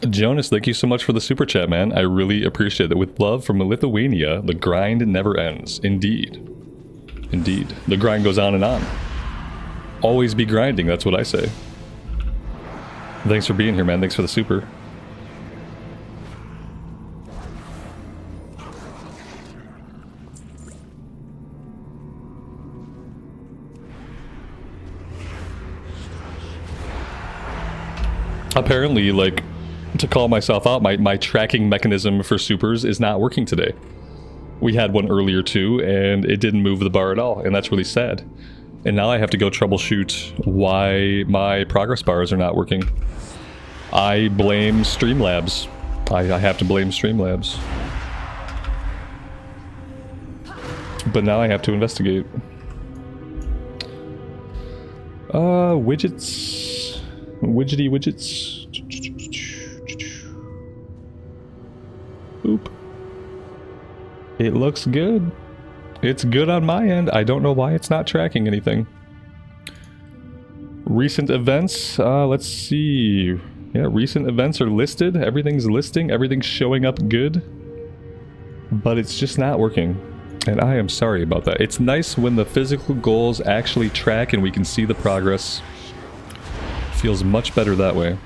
Speaker 2: Jonas, thank you so much for the super chat, man. I really appreciate it. With love from Lithuania, the grind never ends. Indeed. Indeed. The grind goes on and on. Always be grinding, that's what I say. Thanks for being here, man. Thanks for the super. Apparently, like, to call myself out, my tracking mechanism for supers is not working today. We had one earlier too, and it didn't move the bar at all, and that's really sad. And now I have to go troubleshoot why my progress bars are not working. I blame Streamlabs. I have to blame Streamlabs. But now I have to investigate. Widgets. Widgety widgets. Boop. It looks good. It's good on my end. I don't know why it's not tracking anything. Recent events, let's see. Yeah, recent events are listed. Everything's listing. Everything's showing up good. But it's just not working. And I am sorry about that. It's nice when the physical goals actually track and we can see the progress. Feels much better that way.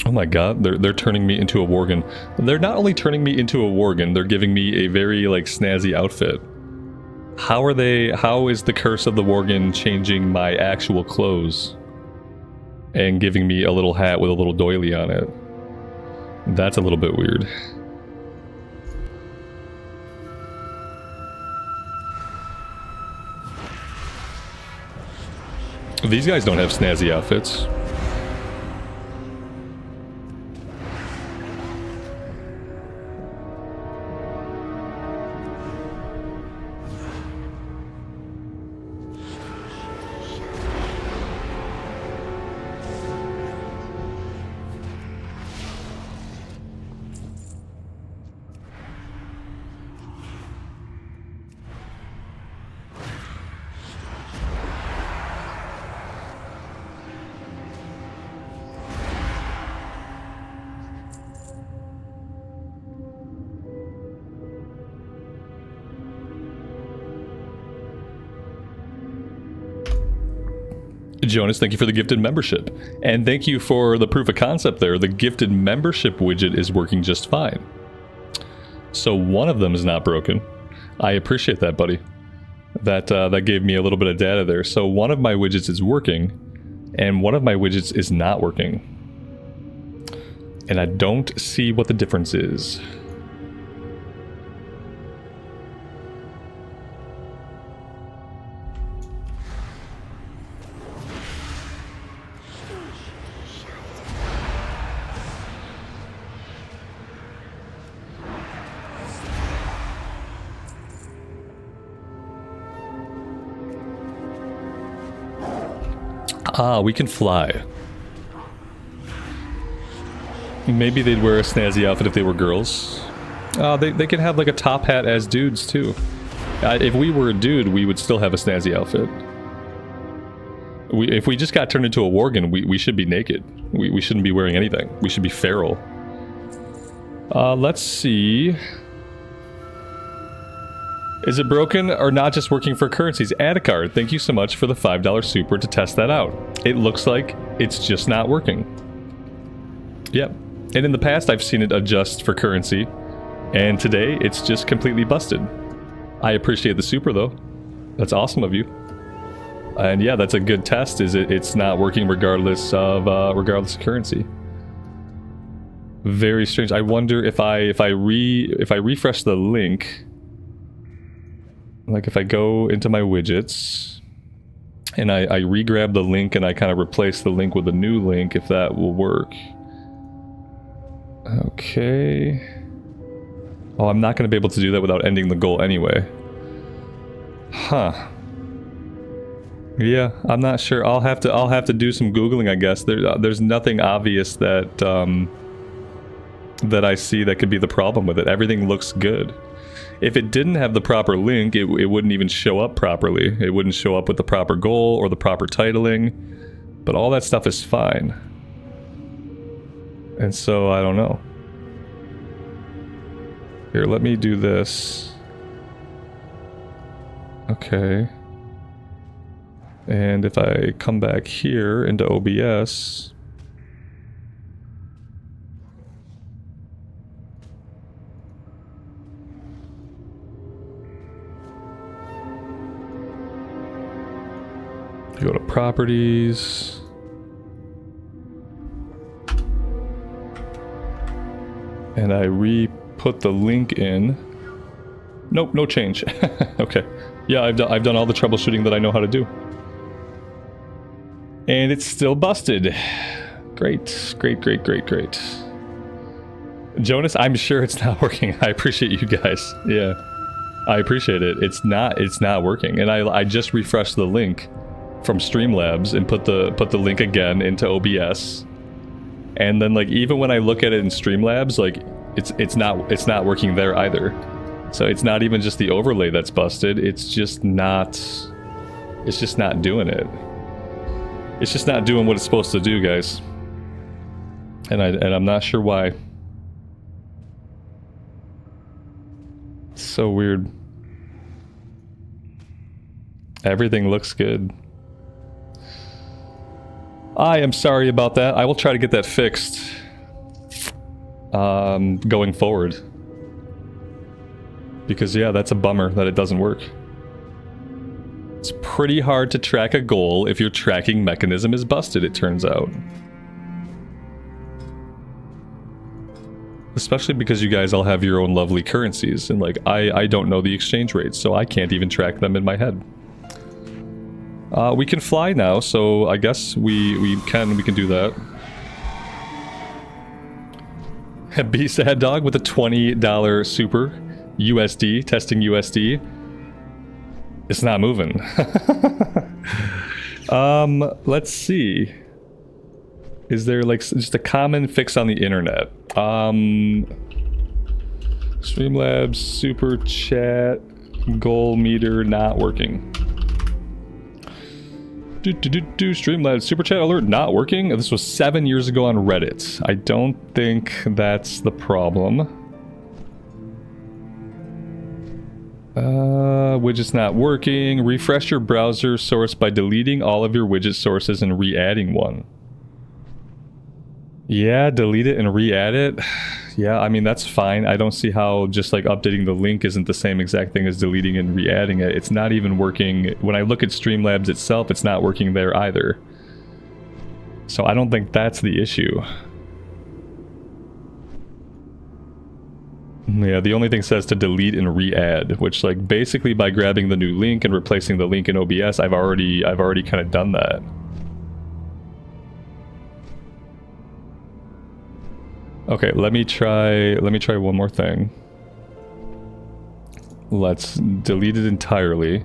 Speaker 2: Oh my god, they're turning me into a worgen. They're not only turning me into a worgen, they're giving me a very, like, snazzy outfit. How is the curse of the worgen changing my actual clothes? And giving me a little hat with a little doily on it? That's a little bit weird. These guys don't have snazzy outfits. Jonas, thank you for the gifted membership. And thank you for the proof of concept there. The gifted membership widget is working just fine. So one of them is not broken. I appreciate that, buddy. That gave me a little bit of data there. So one of my widgets is working, and one of my widgets is not working. And I don't see what the difference is. Ah, we can fly. Maybe they'd wear a snazzy outfit if they were girls. They can have like a top hat as dudes too. If we were a dude, we would still have a snazzy outfit. If we just got turned into a worgen, we should be naked. We shouldn't be wearing anything. We should be feral. Let's see. Is it broken or not just working for currencies? Add a card. Thank you so much for the $5 super to test that out. It looks like it's just not working. Yep. And in the past, I've seen it adjust for currency. And today, it's just completely busted. I appreciate the super, though. That's awesome of you. And yeah, that's a good test, is it's not working regardless of currency. Very strange. I wonder if I refresh the link... Like if I go into my widgets and I re-grab the link and I kind of replace the link with a new link, if that will work. Okay. Oh, I'm not going to be able to do that without ending the goal anyway. Huh. Yeah, I'm not sure. I'll have to do some Googling, I guess. There's nothing obvious that that I see that could be the problem with it. Everything looks good. If it didn't have the proper link, it wouldn't even show up properly. It wouldn't show up with the proper goal or the proper titling. But all that stuff is fine. And so, I don't know. Here, let me do this. Okay. And if I come back here into OBS... Go to properties. And I re-put the link in. Nope, no change. Okay. Yeah, I've done all the troubleshooting that I know how to do. And it's still busted. Great, great, great, great, great. Jonas, I'm sure it's not working. I appreciate you guys. Yeah. I appreciate it. It's not working. And I just refreshed the link from Streamlabs and put the link again into OBS. And then like even when I look at it in Streamlabs, like it's not working there either. So it's not even just the overlay that's busted. It's just not doing it. It's just not doing what it's supposed to do, guys. And I'm not sure why. It's so weird. Everything looks good. I am sorry about that. I will try to get that fixed going forward. Because yeah, that's a bummer that it doesn't work. It's pretty hard to track a goal if your tracking mechanism is busted, it turns out. Especially because you guys all have your own lovely currencies, and like, I don't know the exchange rates, so I can't even track them in my head. We can fly now, so I guess we can do that. Be sad dog with a $20 super USD, testing USD. It's not moving. Let's see. Is there like just a common fix on the internet? Streamlabs super chat goal meter not working. Streamlabs super chat alert not working. This was 7 years ago on Reddit. I don't think that's the problem. Widget's not working. Refresh your browser source by deleting all of your widget sources and re-adding one. Yeah, delete it and re-add it. Yeah, I mean, that's fine. I don't see how just like updating the link isn't the same exact thing as deleting and re-adding it. It's not even working. When I look at Streamlabs itself, it's not working there either. So I don't think that's the issue. Yeah, the only thing says to delete and re-add, which like basically by grabbing the new link and replacing the link in OBS, I've already kind of done that. Okay, let me try one more thing. Let's delete it entirely.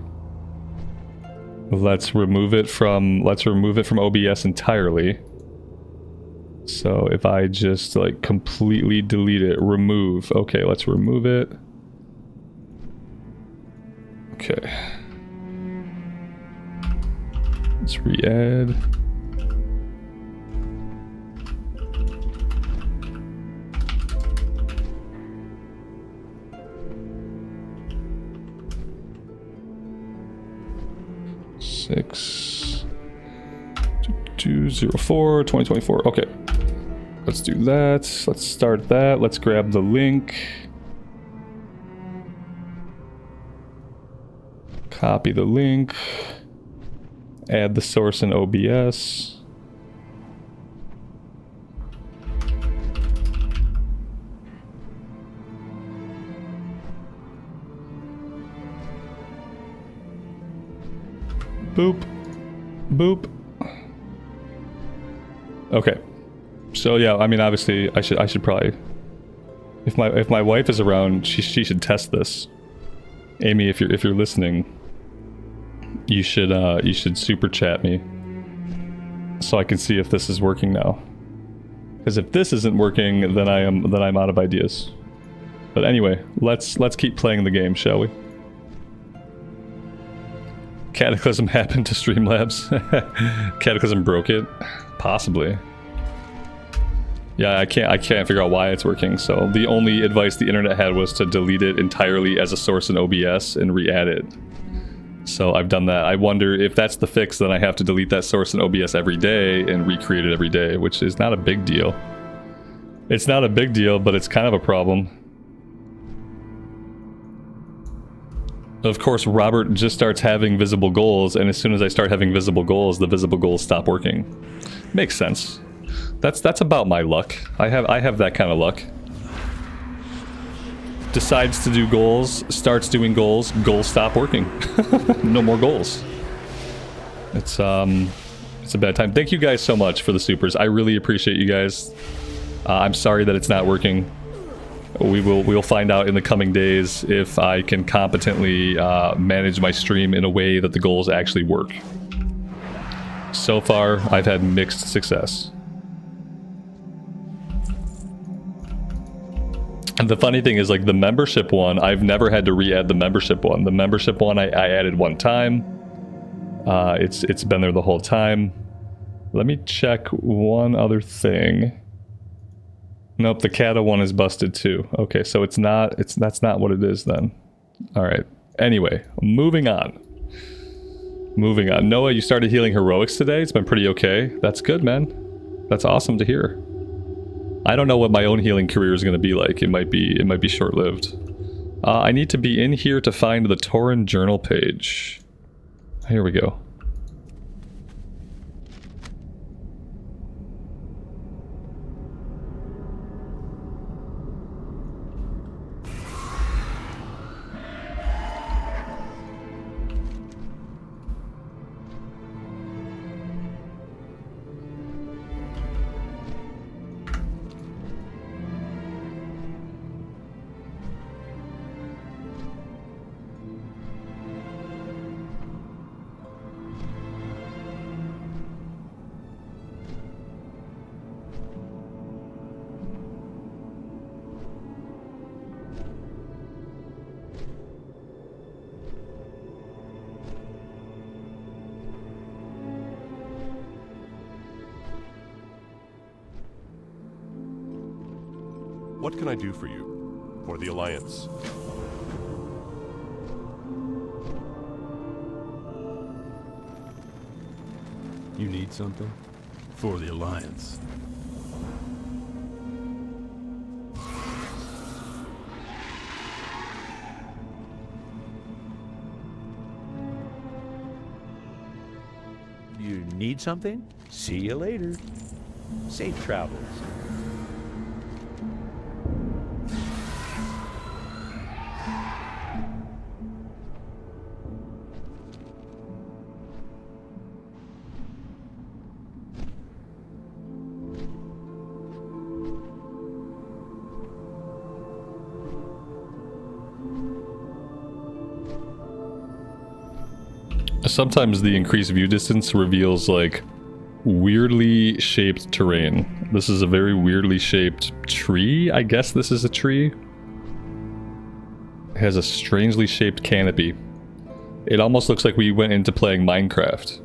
Speaker 2: Let's remove it from OBS entirely. So if I just like completely delete it, remove. Okay, let's remove it. Okay. Let's re-add. Six 204 2024. Okay. Let's do that. Let's start that. Let's grab the link. Copy the link. Add the source in OBS. Boop. Boop. Okay. So yeah, I mean, obviously, I should probably, if my wife is around, she should test this. Amy, if you're listening, you should super chat me, so I can see if this is working now. Because if this isn't working, then I'm out of ideas. But anyway, let's keep playing the game, shall we? Cataclysm happened to Streamlabs. Cataclysm broke it, possibly. Yeah, I can't figure out why it's working, so the only advice the internet had was to delete it entirely as a source in OBS and re-add it. So I've done that. I wonder if that's the fix, then I have to delete that source in OBS every day and recreate it every day, which is not a big deal. It's not a big deal, but it's kind of a problem. Of course, Robert just starts having visible goals, and as soon as I start having visible goals, the visible goals stop working. Makes sense. That's about my luck. I have that kind of luck. Decides to do goals, starts doing goals, goals stop working. No more goals. It's a bad time. Thank you guys so much for the supers. I really appreciate you guys. I'm sorry that it's not working. We'll find out in the coming days if I can competently manage my stream in a way that the goals actually work. So far, I've had mixed success. And the funny thing is, like, the membership one, I've never had to re-add the membership one. The membership one I added one time. It's been there the whole time. Let me check one other thing. Nope, the Kata one is busted too. Okay, so that's not what it is then. Alright. Anyway, moving on. Moving on. Noah, you started healing heroics today. It's been pretty okay. That's good, man. That's awesome to hear. I don't know what my own healing career is going to be like. It might be short-lived. I need to be in here to find the Tauren journal page. Here we go.
Speaker 3: What can I do for you? For the Alliance?
Speaker 7: You need something? For the Alliance.
Speaker 1: You need something? See you later. Safe travels.
Speaker 2: Sometimes the increased view distance reveals, like, weirdly shaped terrain. This is a very weirdly shaped tree. I guess this is a tree. It has a strangely shaped canopy. It almost looks like we went into playing Minecraft.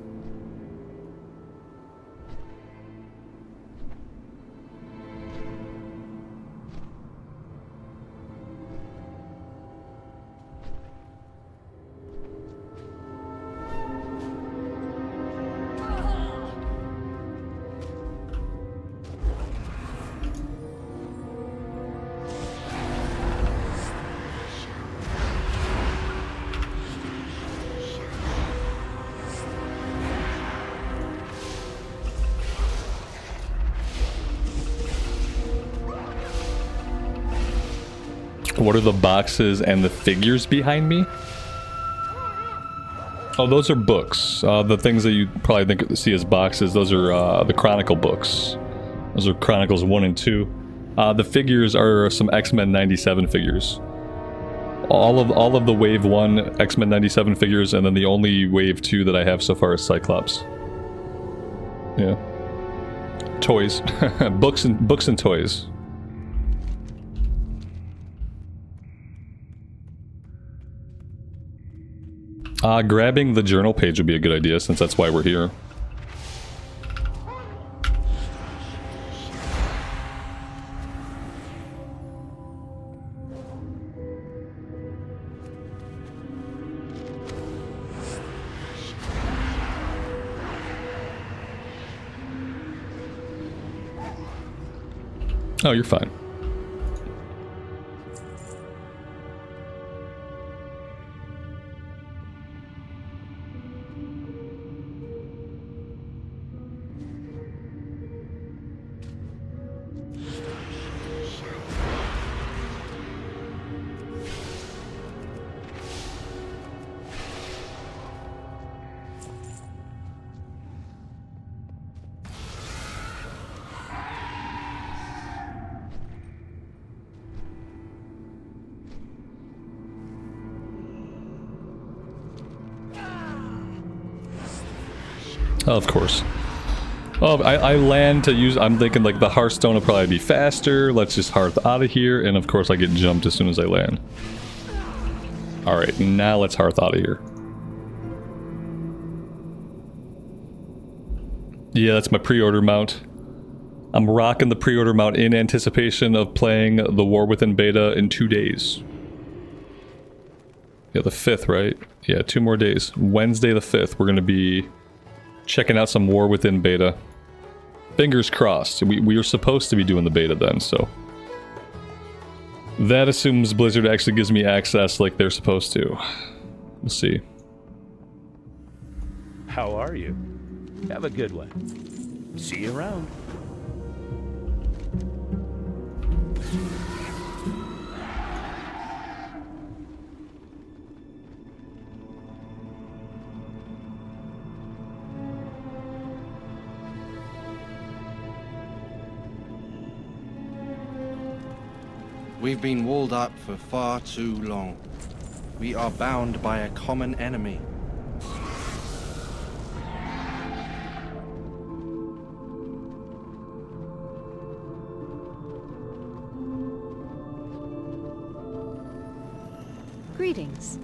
Speaker 2: What are the boxes and the figures behind me? Oh, those are books. The things that you probably see as boxes, those are the Chronicle books. Those are Chronicles 1 and 2. The figures are some X-Men 97 figures. All of the Wave 1 X-Men 97 figures, and then the only Wave 2 that I have so far is Cyclops. Yeah. Toys. books and toys. Grabbing the journal page would be a good idea, since that's why we're here. Oh, you're fine. Of course. Oh, I land to use... I'm thinking like the Hearthstone will probably be faster. Let's just Hearth out of here. And of course I get jumped as soon as I land. Alright, now let's Hearth out of here. Yeah, that's my pre-order mount. I'm rocking the pre-order mount in anticipation of playing the War Within beta in 2 days. Yeah, the 5th, right? Yeah, 2 more days. Wednesday the 5th, we're going to be checking out some War Within beta. Fingers crossed. We are supposed to be doing the beta then, so... That assumes Blizzard actually gives me access like they're supposed to. We'll see.
Speaker 1: How are you? Have a good one. See you around.
Speaker 8: We've been walled up for far too long. We are bound by a common enemy.
Speaker 6: Greetings.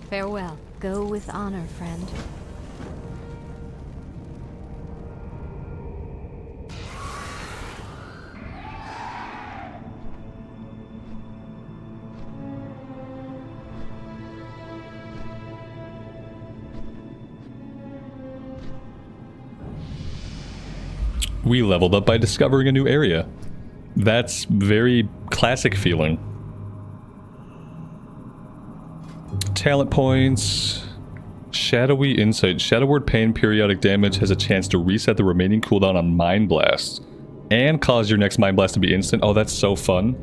Speaker 6: Farewell. Go with honor, friend.
Speaker 2: We leveled up by discovering a new area. That's very classic feeling. Talent points. Shadowy Insight. Shadow Word Pain periodic damage has a chance to reset the remaining cooldown on Mind Blast. And cause your next Mind Blast to be instant. Oh, that's so fun.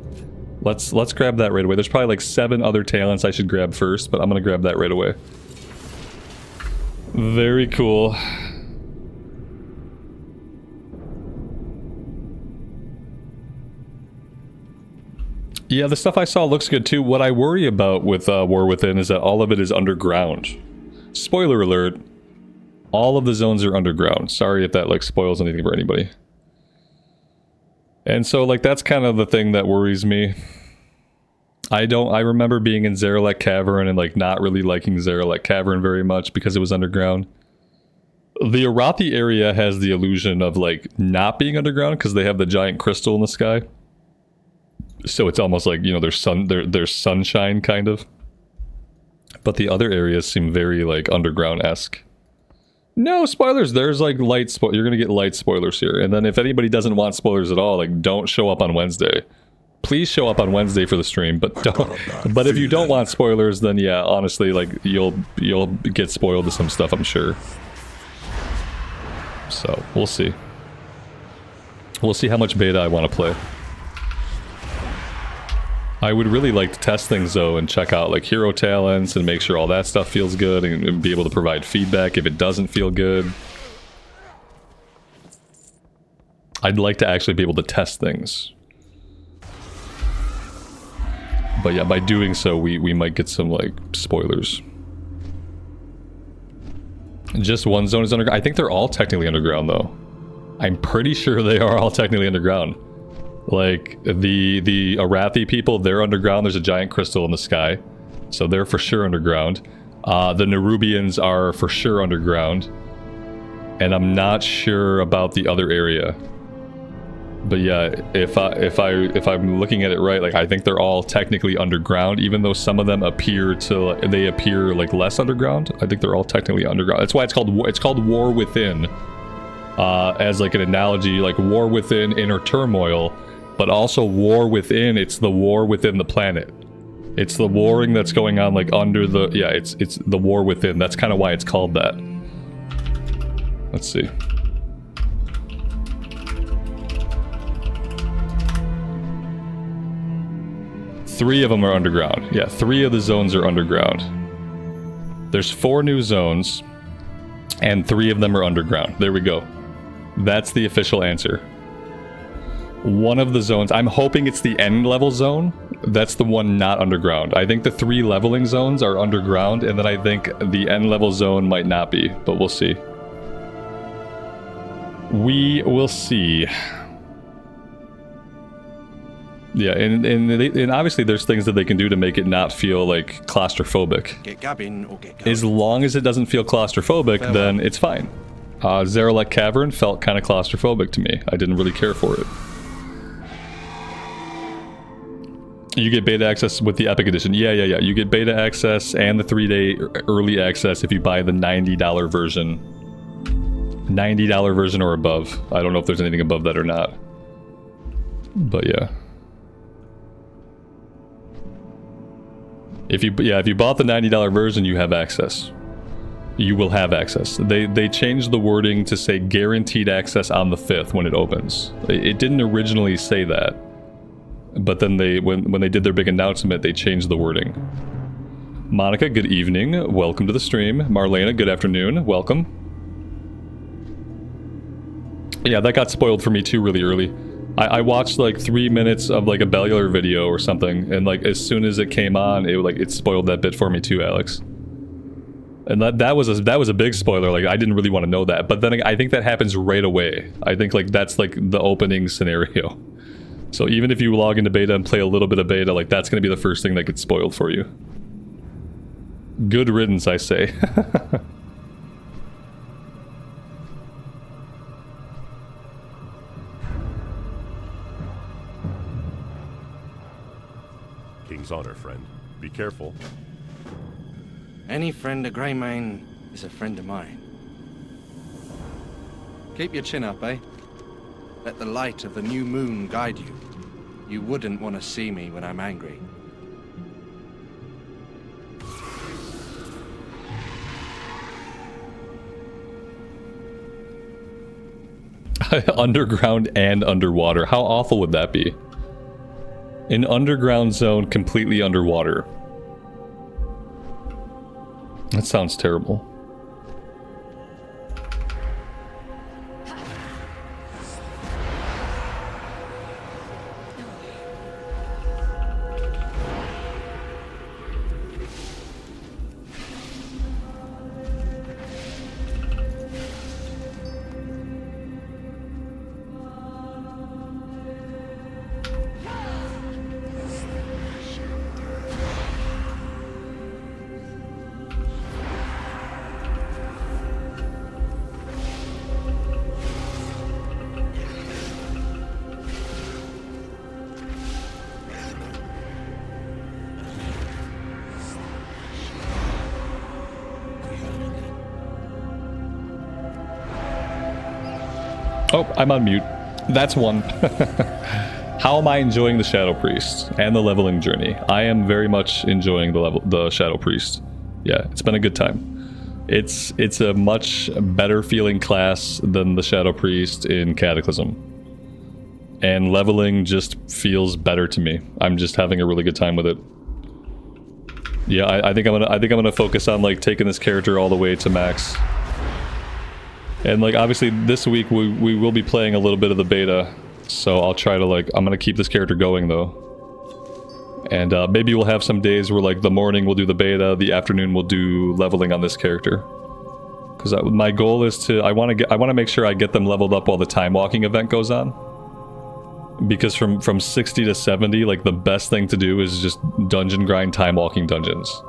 Speaker 2: Let's grab that right away. There's probably like 7 other talents I should grab first, but I'm gonna grab that right away. Very cool. Yeah, the stuff I saw looks good too. What I worry about with War Within is that all of it is underground. Spoiler alert, all of the zones are underground. Sorry if that like spoils anything for anybody. And so like that's kind of the thing that worries me. I remember being in Zaralek Cavern and like not really liking Zaralek Cavern very much because it was underground. The Arathi area has the illusion of like not being underground because they have the giant crystal in the sky. So it's almost like, you know, there's sunshine kind of. But the other areas seem very like underground-esque. No spoilers, there's like you're gonna get light spoilers here. And then if anybody doesn't want spoilers at all, like don't show up on Wednesday. Please show up on Wednesday for the stream, but if you don't want spoilers, then yeah, honestly, like you'll get spoiled to some stuff, I'm sure. So we'll see. We'll see how much beta I want to play. I would really like to test things though and check out like hero talents and make sure all that stuff feels good and be able to provide feedback if it doesn't feel good. I'd like to actually be able to test things. But yeah, by doing so, we might get some like spoilers. Just one zone is underground. I think they're all technically underground though. I'm pretty sure they are all technically underground. Like, the Arathi people, they're underground. There's a giant crystal in the sky. So they're for sure underground. The Nerubians are for sure underground. And I'm not sure about the other area. But yeah, if I'm looking at it right, like I think they're all technically underground, even though some of them appear like less underground. I think they're all technically underground. That's why it's called War Within. As like an analogy, like War Within, Inner Turmoil. But also War Within, it's the war within the planet. It's the warring that's going on like under the... Yeah, it's the War Within. That's kind of why it's called that. Let's see. Three of them are underground. Yeah, 3 of the zones are underground. There's 4 new zones, and 3 of them are underground. There we go. That's the official answer. One of the zones, I'm hoping it's the end level zone. That's the one not underground. I think the 3 leveling zones are underground, and then I think the end level zone might not be, but we'll see. We will see. Yeah, and obviously there's things that they can do to make it not feel like claustrophobic.
Speaker 8: Get gabbing or get going.
Speaker 2: As long as it doesn't feel claustrophobic,
Speaker 8: Farewell.
Speaker 2: then it's fine. Zarelek Cavern felt kind of claustrophobic to me. I didn't really care for it. You get beta access with the Epic Edition. Yeah. You get beta access and the 3-day early access if you buy the $90 version. $90 version or above. I don't know if there's anything above that or not. But yeah. If you bought the $90 version, you have access. You will have access. They changed the wording to say guaranteed access on the 5th when it opens. It didn't originally say that. But then when they did their big announcement, they changed the wording. Monica, good evening. Welcome to the stream. Marlena, good afternoon. Welcome. Yeah, that got spoiled for me too really early. I watched like 3 minutes of like a Bellular video or something, and like as soon as it came on, it spoiled that bit for me too, Alex. And that was a big spoiler. Like I didn't really want to know that, but then I think that happens right away. I think like that's like the opening scenario. So even if you log into beta and play a little bit of beta, like that's going to be the first thing that gets spoiled for you. Good riddance, I say.
Speaker 3: King's honor, friend. Be careful.
Speaker 8: Any friend of Greymane is a friend of mine. Keep your chin up, eh? Let the light of the new moon guide you. You wouldn't want to see me when I'm angry.
Speaker 2: Underground and underwater. How awful would that be? An underground zone completely underwater. That sounds terrible. Oh, I'm on mute. That's one. How am I enjoying the Shadow Priest and the leveling journey? I am very much enjoying the Shadow Priest. Yeah, it's been a good time. It's a much better feeling class than the Shadow Priest in Cataclysm. And leveling just feels better to me. I'm just having a really good time with it. Yeah, I think I'm gonna focus on like taking this character all the way to max. And like obviously this week we will be playing a little bit of the beta, so I'll try to like, I'm gonna keep this character going though. And maybe we'll have some days where like the morning we'll do the beta, the afternoon we'll do leveling on this character. Because my goal is to, I want to make sure I get them leveled up while the time walking event goes on. Because from 60 to 70, like the best thing to do is just dungeon grind time walking dungeons.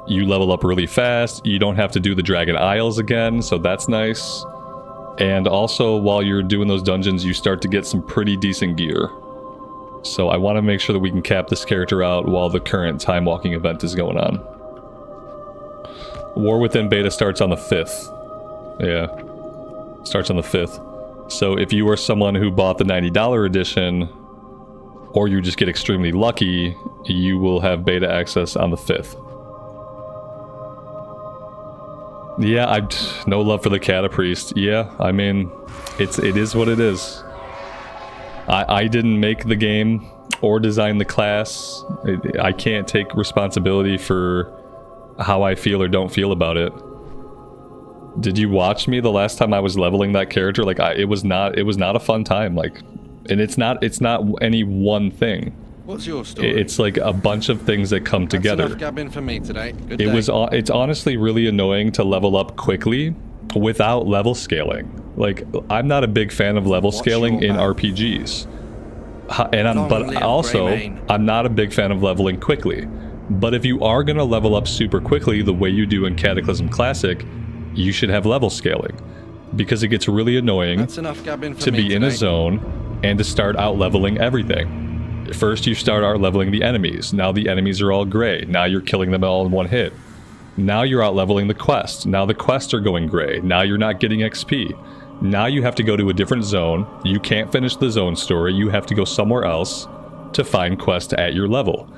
Speaker 2: You level up really fast, you don't have to do the Dragon Isles again, so that's nice. And also, while you're doing those dungeons, you start to get some pretty decent gear. So I want to make sure that we can cap this character out while the current time walking event is going on. War Within beta starts on the 5th. Yeah, starts on the 5th. So if you are someone who bought the $90 edition, or you just get extremely lucky, you will have beta access on the 5th. Yeah, no love for the Cata Priest. Yeah, I mean, it is what it is. I didn't make the game or design the class. I can't take responsibility for how I feel or don't feel about it. Did you watch me the last time I was leveling that character? Like, it was not a fun time. Like, and it's not any one thing.
Speaker 8: What's your story?
Speaker 2: It's like a bunch of things that come together.
Speaker 8: That's enough gabbing for me today. Good day.
Speaker 2: It's honestly really annoying to level up quickly without level scaling. Like, I'm not a big fan of level
Speaker 8: What's
Speaker 2: scaling
Speaker 8: your
Speaker 2: in
Speaker 8: plan?
Speaker 2: RPGs. But
Speaker 8: live
Speaker 2: also,
Speaker 8: Greymane.
Speaker 2: I'm not a big fan of leveling quickly. But if you are going to level up super quickly the way you do in Cataclysm Classic, you should have level scaling. Because it gets really annoying
Speaker 8: That's enough gabbing for
Speaker 2: to
Speaker 8: me
Speaker 2: be in a
Speaker 8: today.
Speaker 2: zone and to start out leveling everything. First you start out leveling the enemies. Now the enemies are all gray. Now you're killing them all in one hit. Now you're out leveling the quest. Now the quests are going gray. Now you're not getting XP. Now you have to go to a different zone. You can't finish the zone story. You have to go somewhere else to find quests at your level.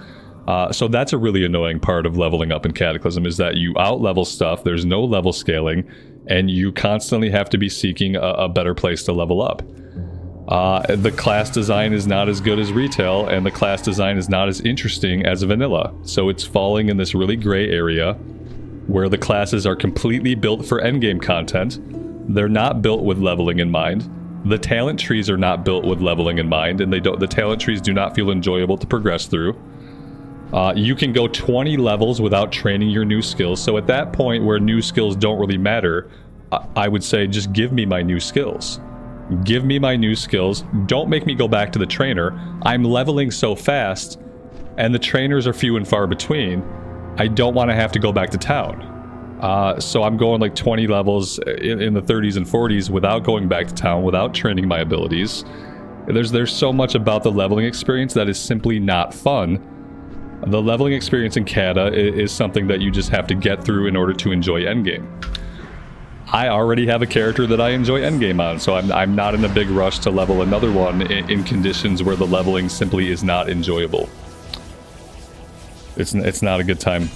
Speaker 2: So that's a really annoying part of leveling up in Cataclysm, is that you out-level stuff, there's no level scaling, and you constantly have to be seeking a better place to level up. The class design is not as good as retail, and the class design is not as interesting as vanilla. So it's falling in this really gray area where the classes are completely built for endgame content. They're not built with leveling in mind. The talent trees are not built with leveling in mind, and the talent trees do not feel enjoyable to progress through. You can go 20 levels without training your new skills, so at that point where new skills don't really matter, I would say just give me my new skills. Give me my new skills. Don't make me go back to the trainer. I'm leveling so fast, and the trainers are few and far between. I don't want to have to go back to town. So I'm going like 20 levels in the 30s and 40s without going back to town, without training my abilities. There's so much about the leveling experience that is simply not fun. The leveling experience in Cata is something that you just have to get through in order to enjoy endgame. I already have a character that I enjoy endgame on, so I'm not in a big rush to level another one in conditions where the leveling simply is not enjoyable. It's not a good time.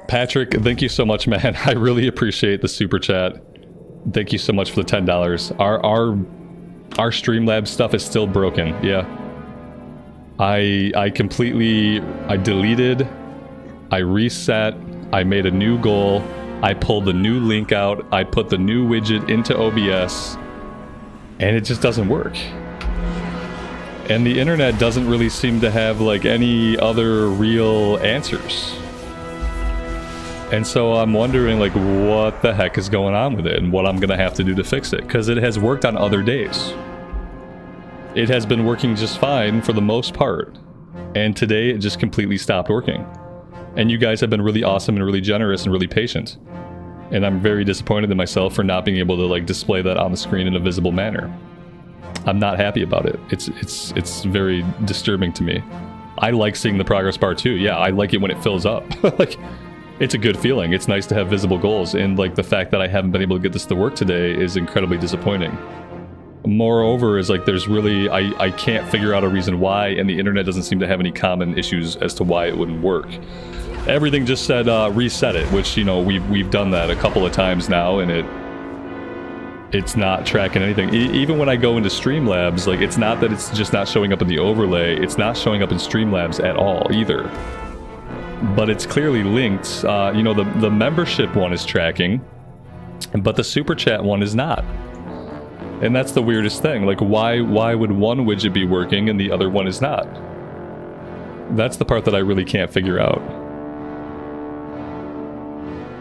Speaker 2: Patrick, thank you so much, man. I really appreciate the super chat. Thank you so much for the $10. Our Streamlabs stuff is still broken. Yeah. I deleted, I reset, I made a new goal, I pulled the new link out, I put the new widget into OBS, and it just doesn't work. And the internet doesn't really seem to have like any other real answers. And so I'm wondering like what the heck is going on with it and what I'm gonna have to do to fix it, because it has worked on other days. It has been working just fine for the most part, and today it just completely stopped working. And you guys have been really awesome and really generous and really patient. And I'm very disappointed in myself for not being able to like display that on the screen in a visible manner. I'm not happy about it. It's very disturbing to me. I like seeing the progress bar too. Yeah, I like it when it fills up. Like, it's a good feeling. It's nice to have visible goals, and like the fact that I haven't been able to get this to work today is incredibly disappointing. Moreover, is like there's really I can't figure out a reason why, and the internet doesn't seem to have any common issues as to why it wouldn't work. Everything just said reset it, which, you know, we've done that a couple of times now, and it's not tracking anything. Even when I go into Streamlabs, like, it's not that it's just not showing up in the overlay, it's not showing up in Streamlabs at all either. But it's clearly linked. You know, the membership one is tracking, but the super chat one is not. And that's the weirdest thing. Like, why would one widget be working and the other one is not? That's the part that I really can't figure out.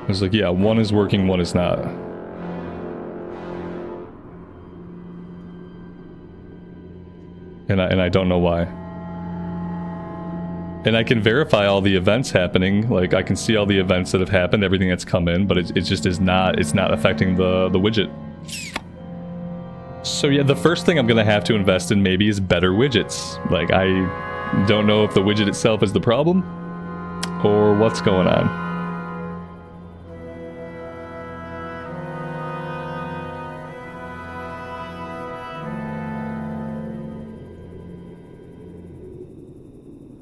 Speaker 2: It's like, yeah, one is working, one is not. And I don't know why. And I can verify all the events happening. Like, I can see all the events that have happened, everything that's come in, but it just is not, it's not affecting the widget. So yeah, the first thing I'm gonna have to invest in maybe is better widgets. Like, I don't know if the widget itself is the problem or what's going on.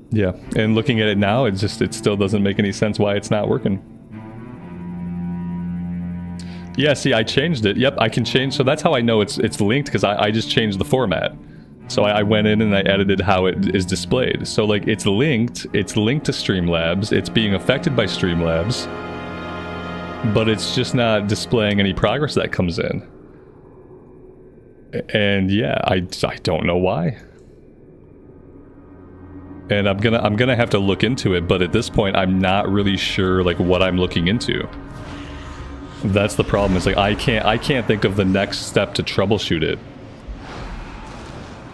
Speaker 2: Yeah, and looking at it now, it still doesn't make any sense why it's not working. Yeah, see, I changed it. Yep, I can change. So that's how I know it's linked, because I just changed the format. So I went in and I edited how it is displayed. So like, it's linked to Streamlabs. It's being affected by Streamlabs, but it's just not displaying any progress that comes in. And yeah, I don't know why. And I'm gonna have to look into it, but at this point I'm not really sure like what I'm looking into. That's the problem. It's like I can't think of the next step to troubleshoot it.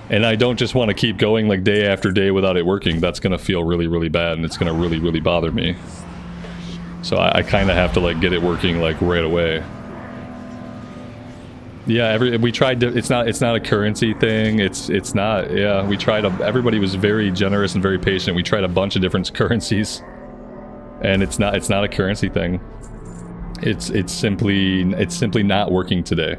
Speaker 2: And I don't just want to keep going like day after day without it working. That's gonna feel really, really bad, and it's gonna really, really bother me. So I kind of have to like get it working like right away. Yeah, we tried to. It's not a currency thing. It's not. Yeah, we tried. Everybody was very generous and very patient. We tried a bunch of different currencies, and it's not a currency thing. It's simply not working today.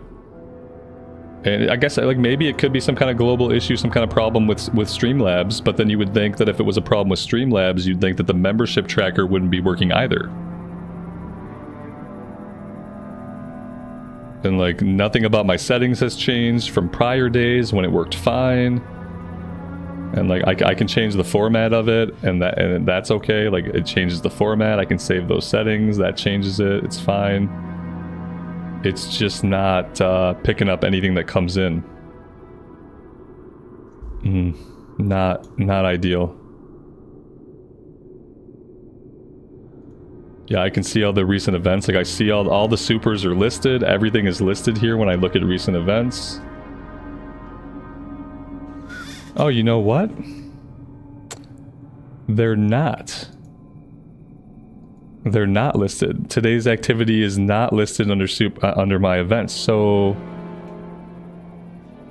Speaker 2: And I guess like maybe it could be some kind of global issue, some kind of problem with Streamlabs. But then you would think that if it was a problem with Streamlabs, you'd think that the membership tracker wouldn't be working either. And like nothing about my settings has changed from prior days when it worked fine. And like I can change the format of it, and that's okay. Like it changes the format. I can save those settings. That changes it. It's fine. It's just not picking up anything that comes in. Not ideal. Yeah, I can see all the recent events. Like I see all the supers are listed. Everything is listed here when I look at recent events. Oh, you know what? They're not. They're not listed. Today's activity is not listed under my events. So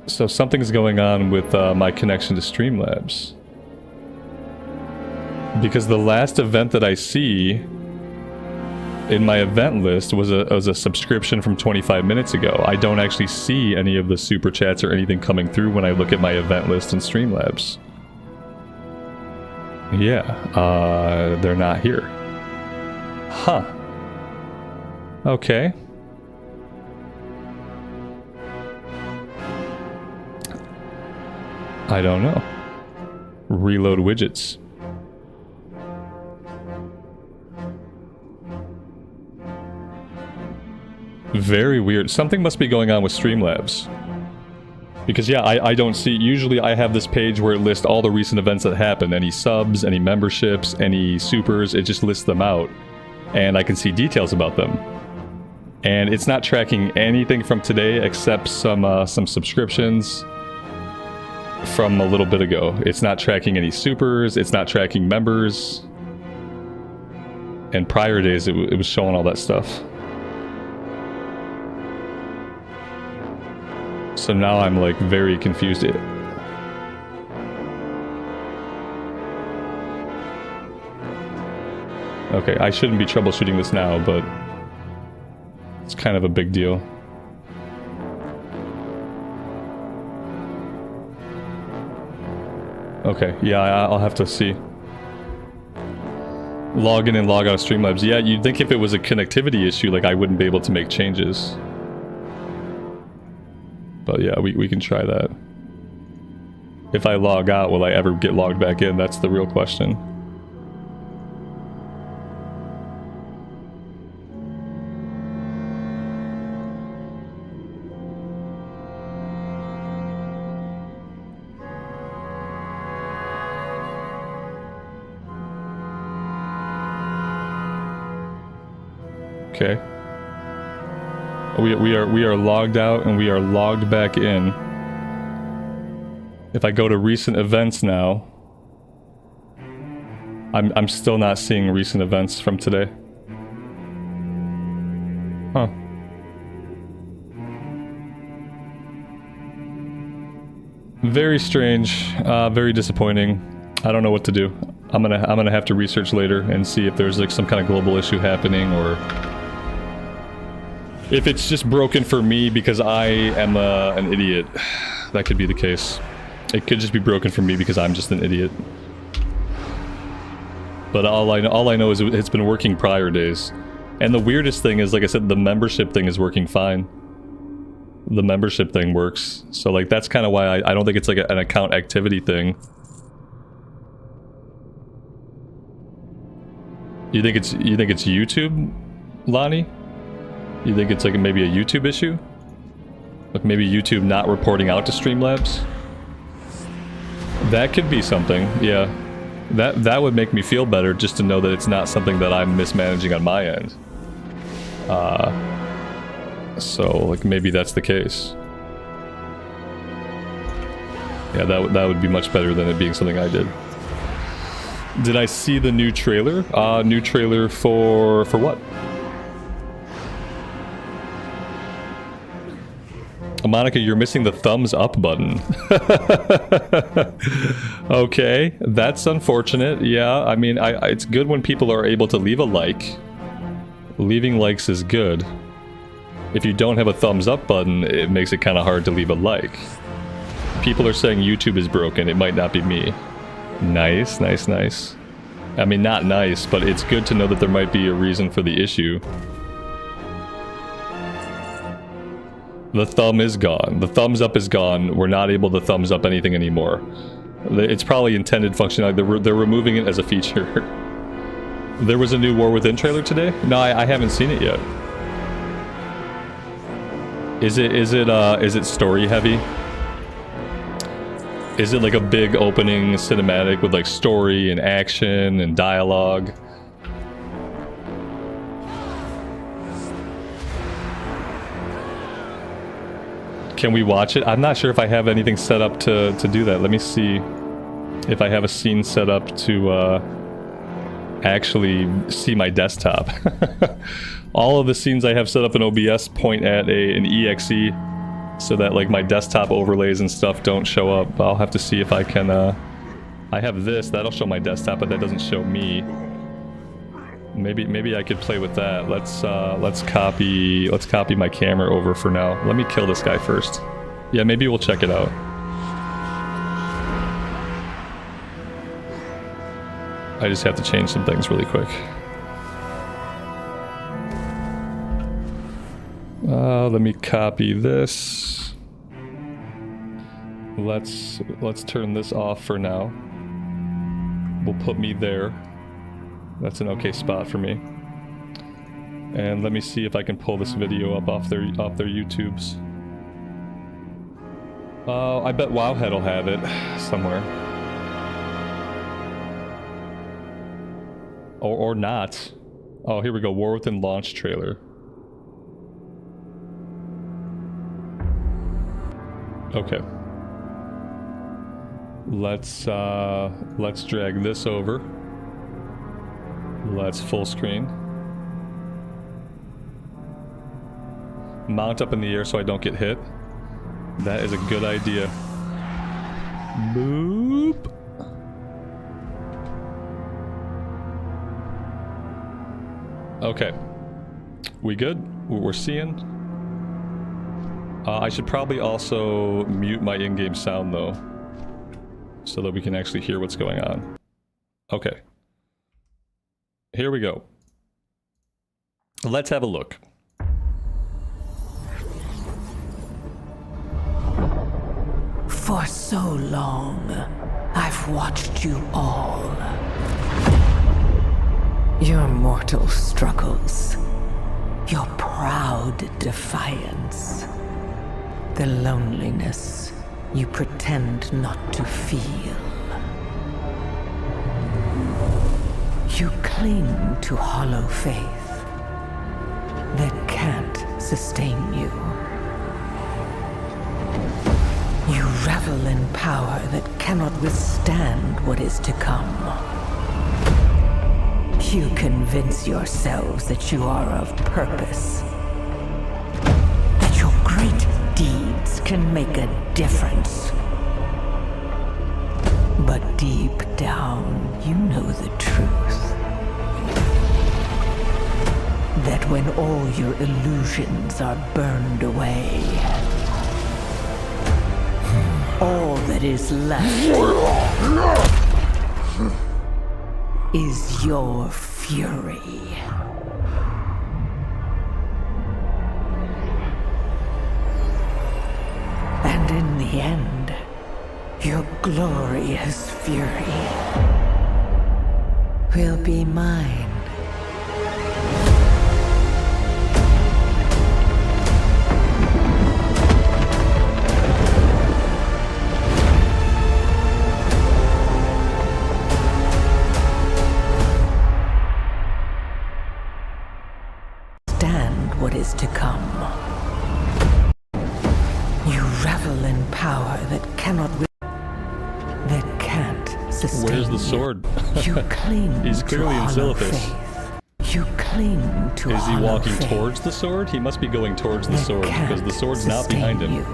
Speaker 2: something's going on with my connection to Streamlabs. Because the last event that I see in my event list was a subscription from 25 minutes ago. I don't actually see any of the super chats or anything coming through when I look at my event list in Streamlabs. Yeah, they're not here. Huh. Okay. I don't know. Reload widgets. Very weird. Something must be going on with Streamlabs. Because yeah, I don't see... Usually I have this page where it lists all the recent events that happened. Any subs, any memberships, any supers. It just lists them out. And I can see details about them. And it's not tracking anything from today except some subscriptions from a little bit ago. It's not tracking any supers. It's not tracking members. And prior days it was showing all that stuff. So now I'm like very confused. Okay, I shouldn't be troubleshooting this now, but it's kind of a big deal. Okay, yeah, I'll have to see. Log in and log out of Streamlabs. Yeah, you'd think if it was a connectivity issue, like I wouldn't be able to make changes. But yeah, we can try that. If I log out, will I ever get logged back in? That's the real question. Okay. We are logged out and we are logged back in. If I go to recent events now, I'm still not seeing recent events from today. Huh. Very strange, very disappointing. I don't know what to do. I'm gonna have to research later and see if there's like some kind of global issue happening, or if it's just broken for me because I am an idiot. That could be the case. It could just be broken for me because I'm just an idiot. But all I know is it's been working prior days. And the weirdest thing is, like I said, the membership thing is working fine. The membership thing works. So like that's kind of why I don't think it's like an account activity thing. You think it's YouTube, Lonnie? You think it's like maybe a YouTube issue? Like maybe YouTube not reporting out to Streamlabs? That could be something, yeah. That would make me feel better just to know that it's not something that I'm mismanaging on my end. So, like, maybe that's the case. Yeah, that would be much better than it being something I did. Did I see the new trailer? New trailer for what? Monica, you're missing the thumbs up button. Okay, that's unfortunate. Yeah, I mean, it's good when people are able to leave a like. Leaving likes is good. If you don't have a thumbs up button, it makes it kind of hard to leave a like. People are saying YouTube is broken. It might not be me. Nice, nice, nice. I mean, not nice, but it's good to know that there might be a reason for the issue. The thumb is gone. The thumbs up is gone. We're not able to thumbs up anything anymore. It's probably intended functionality. They're removing it as a feature. There was a new War Within trailer today? No, I haven't seen it yet. Is it story heavy? Is it like a big opening cinematic with like story and action and dialogue? Can we watch it? I'm not sure if I have anything set up to do that. Let me see if I have a scene set up to actually see my desktop. All of the scenes I have set up in OBS point at an EXE so that like my desktop overlays and stuff don't show up. I'll have to see if I can I have this, that'll show my desktop, but that doesn't show me. Maybe I could play with that. Let's copy my camera over for now. Let me kill this guy first. Yeah, maybe we'll check it out. I just have to change some things really quick. Let me copy this. Let's turn this off for now. We'll put me there. That's an okay spot for me. And let me see if I can pull this video up off their YouTubes. I bet Wowhead will have it somewhere. Or not. Oh, here we go. War Within launch trailer. Okay. Let's drag this over. Let's full screen. Mount up in the air so I don't get hit. That is a good idea. Boop. Okay. We good? We're seeing? I should probably also mute my in-game sound though, so that we can actually hear what's going on. Okay. Here we go. Let's have a look.
Speaker 9: For so long, I've watched you all. Your mortal struggles, your proud defiance, the loneliness you pretend not to feel. You cling to hollow faith that can't sustain you. You revel in power that cannot withstand what is to come. You convince yourselves that you are of purpose, that your great deeds can make a difference. But deep down, you know the truth. That when all your illusions are burned away, all that is left is your fury. And in the end, your glorious fury will be mine. Stand what is to come. revel in power that cannot that can't sustain
Speaker 2: Where's the
Speaker 9: you.
Speaker 2: sword?
Speaker 9: You cling
Speaker 2: He's
Speaker 9: to
Speaker 2: clearly in
Speaker 9: hollow
Speaker 2: Silithus.
Speaker 9: faith. You cling to
Speaker 2: Is he
Speaker 9: hollow
Speaker 2: walking
Speaker 9: faith
Speaker 2: towards the sword? He must be going towards the
Speaker 9: that
Speaker 2: sword because the
Speaker 9: can't
Speaker 2: sword's not behind
Speaker 9: sustain
Speaker 2: him.
Speaker 9: you.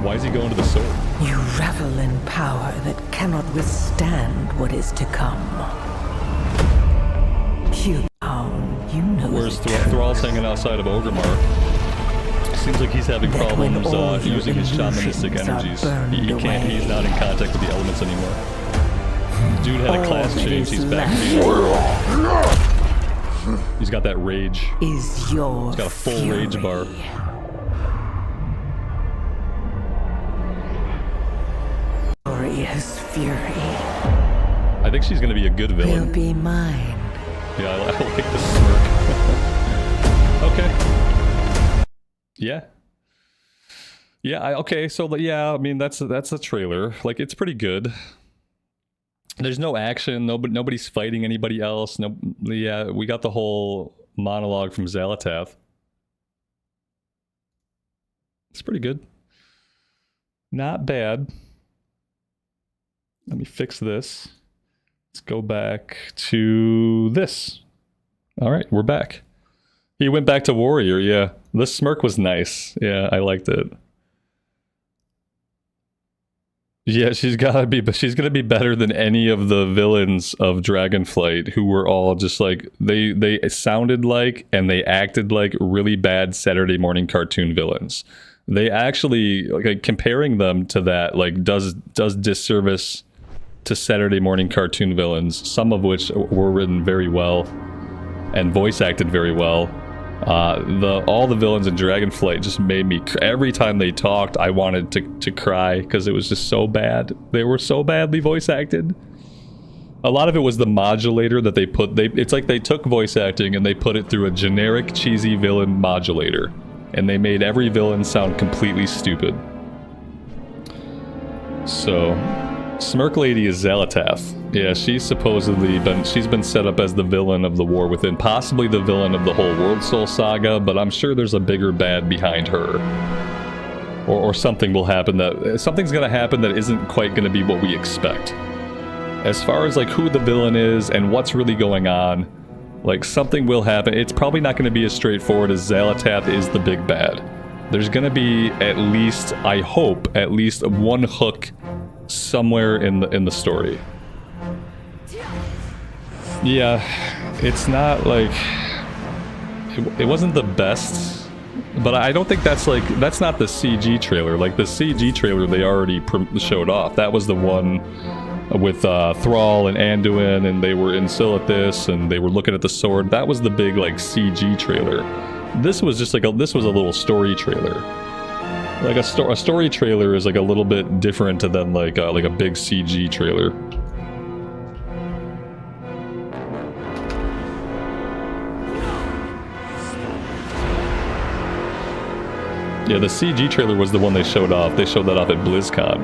Speaker 2: Why is he going to the sword?
Speaker 9: You revel in power that cannot withstand what is to come. You know
Speaker 2: Where's
Speaker 9: the
Speaker 2: Thrall's
Speaker 9: truth.
Speaker 2: hanging outside of Ogremark? Seems like he's having
Speaker 9: That when
Speaker 2: problems
Speaker 9: all your
Speaker 2: using his shamanistic
Speaker 9: illusions are
Speaker 2: energies.
Speaker 9: burned
Speaker 2: He can't.
Speaker 9: away.
Speaker 2: He's not in contact with the elements anymore. Dude had a
Speaker 9: All
Speaker 2: class
Speaker 9: that
Speaker 2: change.
Speaker 9: is
Speaker 2: He's back. He's got that rage.
Speaker 9: Is your
Speaker 2: He's got a full rage bar.
Speaker 9: Glorious fury
Speaker 2: I think she's gonna be a good
Speaker 9: will
Speaker 2: villain.
Speaker 9: be mine.
Speaker 2: Yeah, I like the smirk. Okay. Yeah. Yeah. Okay. So yeah, I mean that's a trailer. Like it's pretty good. There's no action. Nobody's fighting anybody else. No. Yeah, we got the whole monologue from Zalatath. It's pretty good. Not bad. Let me fix this. Let's go back to this. All right, we're back. He went back to Warrior, yeah. The smirk was nice. Yeah, I liked it. Yeah, she's gonna be better than any of the villains of Dragonflight who were all just like they sounded like and they acted like really bad Saturday morning cartoon villains. They actually like comparing them to that like does disservice to Saturday morning cartoon villains, some of which were written very well and voice acted very well. All the villains in Dragonflight just made me every time they talked I wanted to cry because it was just so bad. They were so badly voice acted. A lot of it was the modulator that it's like they took voice acting and they put it through a generic cheesy villain modulator and they made every villain sound completely stupid. So Smirk Lady is Zalatath. Yeah, she's been set up as the villain of the War Within, possibly the villain of the whole World Soul saga, but I'm sure there's a bigger bad behind her. Or something will happen something's gonna happen that isn't quite gonna be what we expect. As far as like who the villain is and what's really going on, like something will happen. It's probably not gonna be as straightforward as Zalatath is the big bad. There's gonna be at least, I hope, at least one hook somewhere in the story. Yeah, it's not like it wasn't the best, but I don't think that's not the CG trailer. Like the CG trailer they already showed off. That was the one with Thrall and Anduin, and they were in Silithus and they were looking at the sword. That was the big like CG trailer. This was just like this was a little story trailer. Like a story trailer is like a little bit different than like a big CG trailer. Yeah, the CG trailer was the one they showed off. They showed that off at BlizzCon.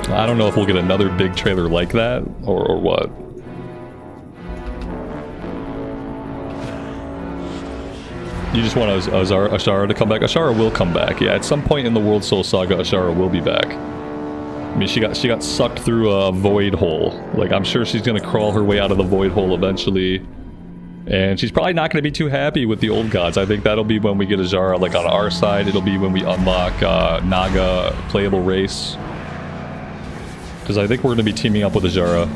Speaker 2: I don't know if we'll get another big trailer like that or what. You just want Ashara to come back? Ashara will come back. Yeah, at some point in the World Soul Saga, Ashara will be back. I mean, she got sucked through a void hole. Like, I'm sure she's gonna crawl her way out of the void hole eventually. And she's probably not gonna be too happy with the old gods. I think that'll be when we get Ashara, like, on our side. It'll be when we unlock Naga playable race. Because I think we're gonna be teaming up with Ashara.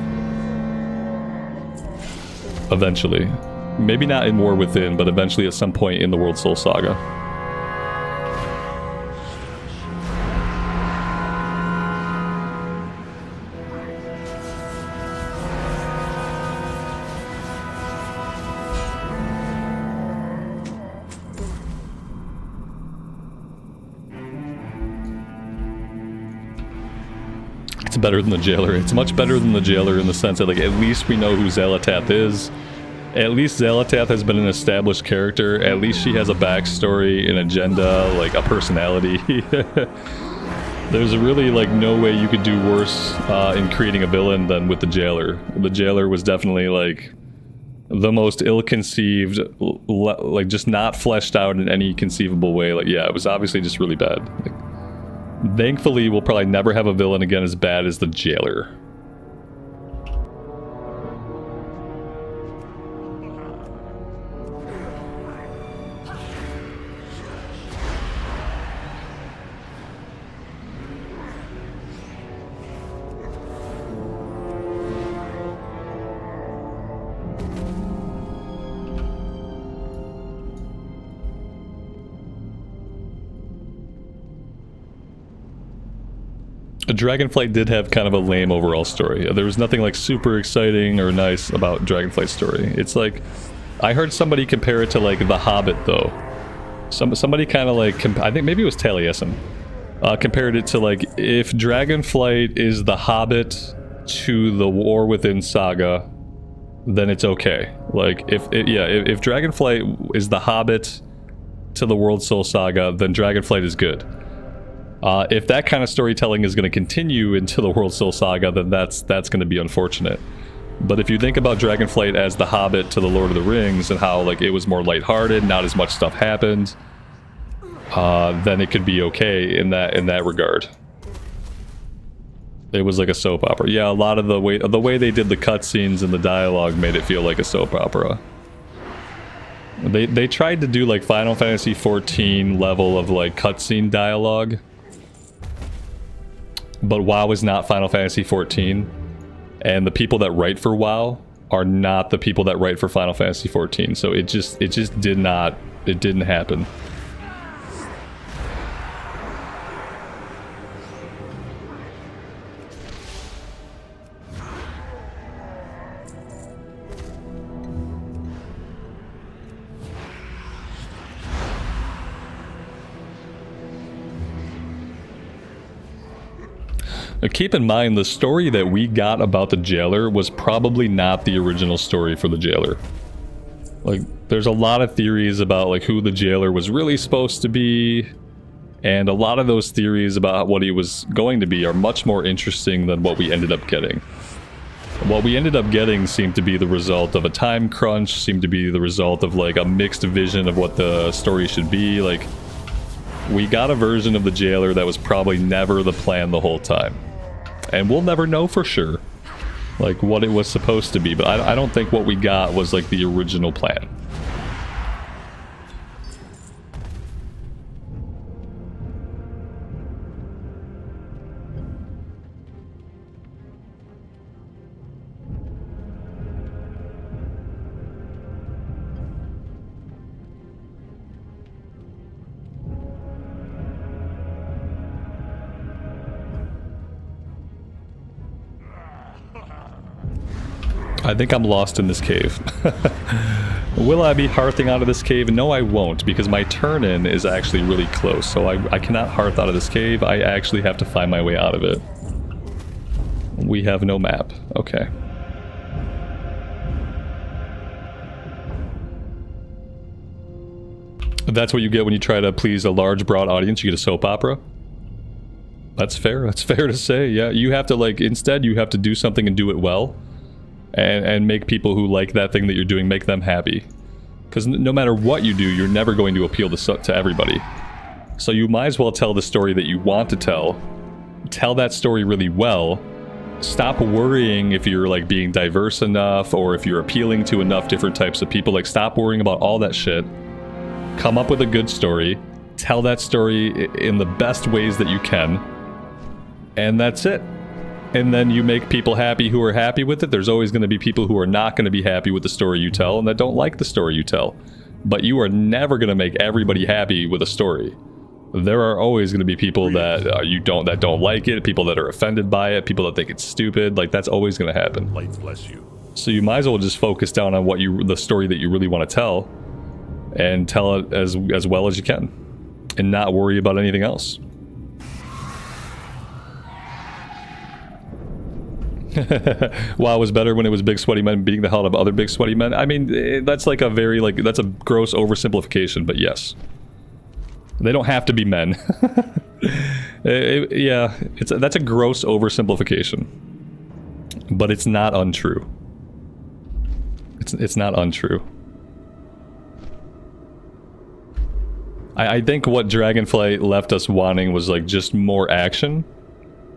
Speaker 2: Eventually. Maybe not in War Within, but eventually at some point in the World Soul Saga. It's better than the Jailer. It's much better than the Jailer in the sense that, like, at least we know who Zalatath is. At least Zalatath has been an established character. At least she has a backstory, an agenda, like a personality. There's really like no way you could do worse in creating a villain than with the Jailer. The Jailer was definitely like the most ill-conceived, like just not fleshed out in any conceivable way. Like, yeah, it was obviously just really bad. Like, thankfully, we'll probably never have a villain again as bad as the Jailer. Dragonflight did have kind of a lame overall story. There was nothing like super exciting or nice about Dragonflight's story. It's like, I heard somebody compare it to like The Hobbit though. Somebody kind of like, I think maybe it was Taliesin, compared it to like, if Dragonflight is The Hobbit to the War Within saga, then it's okay. Like, if Dragonflight is The Hobbit to the World Soul saga, then Dragonflight is good. If that kind of storytelling is going to continue into the World Soul saga, then that's going to be unfortunate. But if you think about Dragonflight as The Hobbit to the Lord of the Rings and how like it was more lighthearted, not as much stuff happened, then it could be okay in that regard. It was like a soap opera. Yeah, a lot of the way they did the cutscenes and the dialogue made it feel like a soap opera. They tried to do like Final Fantasy XIV level of like cutscene dialogue. But WoW is not Final Fantasy XIV, and the people that write for WoW are not the people that write for Final Fantasy XIV. So it just didn't happen. Now, keep in mind, the story that we got about the Jailer was probably not the original story for the Jailer. Like, there's a lot of theories about like who the Jailer was really supposed to be, and a lot of those theories about what he was going to be are much more interesting than what we ended up getting. What we ended up getting seemed to be the result of a time crunch, seemed to be the result of like a mixed vision of what the story should be. Like, we got a version of the Jailer that was probably never the plan the whole time. And we'll never know for sure, like, what it was supposed to be. But I don't think what we got was, like, the original plan. I think I'm lost in this cave. Will I be hearthing out of this cave? No, I won't, because my turn-in is actually really close, so I cannot hearth out of this cave. I actually have to find my way out of it. We have no map. Okay. That's what you get when you try to please a large, broad audience. You get a soap opera. That's fair. That's fair to say. Yeah, you have to, like, instead you have to do something and do it well. And make people who like that thing that you're doing, make them happy. Because no matter what you do, you're never going to appeal to everybody. So you might as well tell the story that you want to tell. Tell that story really well. Stop worrying if you're like being diverse enough or if you're appealing to enough different types of people. Like, stop worrying about all that shit. Come up with a good story. Tell that story in the best ways that you can. And that's it. And then you make people happy who are happy with it. There's always going to be people who are not going to be happy with the story you tell and that don't like the story you tell. But you are never going to make everybody happy with a story. There are always going to be people that don't like it, people that are offended by it, people that think it's stupid. Like, that's always going to happen.
Speaker 3: Light bless you.
Speaker 2: So you might as well just focus down on the story that you really want to tell, and tell it as well as you can, and not worry about anything else. WoW was better when it was big sweaty men beating the hell out of other big sweaty men. I mean, that's like a very, like, that's a gross oversimplification, but yes. They don't have to be men. Yeah, that's a gross oversimplification. But it's not untrue. It's not untrue. I think what Dragonflight left us wanting was like just more action,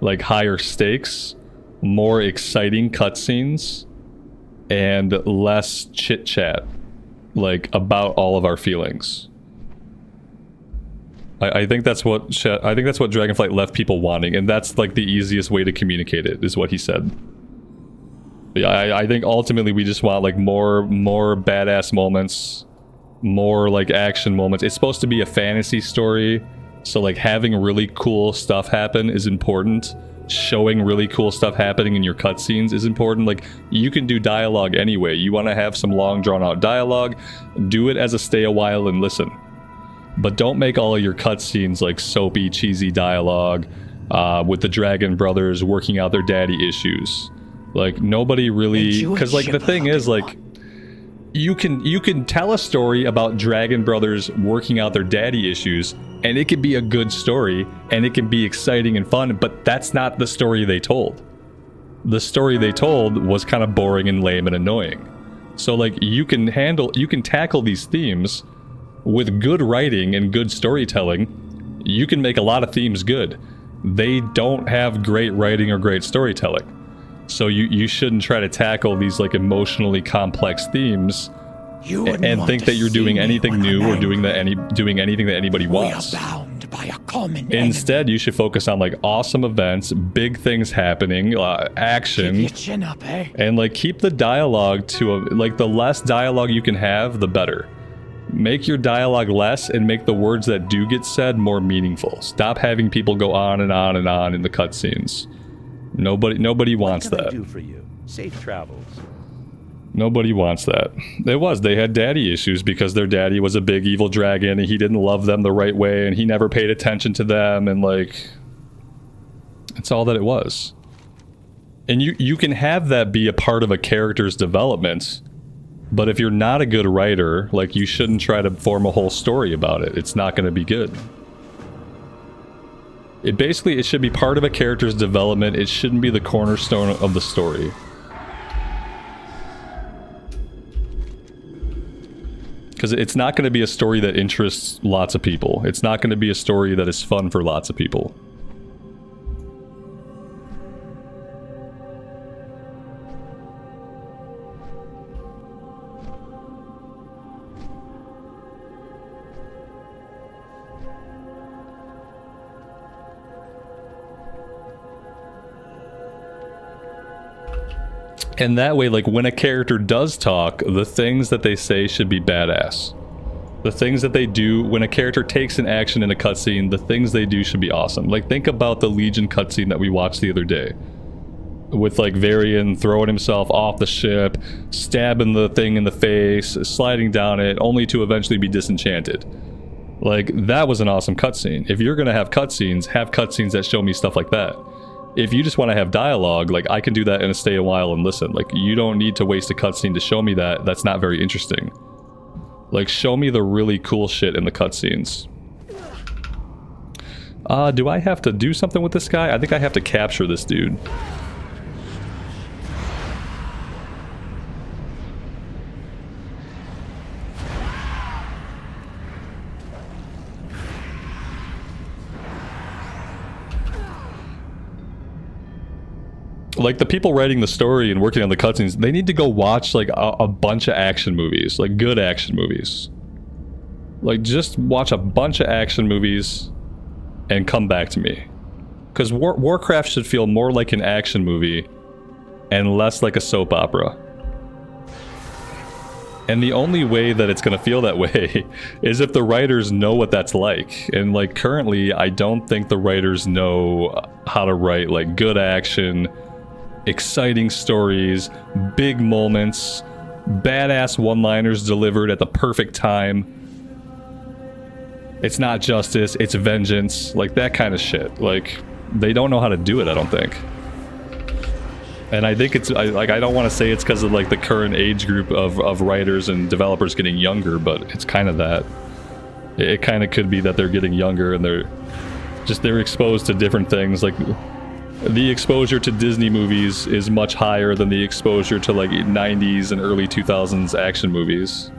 Speaker 2: like higher stakes, more exciting cutscenes, and less chit chat, like about all of our feelings. I think that's what Dragonflight left people wanting, and that's like the easiest way to communicate it, is what he said. Yeah, I think ultimately we just want like more badass moments, more like action moments. It's supposed to be a fantasy story, so like having really cool stuff happen is important. Showing really cool stuff happening in your cutscenes is important. Like, you can do dialogue anyway. You want to have some long drawn out dialogue, do it as a stay a while and listen. But don't make all of your cutscenes like soapy, cheesy dialogue with the Dragon Brothers working out their daddy issues. Like, nobody really, because like the thing is, like, you can tell a story about Dragon Brothers working out their daddy issues, and it can be a good story, and it can be exciting and fun, but that's not the story they told. The story they told was kind of boring and lame and annoying. So like, you can tackle these themes with good writing and good storytelling. You can make a lot of themes good. They don't have great writing or great storytelling. So you shouldn't try to tackle these like emotionally complex themes and think that you're doing anything new or doing anything that anybody wants.
Speaker 9: We are bound by a common
Speaker 2: Instead, you should focus on like awesome events, big things happening, action,
Speaker 9: Keep your chin up, eh?
Speaker 2: and like keep the dialogue to like the less dialogue you can have, the better. Make your dialogue less and make the words that do get said more meaningful. Stop having people go on and on and on in the cutscenes. Nobody wants
Speaker 1: What can
Speaker 2: that.
Speaker 1: I do for you? Safe travels.
Speaker 2: Nobody wants that. They had daddy issues because their daddy was a big evil dragon and he didn't love them the right way and he never paid attention to them, and like, that's all that it was. And you can have that be a part of a character's development, but if you're not a good writer, like, you shouldn't try to form a whole story about it. It's not going to be good. It should be part of a character's development. It shouldn't be the cornerstone of the story. Because it's not going to be a story that interests lots of people. It's not going to be a story that is fun for lots of people. And that way, like, when a character does talk, the things that they say should be badass. The things that they do, when a character takes an action in a cutscene, the things they do should be awesome. Like, think about the Legion cutscene that we watched the other day. With, like, Varian throwing himself off the ship, stabbing the thing in the face, sliding down it, only to eventually be disenchanted. Like, that was an awesome cutscene. If you're gonna have cutscenes that show me stuff like that. If you just want to have dialogue, like, I can do that in a stay a while and listen. Like, you don't need to waste a cutscene to show me that. That's not very interesting. Like, show me the really cool shit in the cutscenes. Do I have to do something with this guy? I think I have to capture this dude. Like, the people writing the story and working on the cutscenes, they need to go watch, like, a bunch of action movies. Like, good action movies. Like, just watch a bunch of action movies and come back to me. Because Warcraft should feel more like an action movie and less like a soap opera. And the only way that it's going to feel that way is if the writers know what that's like. And, like, currently, I don't think the writers know how to write, like, good action, exciting stories, big moments, badass one-liners delivered at the perfect time. It's not justice, it's vengeance, like that kind of shit. Like, they don't know how to do it, I don't think. And I think it's, I don't want to say it's because of, like, the current age group of writers and developers getting younger, but it's kind of that. It kind of could be that they're getting younger and they're exposed to different things, like the exposure to Disney movies is much higher than the exposure to like 90s and early 2000s action movies.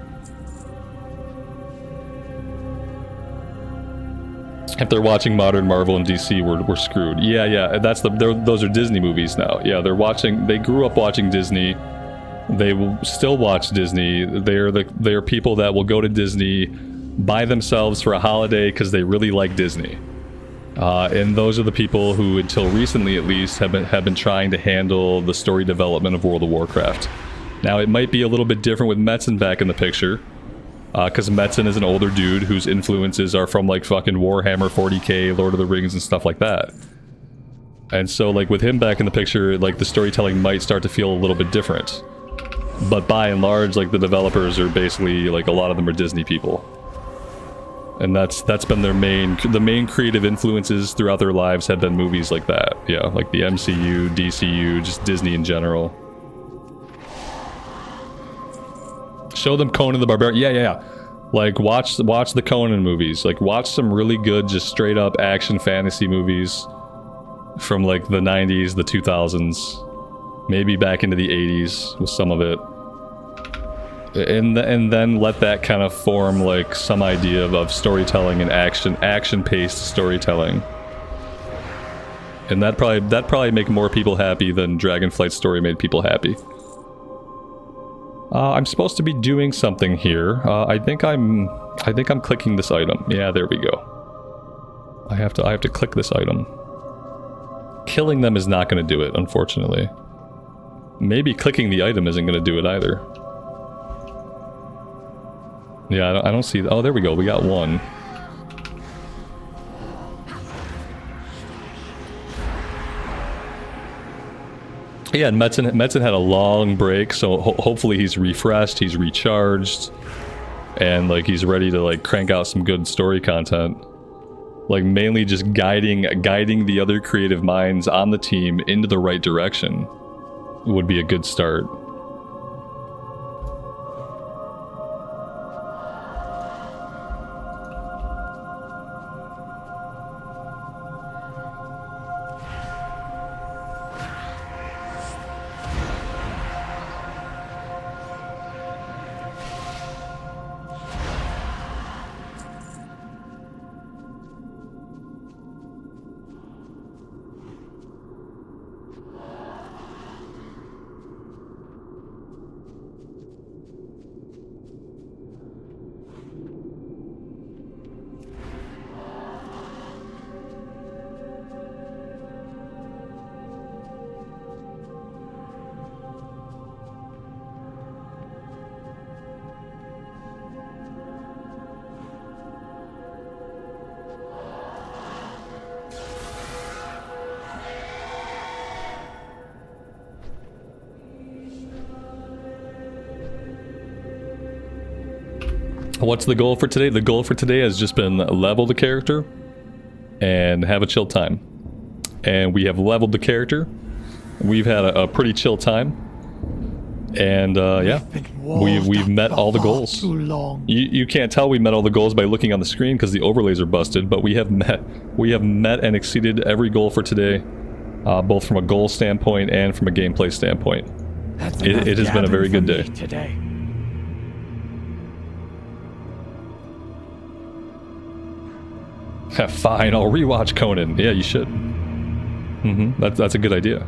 Speaker 2: If they're watching modern Marvel and DC, we're screwed. Yeah, that's those are Disney movies now. Yeah, they grew up watching Disney. They will still watch Disney. They're people that will go to Disney by themselves for a holiday because they really like Disney. And those are the people who, until recently at least, have been trying to handle the story development of World of Warcraft. Now, it might be a little bit different with Metzen back in the picture. Because Metzen is an older dude whose influences are from like fucking Warhammer 40k, Lord of the Rings and stuff like that. And so like with him back in the picture, like the storytelling might start to feel a little bit different. But by and large, like the developers are basically, like a lot of them are Disney people. And that's been the main creative influences throughout their lives have been movies like that. Yeah, like the MCU, DCU, just Disney in general. Show them Conan the Barbarian. Yeah. Like, watch the Conan movies. Like, watch some really good, just straight up action fantasy movies from, like, the 90s, the 2000s. Maybe back into the 80s with some of it. And then let that kind of form, like, some idea of storytelling and action-paced storytelling. And that'd probably make more people happy than Dragonflight's story made people happy. I'm supposed to be doing something here. I think I'm clicking this item. Yeah, there we go. I have to click this item. Killing them is not going to do it, unfortunately. Maybe clicking the item isn't going to do it either. Yeah, I don't see... Oh, there we go. We got one. Yeah, and Metzen had a long break, so hopefully he's refreshed, he's recharged, and like he's ready to like crank out some good story content. Like mainly just guiding the other creative minds on the team into the right direction would be a good start. What's the goal for today? The goal for today has just been level the character and have a chill time. And we have leveled the character. We've had a pretty chill time. And yeah, we've met all the goals. You can't tell we met all the goals by looking on the screen because the overlays are busted, but we have met and exceeded every goal for today, both from a goal standpoint and from a gameplay standpoint. It has been a very good day.
Speaker 1: Today.
Speaker 2: Fine, I'll rewatch Conan. Yeah, you should. That's a good idea.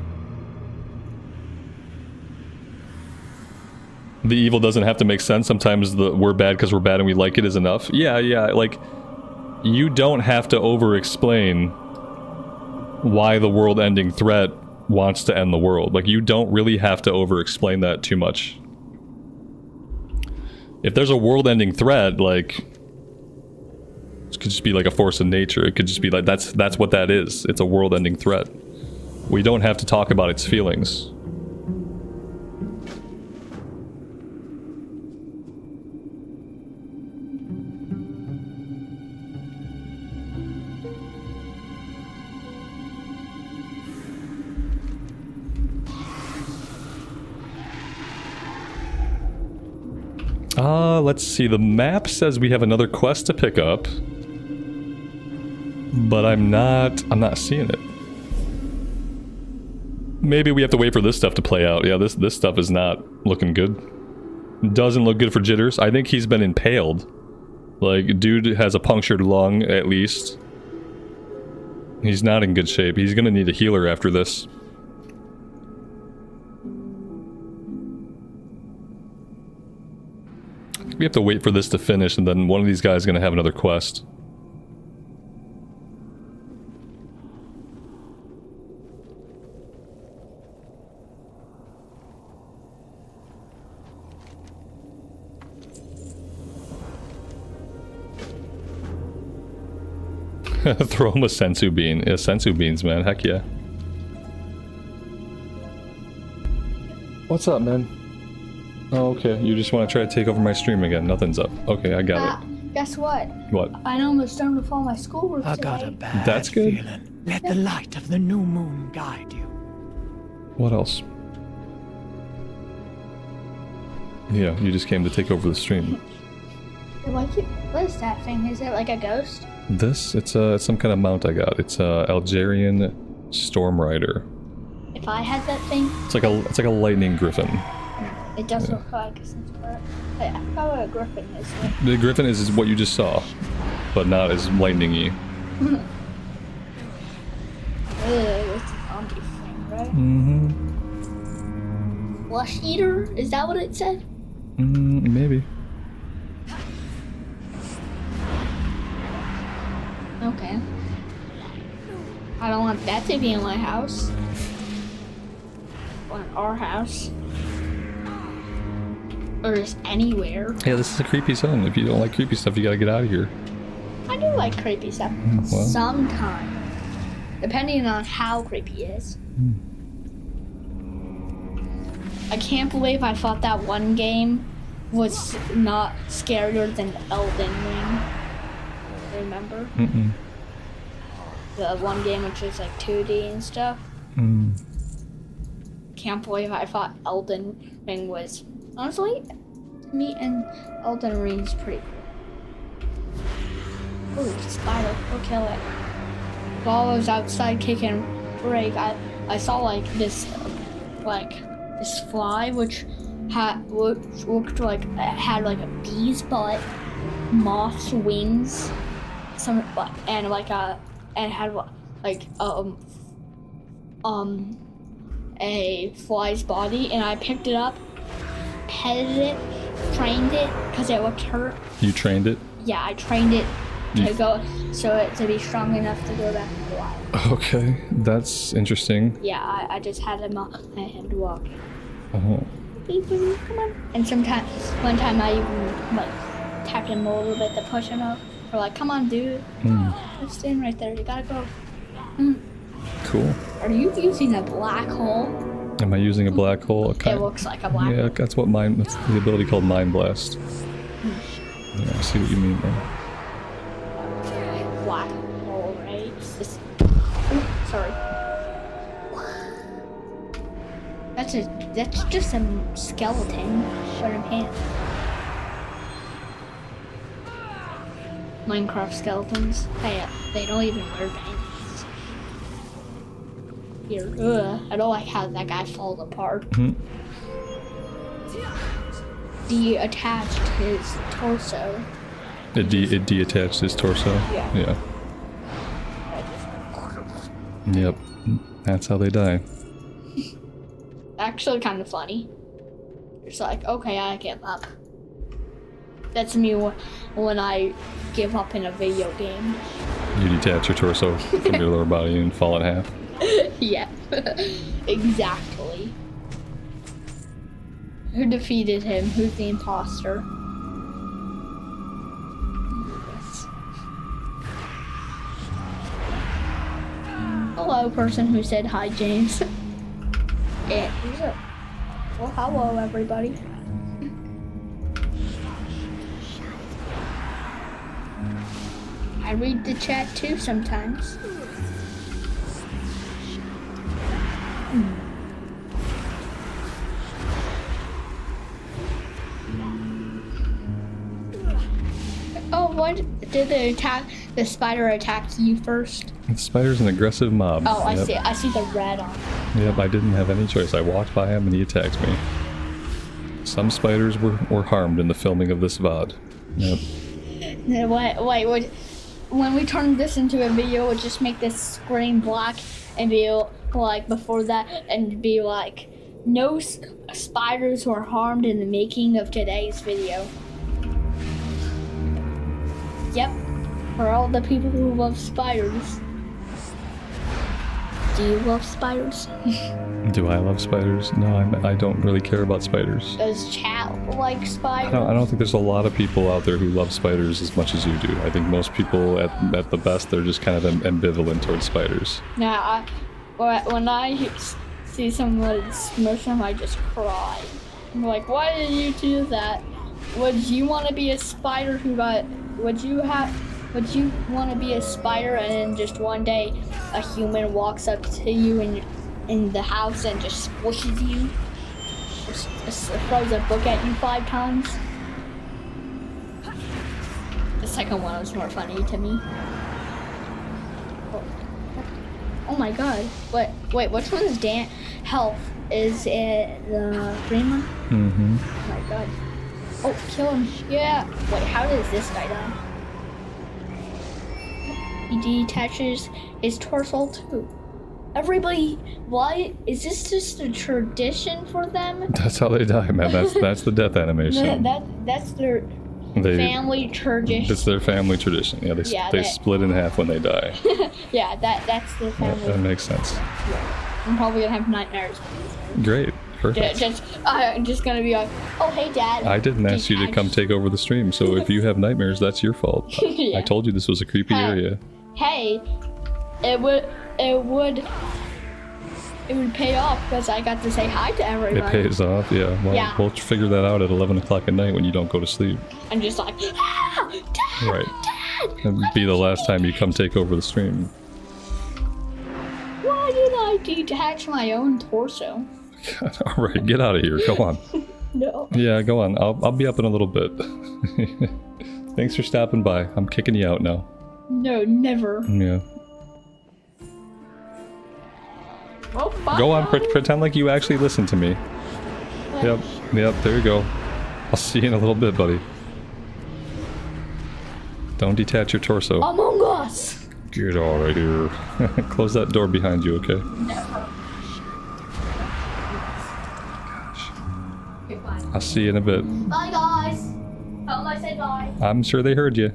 Speaker 2: The evil doesn't have to make sense. Sometimes the we're bad because we're bad and we like it is enough. Yeah, like, you don't have to over-explain why the world-ending threat wants to end the world. Like, you don't really have to over-explain that too much. If there's a world-ending threat, like... it could just be like a force of nature. It could just be like, that's what that is. It's a world-ending threat. We don't have to talk about its feelings. Let's see. The map says we have another quest to pick up. But I'm not seeing it. Maybe we have to wait for this stuff to play out. Yeah, this stuff is not looking good. Doesn't look good for Jitters. I think he's been impaled. Like, dude has a punctured lung, at least. He's not in good shape. He's gonna need a healer after this. We have to wait for this to finish, and then one of these guys is gonna have another quest. Throw him a sensu bean. Yeah, sensu beans, man. Heck yeah. What's up, man? Oh, okay. You just want to try to take over my stream again. Nothing's up. Okay, I got it.
Speaker 10: Guess what?
Speaker 2: What?
Speaker 10: I almost done with all my schoolwork
Speaker 11: I
Speaker 10: today.
Speaker 11: got a bad
Speaker 2: That's good.
Speaker 11: feeling. Let the light of the new moon guide you.
Speaker 2: What else? Yeah, you just came to take over the stream.
Speaker 10: Like, what is that thing? Is it like a ghost?
Speaker 2: This? It's some kind of mount I got. It's a Algerian Storm Rider.
Speaker 10: If I had that thing,
Speaker 2: It's like a lightning griffin.
Speaker 10: it does look like a sense. I forgot what a griffin is.
Speaker 2: The griffin is what you just saw, but not as lightning-y.
Speaker 10: It's a zombie thing, right?
Speaker 2: Mm-hmm.
Speaker 10: Flesh eater? Is that what it said?
Speaker 2: Maybe.
Speaker 10: Okay. I don't want that to be in my house. Or in our house. Or just anywhere.
Speaker 2: Yeah, this is a creepy zone. If you don't like creepy stuff, you gotta get out of here.
Speaker 10: I do like creepy stuff.
Speaker 2: Well.
Speaker 10: Sometimes. Depending on how creepy it is. I can't believe I thought that one game was not scarier than Elden Ring. Remember?
Speaker 2: Mm-mm.
Speaker 10: The one game which is like 2D and stuff. Can't believe I thought Elden Ring was... Honestly, me and Elden Ring is pretty cool. Ooh, spider. We'll kill it. While I was outside kicking break, I saw like this fly which looked like it had like a bee's butt, moth's wings, and had like a fly's body, and I picked it up, petted it, trained it because it looked hurt.
Speaker 2: You trained it?
Speaker 10: Yeah, I trained it to be strong enough to go back to the wild.
Speaker 2: Okay, that's interesting.
Speaker 10: Yeah, I just had him on my hand walking.
Speaker 2: Oh.
Speaker 10: Beep, beep, come on. And one time I even like tapped him a little bit to push him up. Or like, come on, dude. Just stand right there. You gotta go.
Speaker 2: Cool.
Speaker 10: Are you using a black hole?
Speaker 2: Am I using a black hole?
Speaker 10: It looks like a black hole.
Speaker 2: Yeah, that's the ability called Mind Blast. Yeah, I see what you mean there.
Speaker 10: Black hole, right? Sorry. That's just a skeleton for a pant. Minecraft skeletons. They don't even wear pants. Here, I don't like how that guy falls apart. Detached his torso.
Speaker 2: It detached his torso?
Speaker 10: Yeah.
Speaker 2: Yep. That's how they die.
Speaker 10: Actually kind of funny. It's like, okay, I give up. That's me when I give up in a video game.
Speaker 2: You detach your torso from your lower body and fall in half.
Speaker 10: Yeah, exactly. Who defeated him? Who's the imposter? Hello, person who said hi, James. Yeah, who's up? Well, hello, everybody. I read the chat too sometimes. Oh, What did the spider attack you first?
Speaker 2: The spider's an aggressive mob.
Speaker 10: Oh, I see. I see the red on it.
Speaker 2: Yep, I didn't have any choice. I walked by him and he attacked me. Some spiders were harmed in the filming of this VOD. Yep.
Speaker 10: Wait, when we turn this into a video, we'll just make this screen black and be like before that and be like, no spiders were harmed in the making of today's video. Yep, for all the people who love spiders. Do you love spiders?
Speaker 2: Do I love spiders? No, I don't really care about spiders.
Speaker 10: Does chat like spiders?
Speaker 2: I don't think there's a lot of people out there who love spiders as much as you do. I think most people, at the best, they're just kind of ambivalent towards spiders.
Speaker 10: Nah, when I see someone smush them, I just cry. I'm like, why did you do that? Would you want to be a spider who got... Would you want to be a spider and then just one day a human walks up to you in the house and just squishes you? Just throws a book at you 5 times? The second one was more funny to me. Oh my god. Wait, which one's health? Is it the green one?
Speaker 2: Mm-hmm.
Speaker 10: Oh my god. Oh, kill him. Yeah. Wait, how does this guy die? He detaches his torso too. Everybody, why? Is this just a tradition for them?
Speaker 2: That's how they die, man. That's the death animation.
Speaker 10: That's their family tradition.
Speaker 2: It's their family tradition. Yeah, they split in half when they die.
Speaker 10: Yeah, that's their family.
Speaker 2: That makes sense.
Speaker 10: Yeah. I'm probably gonna have nightmares.
Speaker 2: Great. Perfect.
Speaker 10: Just gonna be like, oh hey dad.
Speaker 2: I didn't ask you to come take over the stream, so if you have nightmares, that's your fault.
Speaker 10: Yeah.
Speaker 2: I told you this was a creepy area.
Speaker 10: Hey, it would pay off because I got to say hi to everybody.
Speaker 2: It pays off, yeah. Well,
Speaker 10: Yeah.
Speaker 2: we'll figure that out at 11 o'clock at night when you don't go to sleep.
Speaker 10: I'm just like, Dad,
Speaker 2: Right.
Speaker 10: Dad.
Speaker 2: That'd be the last time you come take over the stream.
Speaker 10: Why did I detach my own torso?
Speaker 2: Alright, get out of here. Go on.
Speaker 10: No.
Speaker 2: Yeah, go on. I'll be up in a little bit. Thanks for stopping by. I'm kicking you out now.
Speaker 10: No, never.
Speaker 2: Yeah.
Speaker 10: Oh, bye.
Speaker 2: Go on, pretend like you actually listen to me. Yep, there you go. I'll see you in a little bit, buddy. Don't detach your torso.
Speaker 10: Among Us!
Speaker 2: Get out of here. Close that door behind you, okay?
Speaker 10: Never.
Speaker 2: I'll see you in a bit.
Speaker 10: Bye, guys. Tell them I said bye.
Speaker 2: I'm sure they heard you.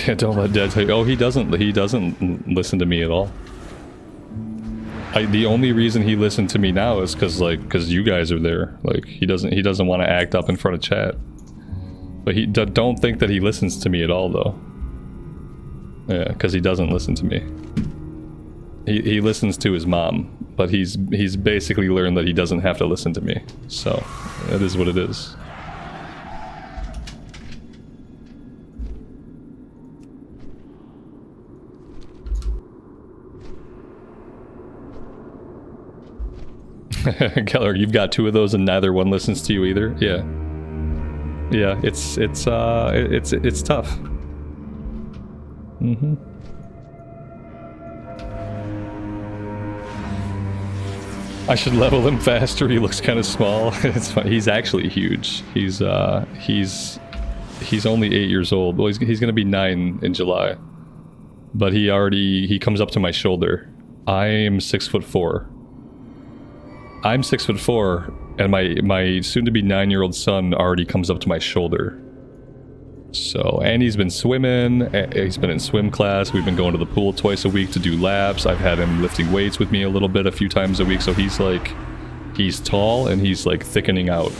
Speaker 2: Yeah, don't let Dad tell you. Oh, he doesn't listen to me at all. The only reason he listened to me now is because you guys are there. Like, he doesn't want to act up in front of chat. But he don't think that he listens to me at all, though. Yeah, because he doesn't listen to me. He listens to his mom, but he's basically learned that he doesn't have to listen to me. So, that is what it is. Keller, you've got 2 of those and neither one listens to you either? Yeah. Yeah, it's tough. Mm-hmm. I should level him faster. He looks kind of small. It's fine. He's actually huge. He's only 8 years old. Well, he's gonna be 9 in July. But he comes up to my shoulder. I am 6'4". I'm 6'4", and my soon-to-be 9-year-old son already comes up to my shoulder. So, and he's been swimming, he's been in swim class, we've been going to the pool twice a week to do laps, I've had him lifting weights with me a little bit a few times a week, so he's tall and he's like thickening out.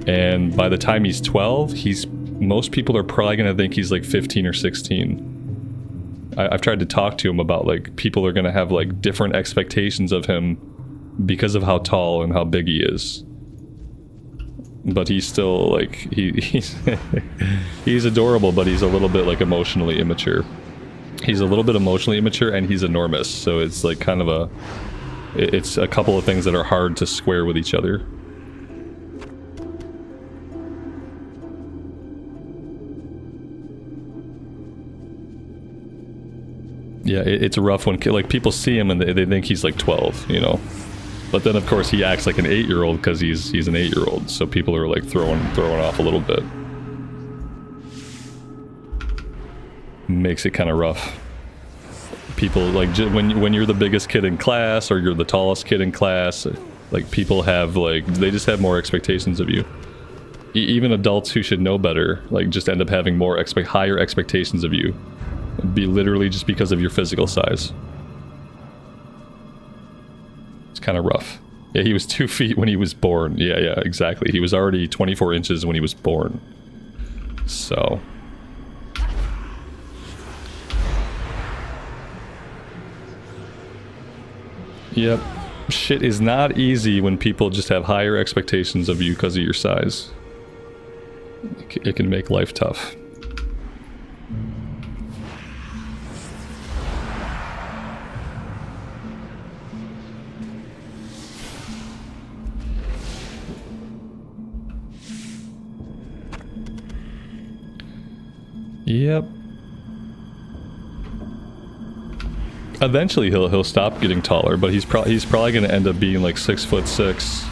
Speaker 2: And by the time he's 12, most people are probably gonna think he's like 15 or 16. I've tried to talk to him about like people are gonna have like different expectations of him because of how tall and how big he is. but he's still like he's he's adorable, but he's a little bit like emotionally immature. He's a little bit emotionally immature, and he's enormous, so it's like kind of it's a couple of things that are hard to square with each other. Yeah, it's rough when like people see him and they think he's like 12, you know. But then of course he acts like an 8-year-old because he's an 8-year-old, so people are like throwing off a little bit. Makes it kind of rough. People like when you're the biggest kid in class or you're the tallest kid in class, like people have like they just have more expectations of you. Even adults who should know better like just end up having more higher expectations of you. Be literally just because of your physical size. It's kind of rough. Yeah, he was 2 feet when he was born. Yeah, exactly. He was already 24 inches when he was born. So. Yep. Shit is not easy when people just have higher expectations of you because of your size. It can make life tough. Yep. Eventually he'll stop getting taller, but he's probably going to end up being like 6'6"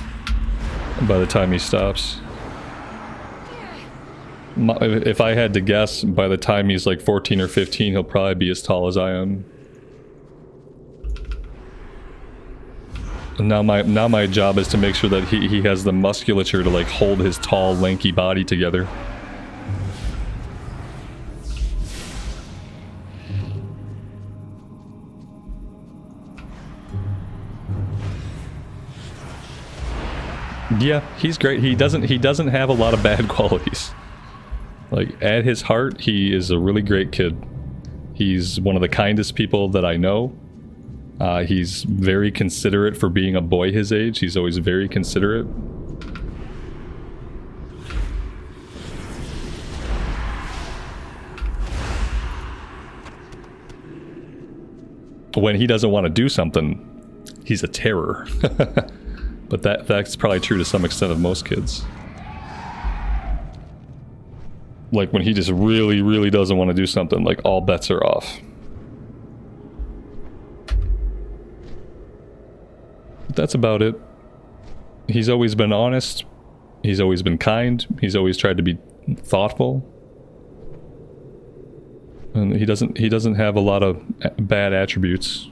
Speaker 2: by the time he stops. If I had to guess, by the time he's like 14 or 15, he'll probably be as tall as I am. Now my job is to make sure that he has the musculature to like hold his tall, lanky body together. Yeah, he's great. He doesn't have a lot of bad qualities. Like, at his heart, he is a really great kid. He's one of the kindest people that I know. He's very considerate for being a boy his age. He's always very considerate. When he doesn't want to do something, he's a terror. But that's probably true to some extent of most kids. Like when he just really, really doesn't want to do something, like all bets are off. But that's about it. He's always been honest. He's always been kind. He's always tried to be thoughtful. And he doesn't have a lot of bad attributes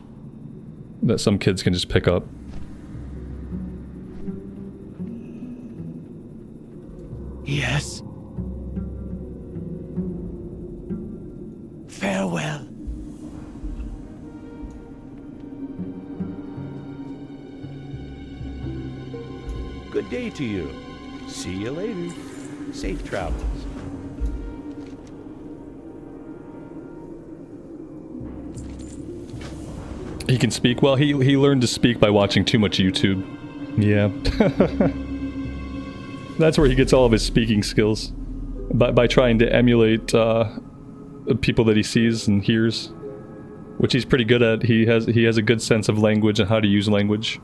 Speaker 2: that some kids can just pick up.
Speaker 11: Yes. Farewell.
Speaker 1: Good day to you. See you later. Safe travels.
Speaker 2: He can speak well. He learned to speak by watching too much YouTube. Yeah. That's where he gets all of his speaking skills. By trying to emulate people that he sees and hears. Which he's pretty good at. He has a good sense of language and how to use language.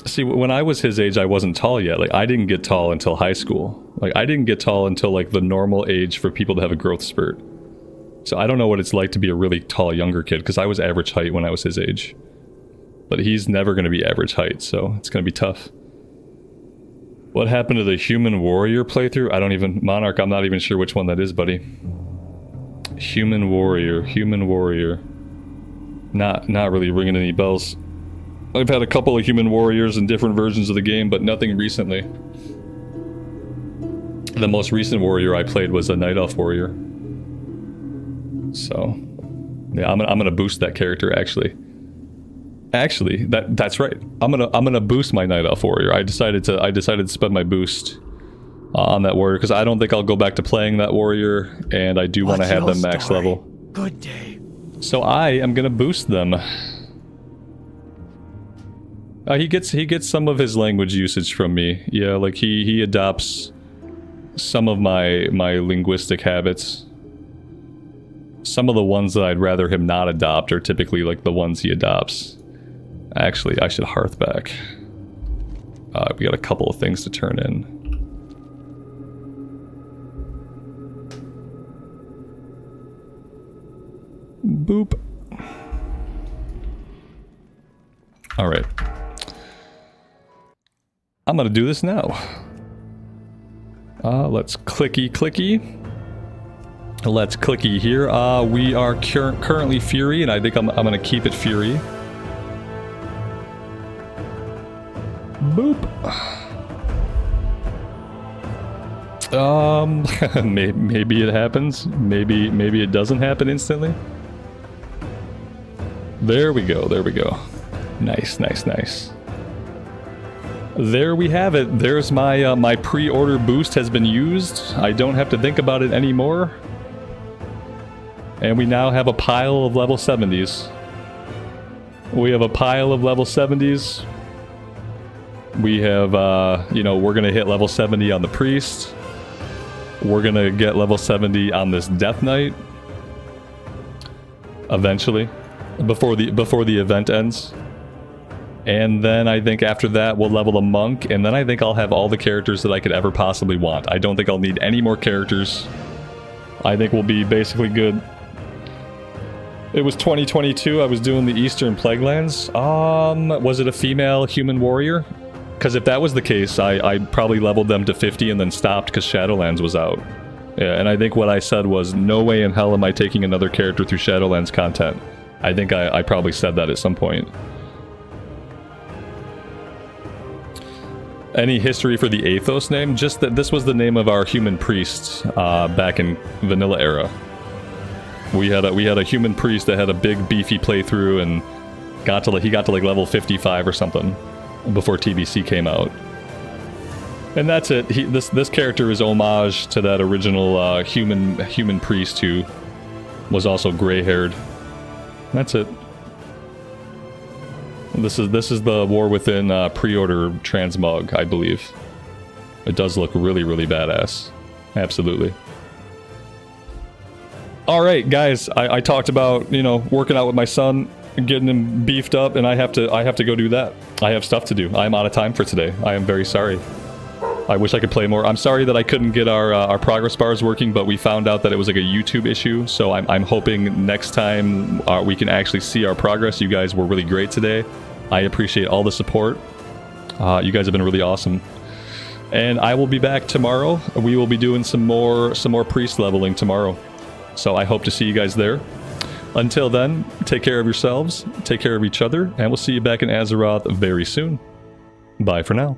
Speaker 2: See, when I was his age, I wasn't tall yet. Like, I didn't get tall until high school. Like, I didn't get tall until, like, the normal age for people to have a growth spurt. So I don't know what it's like to be a really tall younger kid, because I was average height when I was his age. But he's never going to be average height, so it's going to be tough. What happened to the Human Warrior playthrough? I don't even... Monarch, I'm not even sure which one that is, buddy. Human Warrior. Not really ringing any bells. I've had a couple of Human Warriors in different versions of the game, but nothing recently. The most recent warrior I played was a Night Elf warrior. So, yeah, I'm gonna boost that character actually. Actually, that's right. I'm gonna boost my Night Elf warrior. I decided to spend my boost on that warrior because I don't think I'll go back to playing that warrior, and I do want to have them max level.
Speaker 11: Good day.
Speaker 2: So I am gonna boost them. He gets some of his language usage from me. Yeah, like he adopts some of my linguistic habits. Some of the ones that I'd rather him not adopt are typically like the ones he adopts. Actually, I should hearth back. We got a couple of things to turn in. Boop. All right. I'm gonna do this now. Let's clicky. Let's clicky here. We are currently Fury, and I think I'm gonna keep it Fury. Boop. Maybe it happens. Maybe it doesn't happen instantly. There we go. Nice. There we have it. There's my my pre-order boost has been used. I don't have to think about it anymore. And we now have a pile of level 70s. We have a pile of level 70s. We have, you know, we're gonna hit level 70 on the priest. We're gonna get level 70 on this Death Knight. Eventually. Before the event ends. And then I think after that we'll level the monk, and then I think I'll have all the characters that I could ever possibly want. I don't think I'll need any more characters. I think we'll be basically good. It was 2022, I was doing the Eastern Plaguelands. Was it a female human warrior? Because if that was the case, I probably leveled them to 50 and then stopped because Shadowlands was out. Yeah, and I think what I said was, no way in hell am I taking another character through Shadowlands content. I think I probably said that at some point. Any history for the Athos name? Just that this was the name of our human priest back in vanilla era. We had a human priest that had a big beefy playthrough and he got to like level 55 or something before TBC came out. And that's it. This character is homage to that original human priest who was also gray-haired. That's it. This is the War Within pre-order transmog, I believe. It does look really, really badass. Absolutely. All right, guys. I talked about, you know, working out with my son, getting him beefed up, and I have to go do that. I have stuff to do. I'm out of time for today. I am very sorry. I wish I could play more. I'm sorry that I couldn't get our progress bars working, but we found out that it was like a YouTube issue, so I'm hoping next time we can actually see our progress. You guys were really great today. I appreciate all the support. You guys have been really awesome. And I will be back tomorrow. We will be doing some more priest leveling tomorrow. So I hope to see you guys there. Until then, take care of yourselves, take care of each other, and we'll see you back in Azeroth very soon. Bye for now.